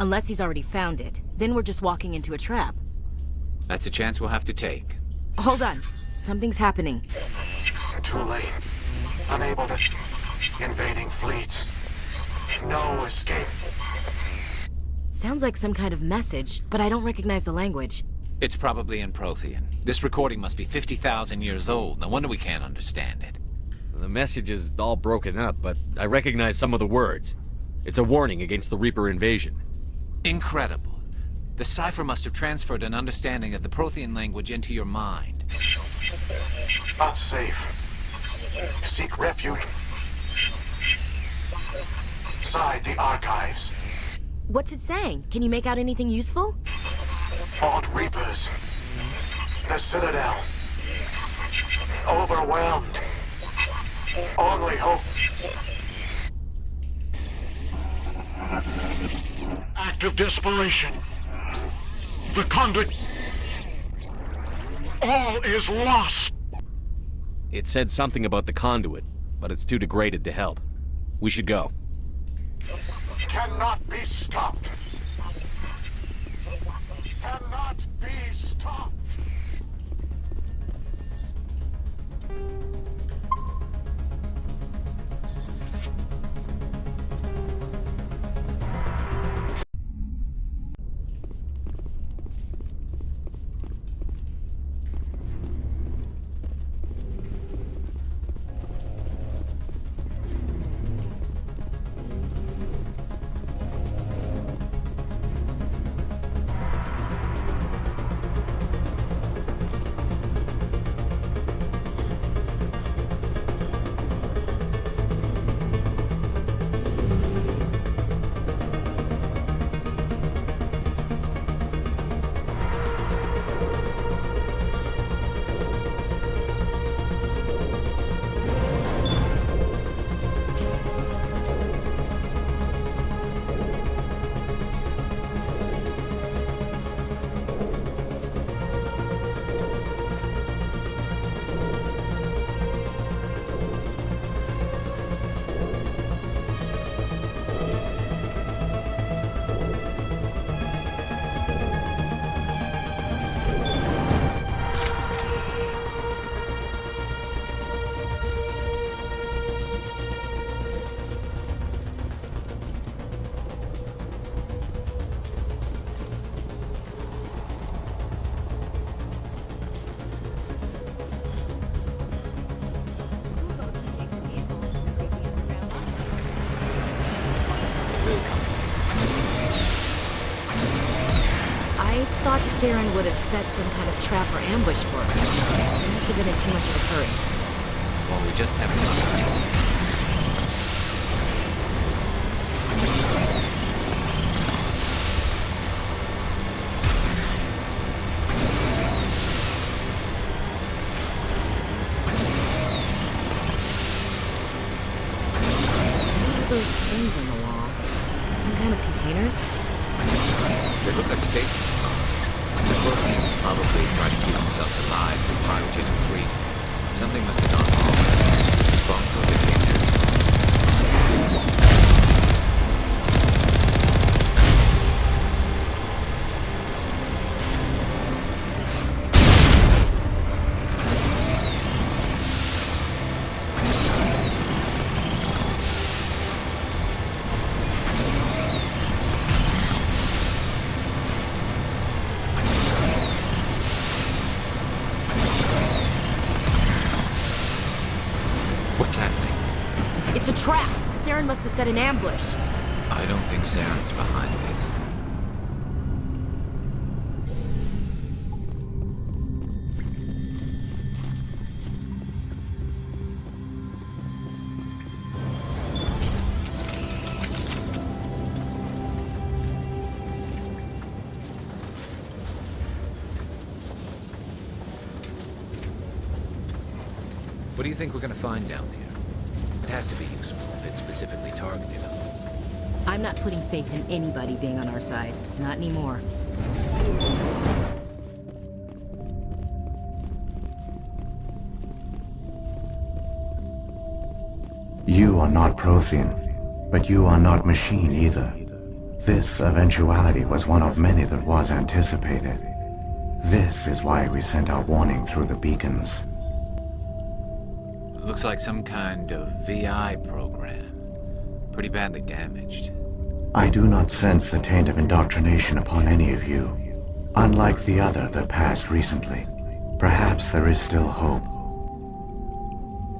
Unless he's already found it. Then we're just walking into a trap. That's a chance we'll have to take. Hold on. Something's happening. Too late. Unable to... Invading fleets. No escape. Sounds like some kind of message, but I don't recognize the language. It's probably in Prothean. This recording must be 50,000 years old. No wonder we can't understand it. The message is all broken up, but I recognize some of the words. It's a warning against the Reaper invasion. Incredible. The cipher must have transferred an understanding of the Prothean language into your mind. Not safe. Seek refuge inside the archives. What's it saying? Can you make out anything useful? Fought Reapers. The Citadel. Overwhelmed. Only hope. Act of desperation. The conduit. All is lost. It said something about the conduit, but it's too degraded to help. We should go. Cannot be stopped. Cannot be stopped. I thought Saren would have set some kind of trap or ambush for us. We must have been in too much of a hurry. Well, we just haven't run out. Those things on the wall. Some kind of containers? They look like stasis pods. The Protheans probably try to keep themselves alive through cryogenic freezing. Something must have gone wrong. Spawn code became their What's happening? It's a trap! Saren must have set an ambush. I don't think Saren's behind this. What do you think we're gonna find down here? It has to be useful if it specifically targeted us. I'm not putting faith in anybody being on our side. Not anymore. You You are not Prothean, but you are not machine either. This eventuality was one of many that was anticipated. This is why we sent our warning through the beacons. Looks like some kind of VI program. Pretty badly damaged. I do not sense the taint of indoctrination upon any of you. Unlike the other that passed recently, perhaps there is still hope.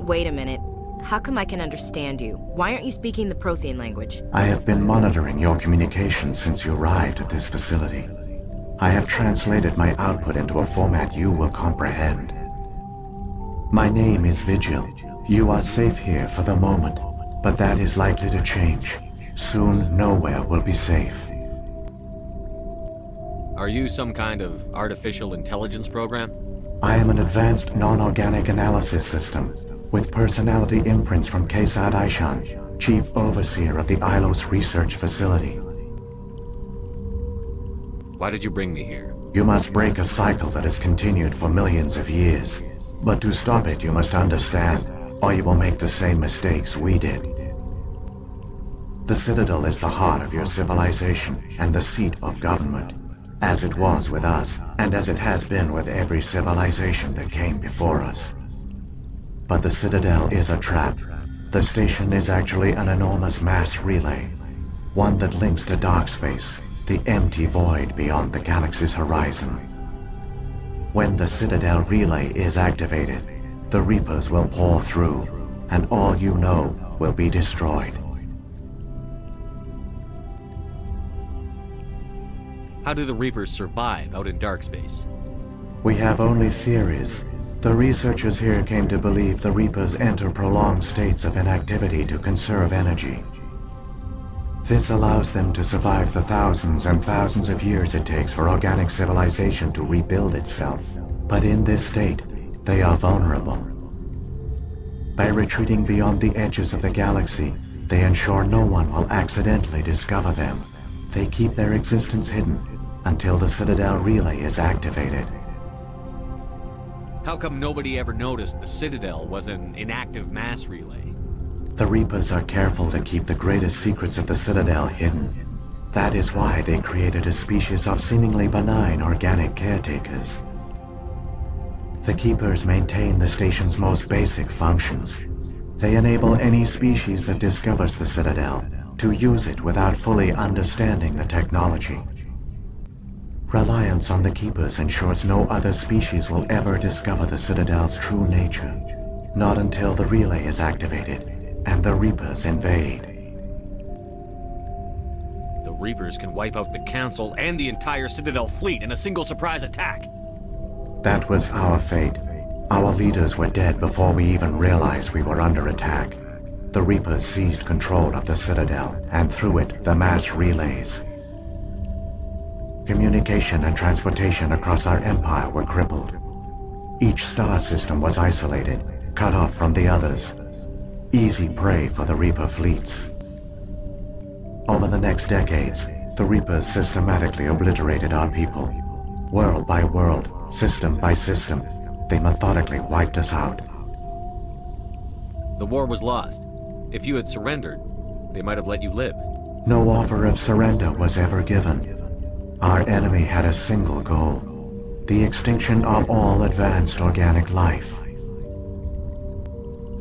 Wait a minute. How come I can understand you? Why aren't you speaking the Prothean language? I have been monitoring your communications since you arrived at this facility. I have translated my output into a format you will comprehend. My name is Vigil. You are safe here for the moment, but that is likely to change. Soon, nowhere will be safe. Are you some kind of artificial intelligence program? I am an advanced non-organic analysis system, with personality imprints from Kesad Aishan, Chief Overseer of the Ilos Research Facility. Why did you bring me here? You must break a cycle that has continued for millions of years. But to stop it, you must understand, or you will make the same mistakes we did. The Citadel is the heart of your civilization and the seat of government, as it was with us, and as it has been with every civilization that came before us. But the Citadel is a trap. The station is actually an enormous mass relay, one that links to dark space, the empty void beyond the galaxy's horizon. When the Citadel relay is activated, the Reapers will pour through, and all you know will be destroyed. How do the Reapers survive out in dark space? We have only theories. The researchers here came to believe the Reapers enter prolonged states of inactivity to conserve energy. This allows them to survive the thousands and thousands of years it takes for organic civilization to rebuild itself. But in this state, they are vulnerable. By retreating beyond the edges of the galaxy, they ensure no one will accidentally discover them. They keep their existence hidden until the Citadel relay is activated. How come nobody ever noticed the Citadel was an inactive mass relay? The Reapers are careful to keep the greatest secrets of the Citadel hidden. That is why they created a species of seemingly benign organic caretakers. The Keepers maintain the station's most basic functions. They enable any species that discovers the Citadel to use it without fully understanding the technology. Reliance on the Keepers ensures no other species will ever discover the Citadel's true nature. Not until the relay is activated and the Reapers invade. The Reapers can wipe out the Council and the entire Citadel fleet in a single surprise attack. That was our fate. Our leaders were dead before we even realized we were under attack. The Reapers seized control of the Citadel, and through it, the mass relays. Communication and transportation across our empire were crippled. Each star system was isolated, cut off from the others. Easy prey for the Reaper fleets. Over the next decades, the Reapers systematically obliterated our people. World by world, system by system, they methodically wiped us out. The war was lost. If you had surrendered, they might have let you live. No offer of surrender was ever given. Our enemy had a single goal: the extinction of all advanced organic life.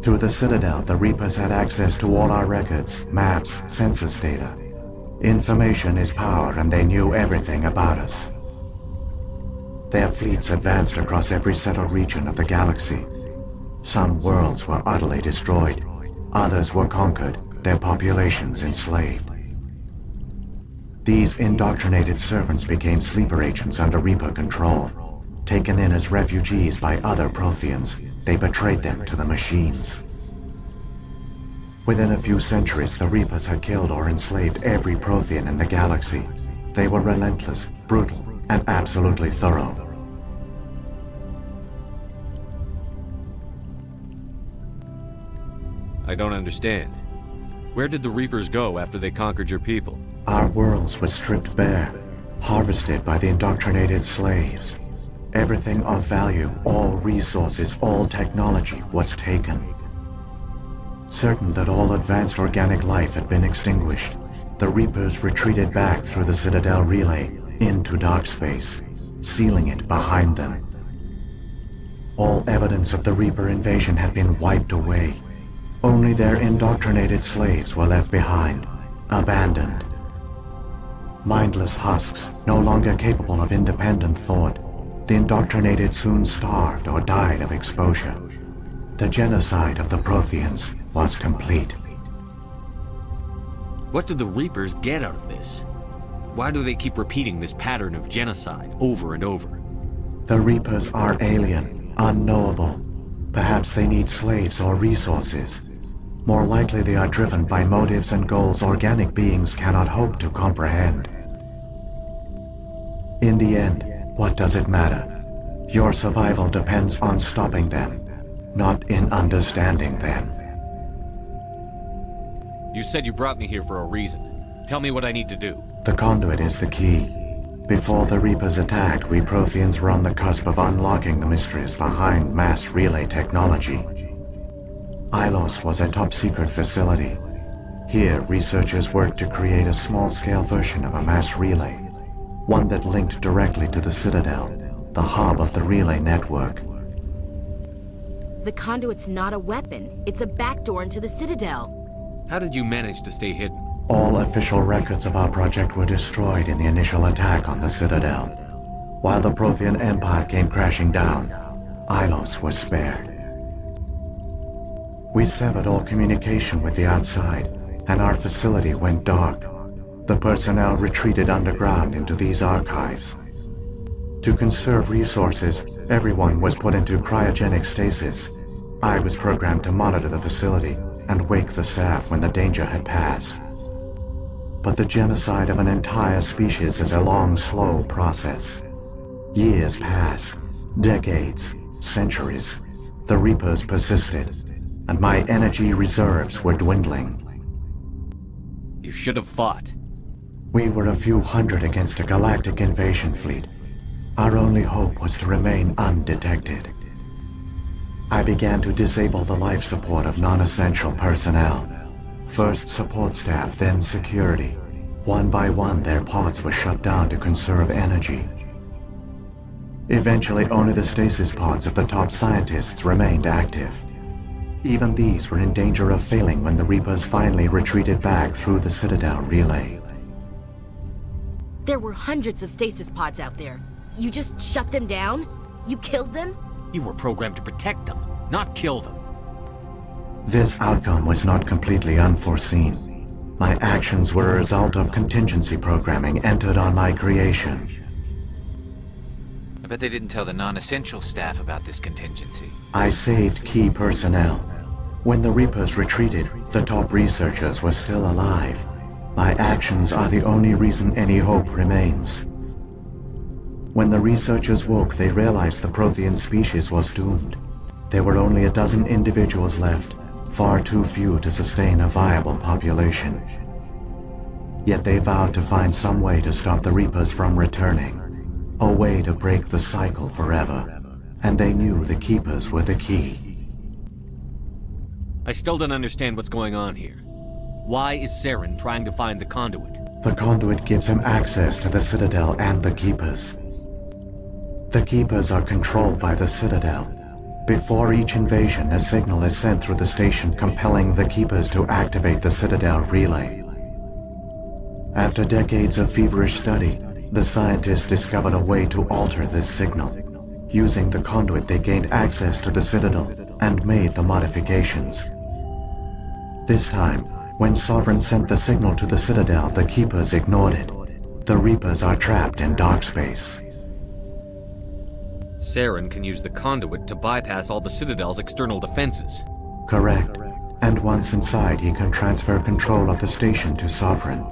Through the Citadel, the Reapers had access to all our records, maps, census data. Information is power, and they knew everything about us. Their fleets advanced across every settled region of the galaxy. Some worlds were utterly destroyed. Others were conquered, their populations enslaved. These indoctrinated servants became sleeper agents under Reaper control. Taken in as refugees by other Protheans, they betrayed them to the machines. Within a few centuries, the Reapers had killed or enslaved every Prothean in the galaxy. They were relentless, brutal, and absolutely thorough. I don't understand. Where did the Reapers go after they conquered your people? Our worlds were stripped bare, harvested by the indoctrinated slaves. Everything of value, all resources, all technology was taken. Certain that all advanced organic life had been extinguished, the Reapers retreated back through the Citadel relay into dark space, sealing it behind them. All evidence of the Reaper invasion had been wiped away. Only their indoctrinated slaves were left behind, abandoned. Mindless husks, no longer capable of independent thought, the indoctrinated soon starved or died of exposure. The genocide of the Protheans was complete. What do the Reapers get out of this? Why do they keep repeating this pattern of genocide over and over? The Reapers are alien, unknowable. Perhaps they need slaves or resources. More likely they are driven by motives and goals organic beings cannot hope to comprehend. In the end, what does it matter? Your survival depends on stopping them, not in understanding them. You said you brought me here for a reason. Tell me what I need to do. The conduit is the key. Before the Reapers attacked, we Protheans were on the cusp of unlocking the mysteries behind mass relay technology. Ilos was a top-secret facility. Here, researchers worked to create a small-scale version of a mass relay, one that linked directly to the Citadel, the hub of the relay network. The conduit's not a weapon. It's a backdoor into the Citadel. How did you manage to stay hidden? All official records of our project were destroyed in the initial attack on the Citadel. While the Prothean Empire came crashing down, Ilos was spared. We severed all communication with the outside, and our facility went dark. The personnel retreated underground into these archives. To conserve resources, everyone was put into cryogenic stasis. I was programmed to monitor the facility and wake the staff when the danger had passed. But the genocide of an entire species is a long, slow process. Years passed, decades, centuries. The Reapers persisted, and my energy reserves were dwindling. You should have fought. We were a few hundred against a galactic invasion fleet. Our only hope was to remain undetected. I began to disable the life support of non-essential personnel. First support staff, then security. One by one, their pods were shut down to conserve energy. Eventually, only the stasis pods of the top scientists remained active. Even these were in danger of failing when the Reapers finally retreated back through the Citadel relay. There were hundreds of stasis pods out there. You just shut them down? You killed them? You were programmed to protect them, not kill them. This outcome was not completely unforeseen. My actions were a result of contingency programming entered on my creation. I bet they didn't tell the non-essential staff about this contingency. I saved key personnel. When the Reapers retreated, the top researchers were still alive. My actions are the only reason any hope remains. When the researchers woke, they realized the Prothean species was doomed. There were only a dozen individuals left, far too few to sustain a viable population. Yet they vowed to find some way to stop the Reapers from returning, a way to break the cycle forever, and they knew the Keepers were the key. I still don't understand what's going on here. Why is Saren trying to find the conduit? The conduit gives him access to the Citadel and the Keepers. The Keepers are controlled by the Citadel. Before each invasion, a signal is sent through the station compelling the Keepers to activate the Citadel relay. After decades of feverish study, the scientists discovered a way to alter this signal. Using the conduit, they gained access to the Citadel and made the modifications. This time, when Sovereign sent the signal to the Citadel, the Keepers ignored it. The Reapers are trapped in dark space. Saren can use the conduit to bypass all the Citadel's external defenses. Correct. And once inside, he can transfer control of the station to Sovereign.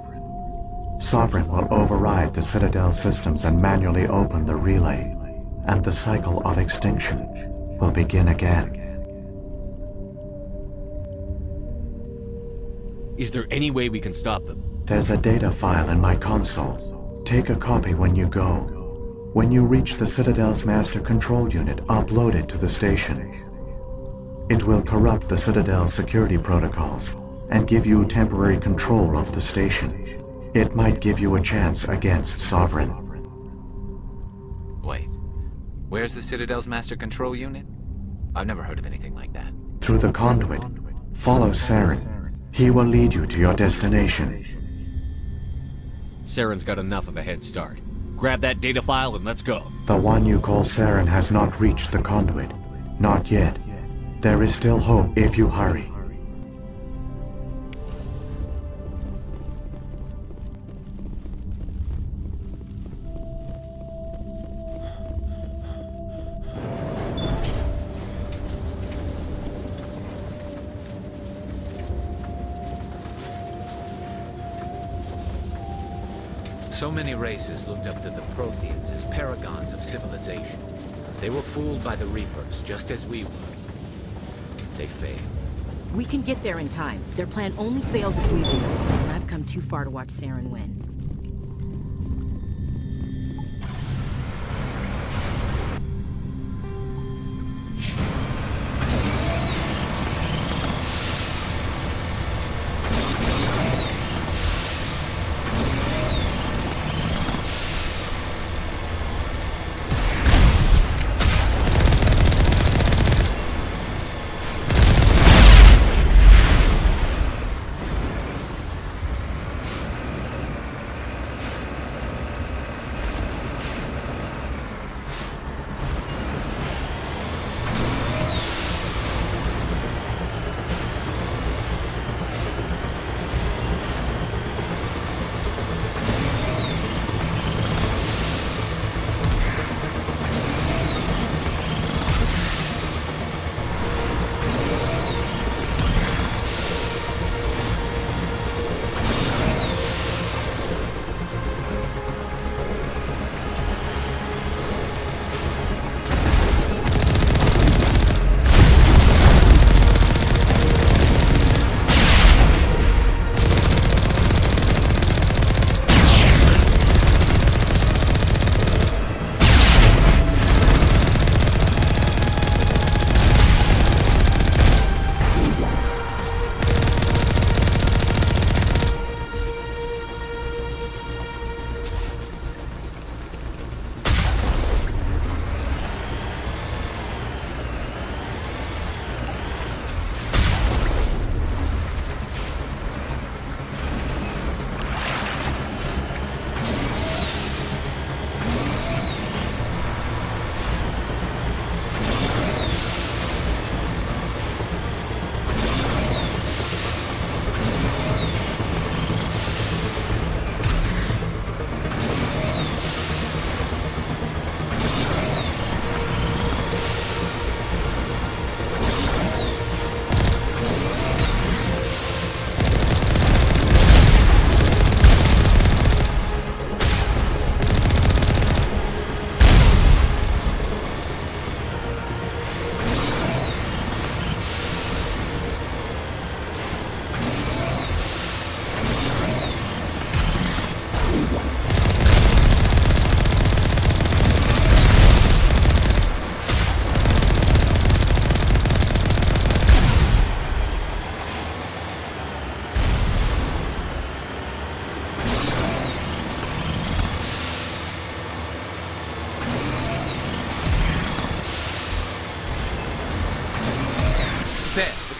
Sovereign will override the Citadel systems and manually open the relay, and the cycle of extinction will begin again. Is there any way we can stop them? There's a data file in my console. Take a copy when you go. When you reach the Citadel's master control unit, upload it to the station. It will corrupt the Citadel's security protocols and give you temporary control of the station. It might give you a chance against Sovereign. Wait. Where's the Citadel's master control unit? I've never heard of anything like that. Through the conduit, follow Saren. He will lead you to your destination. Saren's got enough of a head start. Grab that data file and let's go. The one you call Saren has not reached the conduit. Not yet. There is still hope if you hurry. So many races looked up to the Protheans as paragons of civilization. They were fooled by the Reapers, just as we were. They failed. We can get there in time. Their plan only fails if we do. And I've come too far to watch Saren win.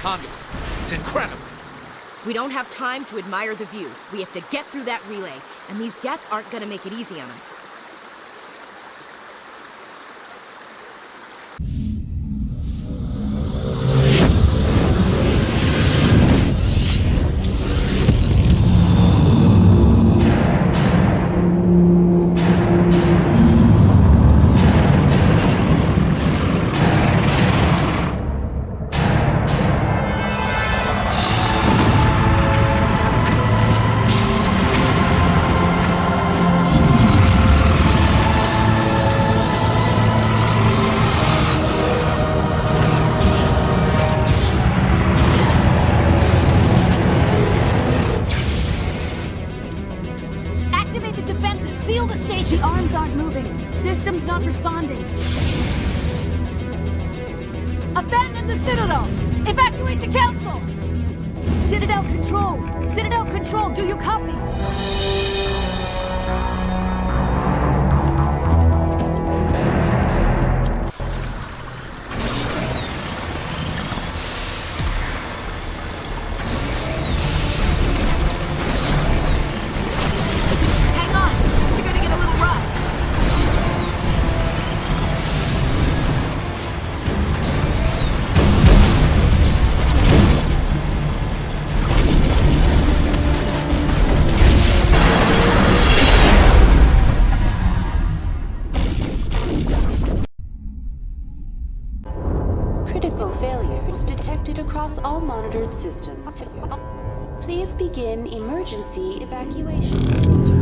Conduit. It's incredible. We don't have time to admire the view. We have to get through that relay, and these Geth aren't gonna make it easy on us. The arms aren't moving. System's not responding. Abandon the Citadel! Evacuate the Council! Citadel Control! Citadel Control, do you copy? Hang on! It's gonna get a little rough. Critical failures detected across all monitored systems. Please begin emergency evacuation procedure.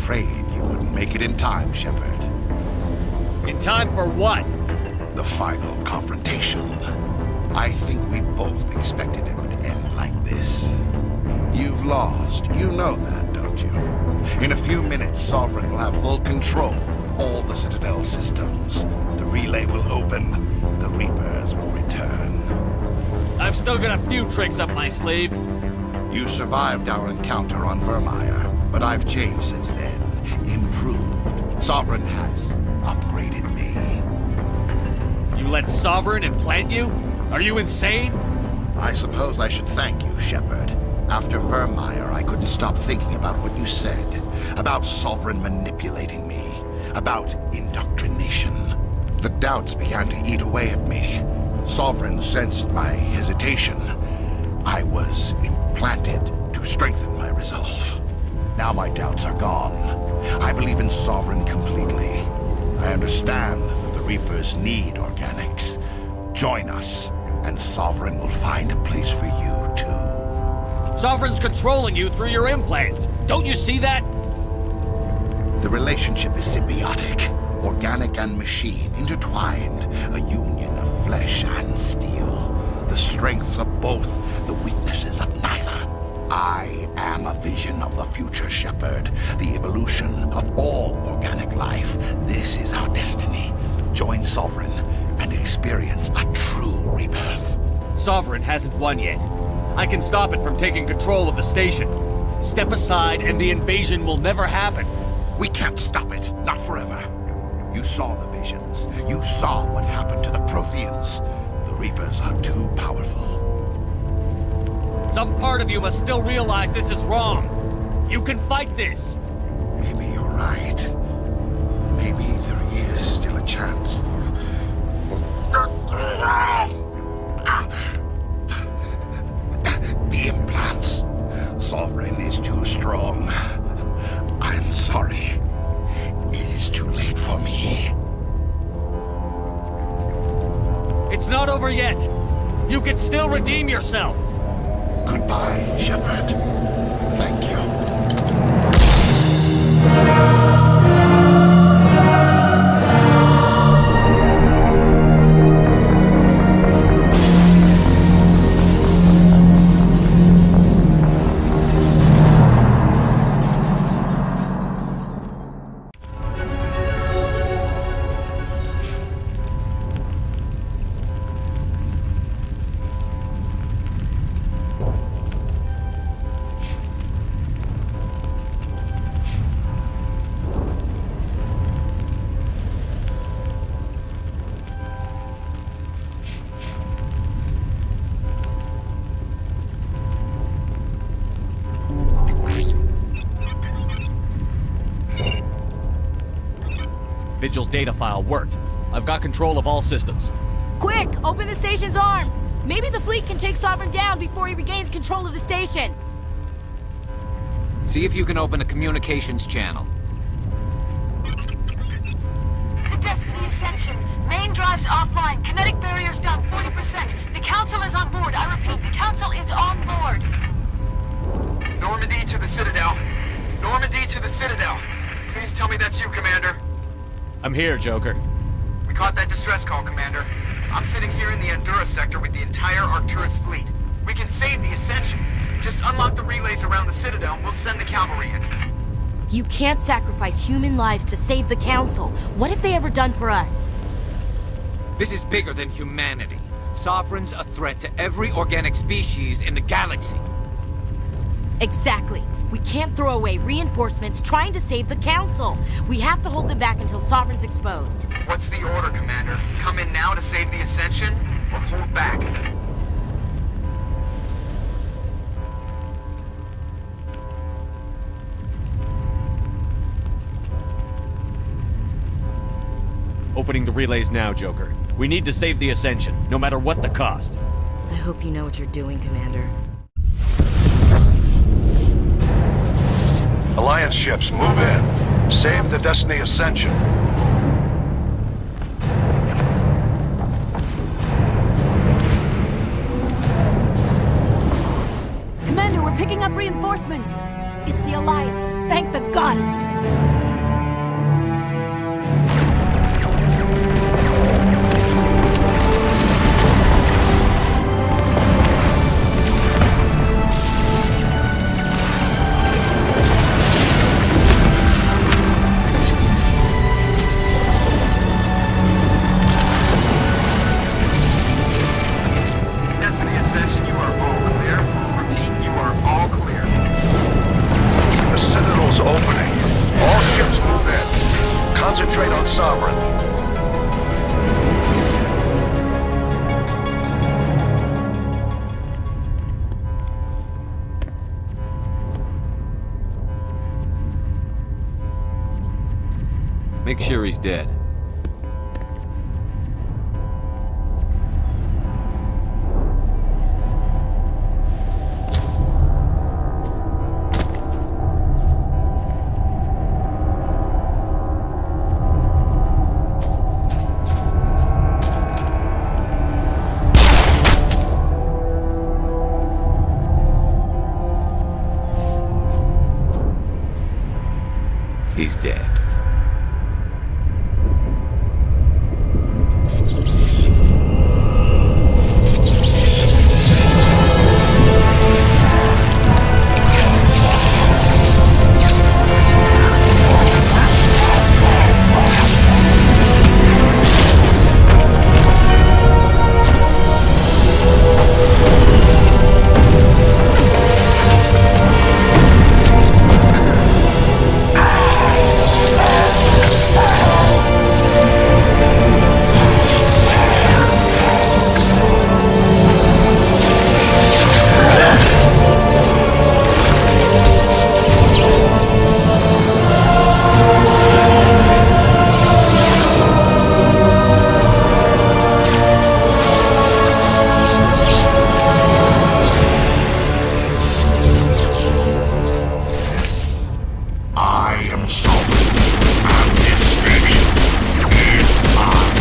afraid you wouldn't make it in time, Shepard. In time for what? The final confrontation. I think we both expected it would end like this. You've lost. You know that, don't you? In a few minutes, Sovereign will have full control of all the Citadel systems. The relay will open. The Reapers will return. I've still got a few tricks up my sleeve. You survived our encounter on Vermeer, but I've changed since then. Improved. Sovereign has upgraded me. You let Sovereign implant you? Are you insane? I suppose I should thank you, Shepard. After Vermeer, I couldn't stop thinking about what you said. About Sovereign manipulating me. About indoctrination. The doubts began to eat away at me. Sovereign sensed my hesitation. I was implanted to strengthen my resolve. Now my doubts are gone. I believe in Sovereign completely. I understand that the Reapers need organics. Join us, and Sovereign will find a place for you, too. Sovereign's controlling you through your implants. Don't you see that? The relationship is symbiotic. Organic and machine intertwined. A union of flesh and steel. The strengths of both, the weaknesses of neither. I am a vision of the future, Shepard. The evolution of all organic life. This is our destiny. Join Sovereign and experience a true rebirth. Sovereign hasn't won yet. I can stop it from taking control of the station. Step aside and the invasion will never happen. We can't stop it. Not forever. You saw the visions. You saw what happened to the Protheans. The Reapers are too powerful. Some part of you must still realize this is wrong. You can fight this. Maybe you're right. Maybe there is still a chance for... The implants. Sovereign is too strong. I'm sorry. It is too late for me. It's not over yet. You can still redeem yourself. Goodbye, Shepard. Thank you. Vigil's data file worked. I've got control of all systems. Quick! Open the station's arms! Maybe the fleet can take Sovereign down before he regains control of the station. See if you can open a communications channel. The Destiny Ascension. Main drives offline. Kinetic barriers down 40%. The Council is on board. I repeat, the Council is on board. Normandy to the Citadel. Normandy to the Citadel. Please tell me that's you, Commander. I'm here, Joker. We caught that distress call, Commander. I'm sitting here in the Endura sector with the entire Arcturus fleet. We can save the Ascension. Just unlock the relays around the Citadel and we'll send the cavalry in. You can't sacrifice human lives to save the Council. What have they ever done for us? This is bigger than humanity. Sovereign's a threat to every organic species in the galaxy. Exactly. We can't throw away reinforcements trying to save the Council. We have to hold them back until Sovereign's exposed. What's the order, Commander? Come in now to save the Ascension, or hold back? Opening the relays now, Joker. We need to save the Ascension, no matter what the cost. I hope you know what you're doing, Commander. Alliance ships, move in. Save the Destiny Ascension. Commander, we're picking up reinforcements. It's the Alliance. Thank the goddess. Destiny Ascension, you are all clear. Repeat, you are all clear. The Citadel's opening. All ships move in. Concentrate on Sovereign. Make sure he's dead. He's dead. I am Sovereign, and this station is mine.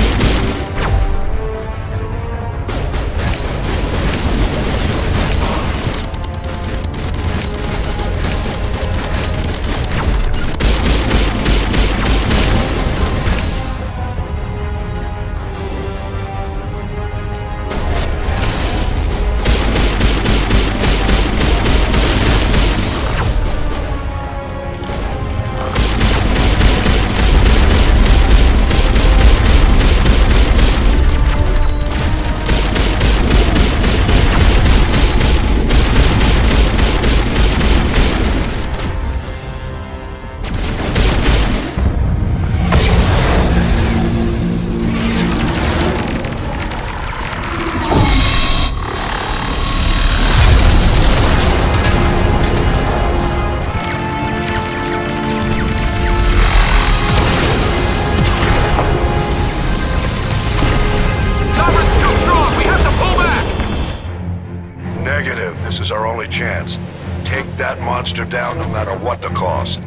Sovereign's too strong. We have to pull back. Negative. This is our only chance. Take that monster down no matter what the cost.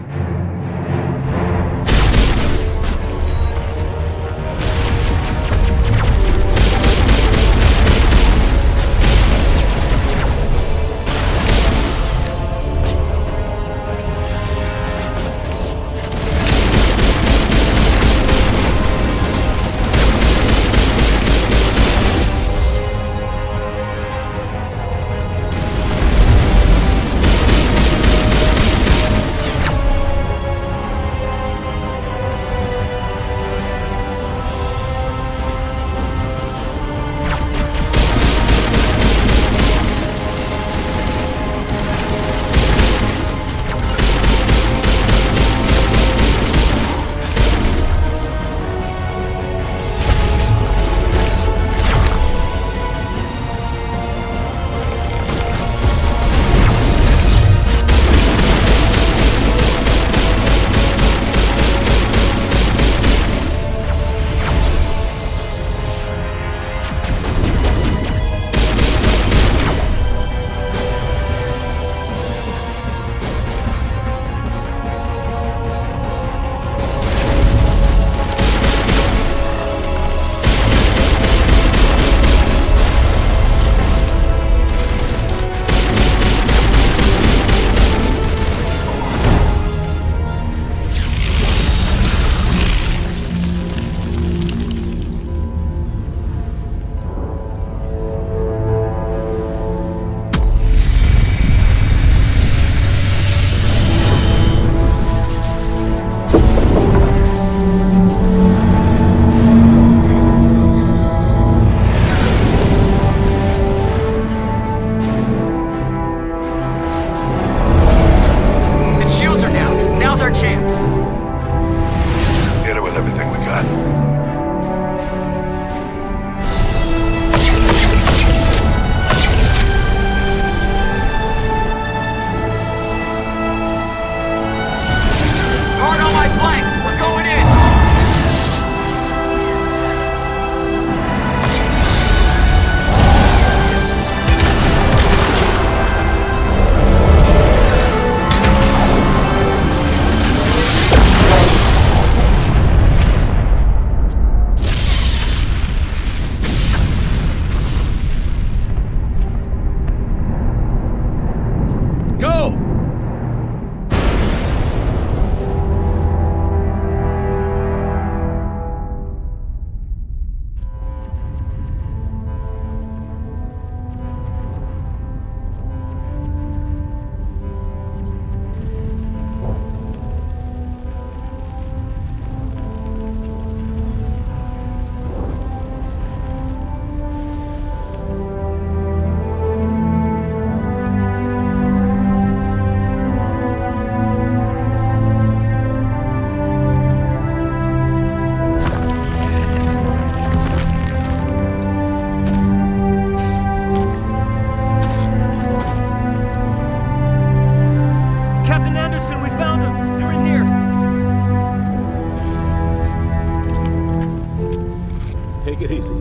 Take it easy.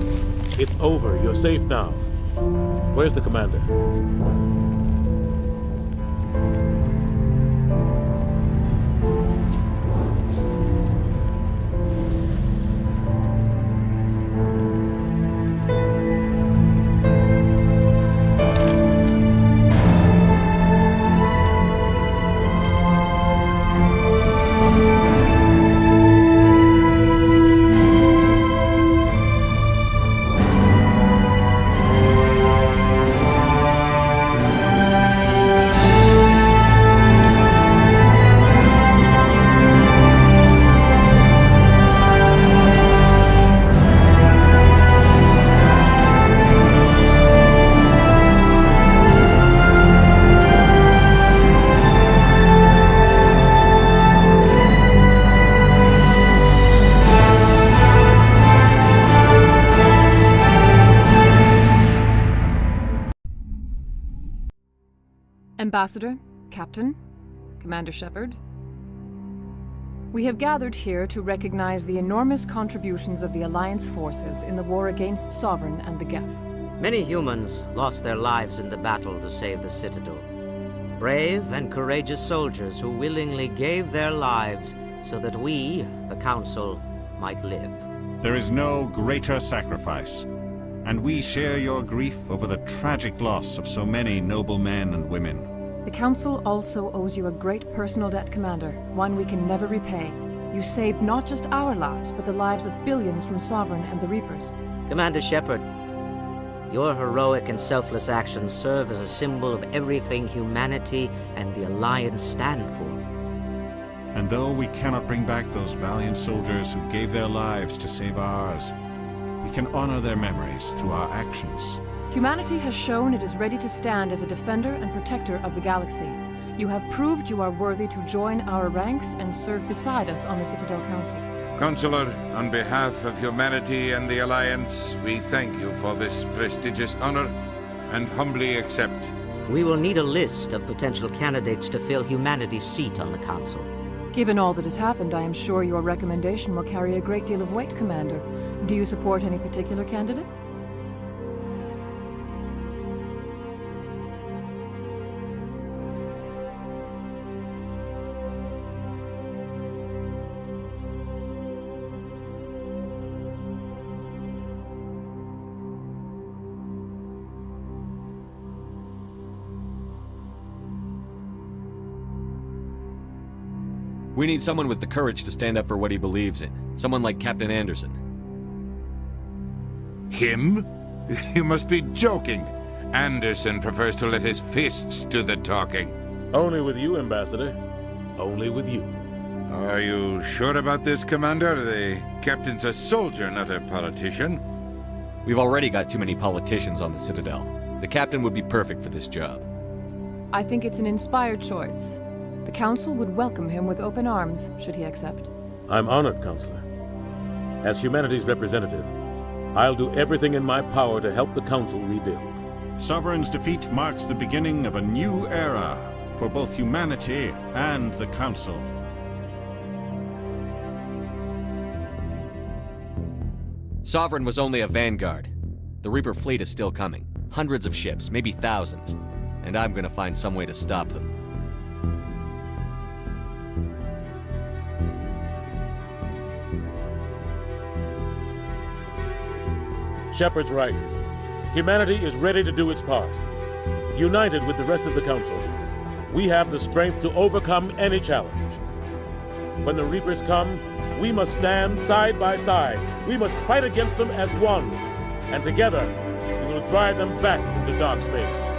It's over. You're safe now. Where's the commander? Ambassador, Captain, Commander Shepard. We have gathered here to recognize the enormous contributions of the Alliance forces in the war against Sovereign and the Geth. Many humans lost their lives in the battle to save the Citadel. Brave and courageous soldiers who willingly gave their lives so that we, the Council, might live. There is no greater sacrifice, and we share your grief over the tragic loss of so many noble men and women. The Council also owes you a great personal debt, Commander, one we can never repay. You saved not just our lives, but the lives of billions from Sovereign and the Reapers. Commander Shepard, your heroic and selfless actions serve as a symbol of everything humanity and the Alliance stand for. And though we cannot bring back those valiant soldiers who gave their lives to save ours, we can honor their memories through our actions. Humanity has shown it is ready to stand as a defender and protector of the galaxy. You have proved you are worthy to join our ranks and serve beside us on the Citadel Council. Counselor, on behalf of humanity and the Alliance, we thank you for this prestigious honor and humbly accept. We will need a list of potential candidates to fill humanity's seat on the Council. Given all that has happened, I am sure your recommendation will carry a great deal of weight, Commander. Do you support any particular candidate? We need someone with the courage to stand up for what he believes in. Someone like Captain Anderson. Him? You must be joking. Anderson prefers to let his fists do the talking. Only with you, Ambassador. Only with you. Are you sure about this, Commander? The captain's a soldier, not a politician. We've already got too many politicians on the Citadel. The captain would be perfect for this job. I think it's an inspired choice. The Council would welcome him with open arms, should he accept. I'm honored, Counselor. As humanity's representative, I'll do everything in my power to help the Council rebuild. Sovereign's defeat marks the beginning of a new era for both humanity and the Council. Sovereign was only a vanguard. The Reaper fleet is still coming. Hundreds of ships, maybe thousands. And I'm gonna find some way to stop them. Shepard's right. Humanity is ready to do its part. United with the rest of the Council, we have the strength to overcome any challenge. When the Reapers come, we must stand side by side. We must fight against them as one. And together, we will drive them back into dark space.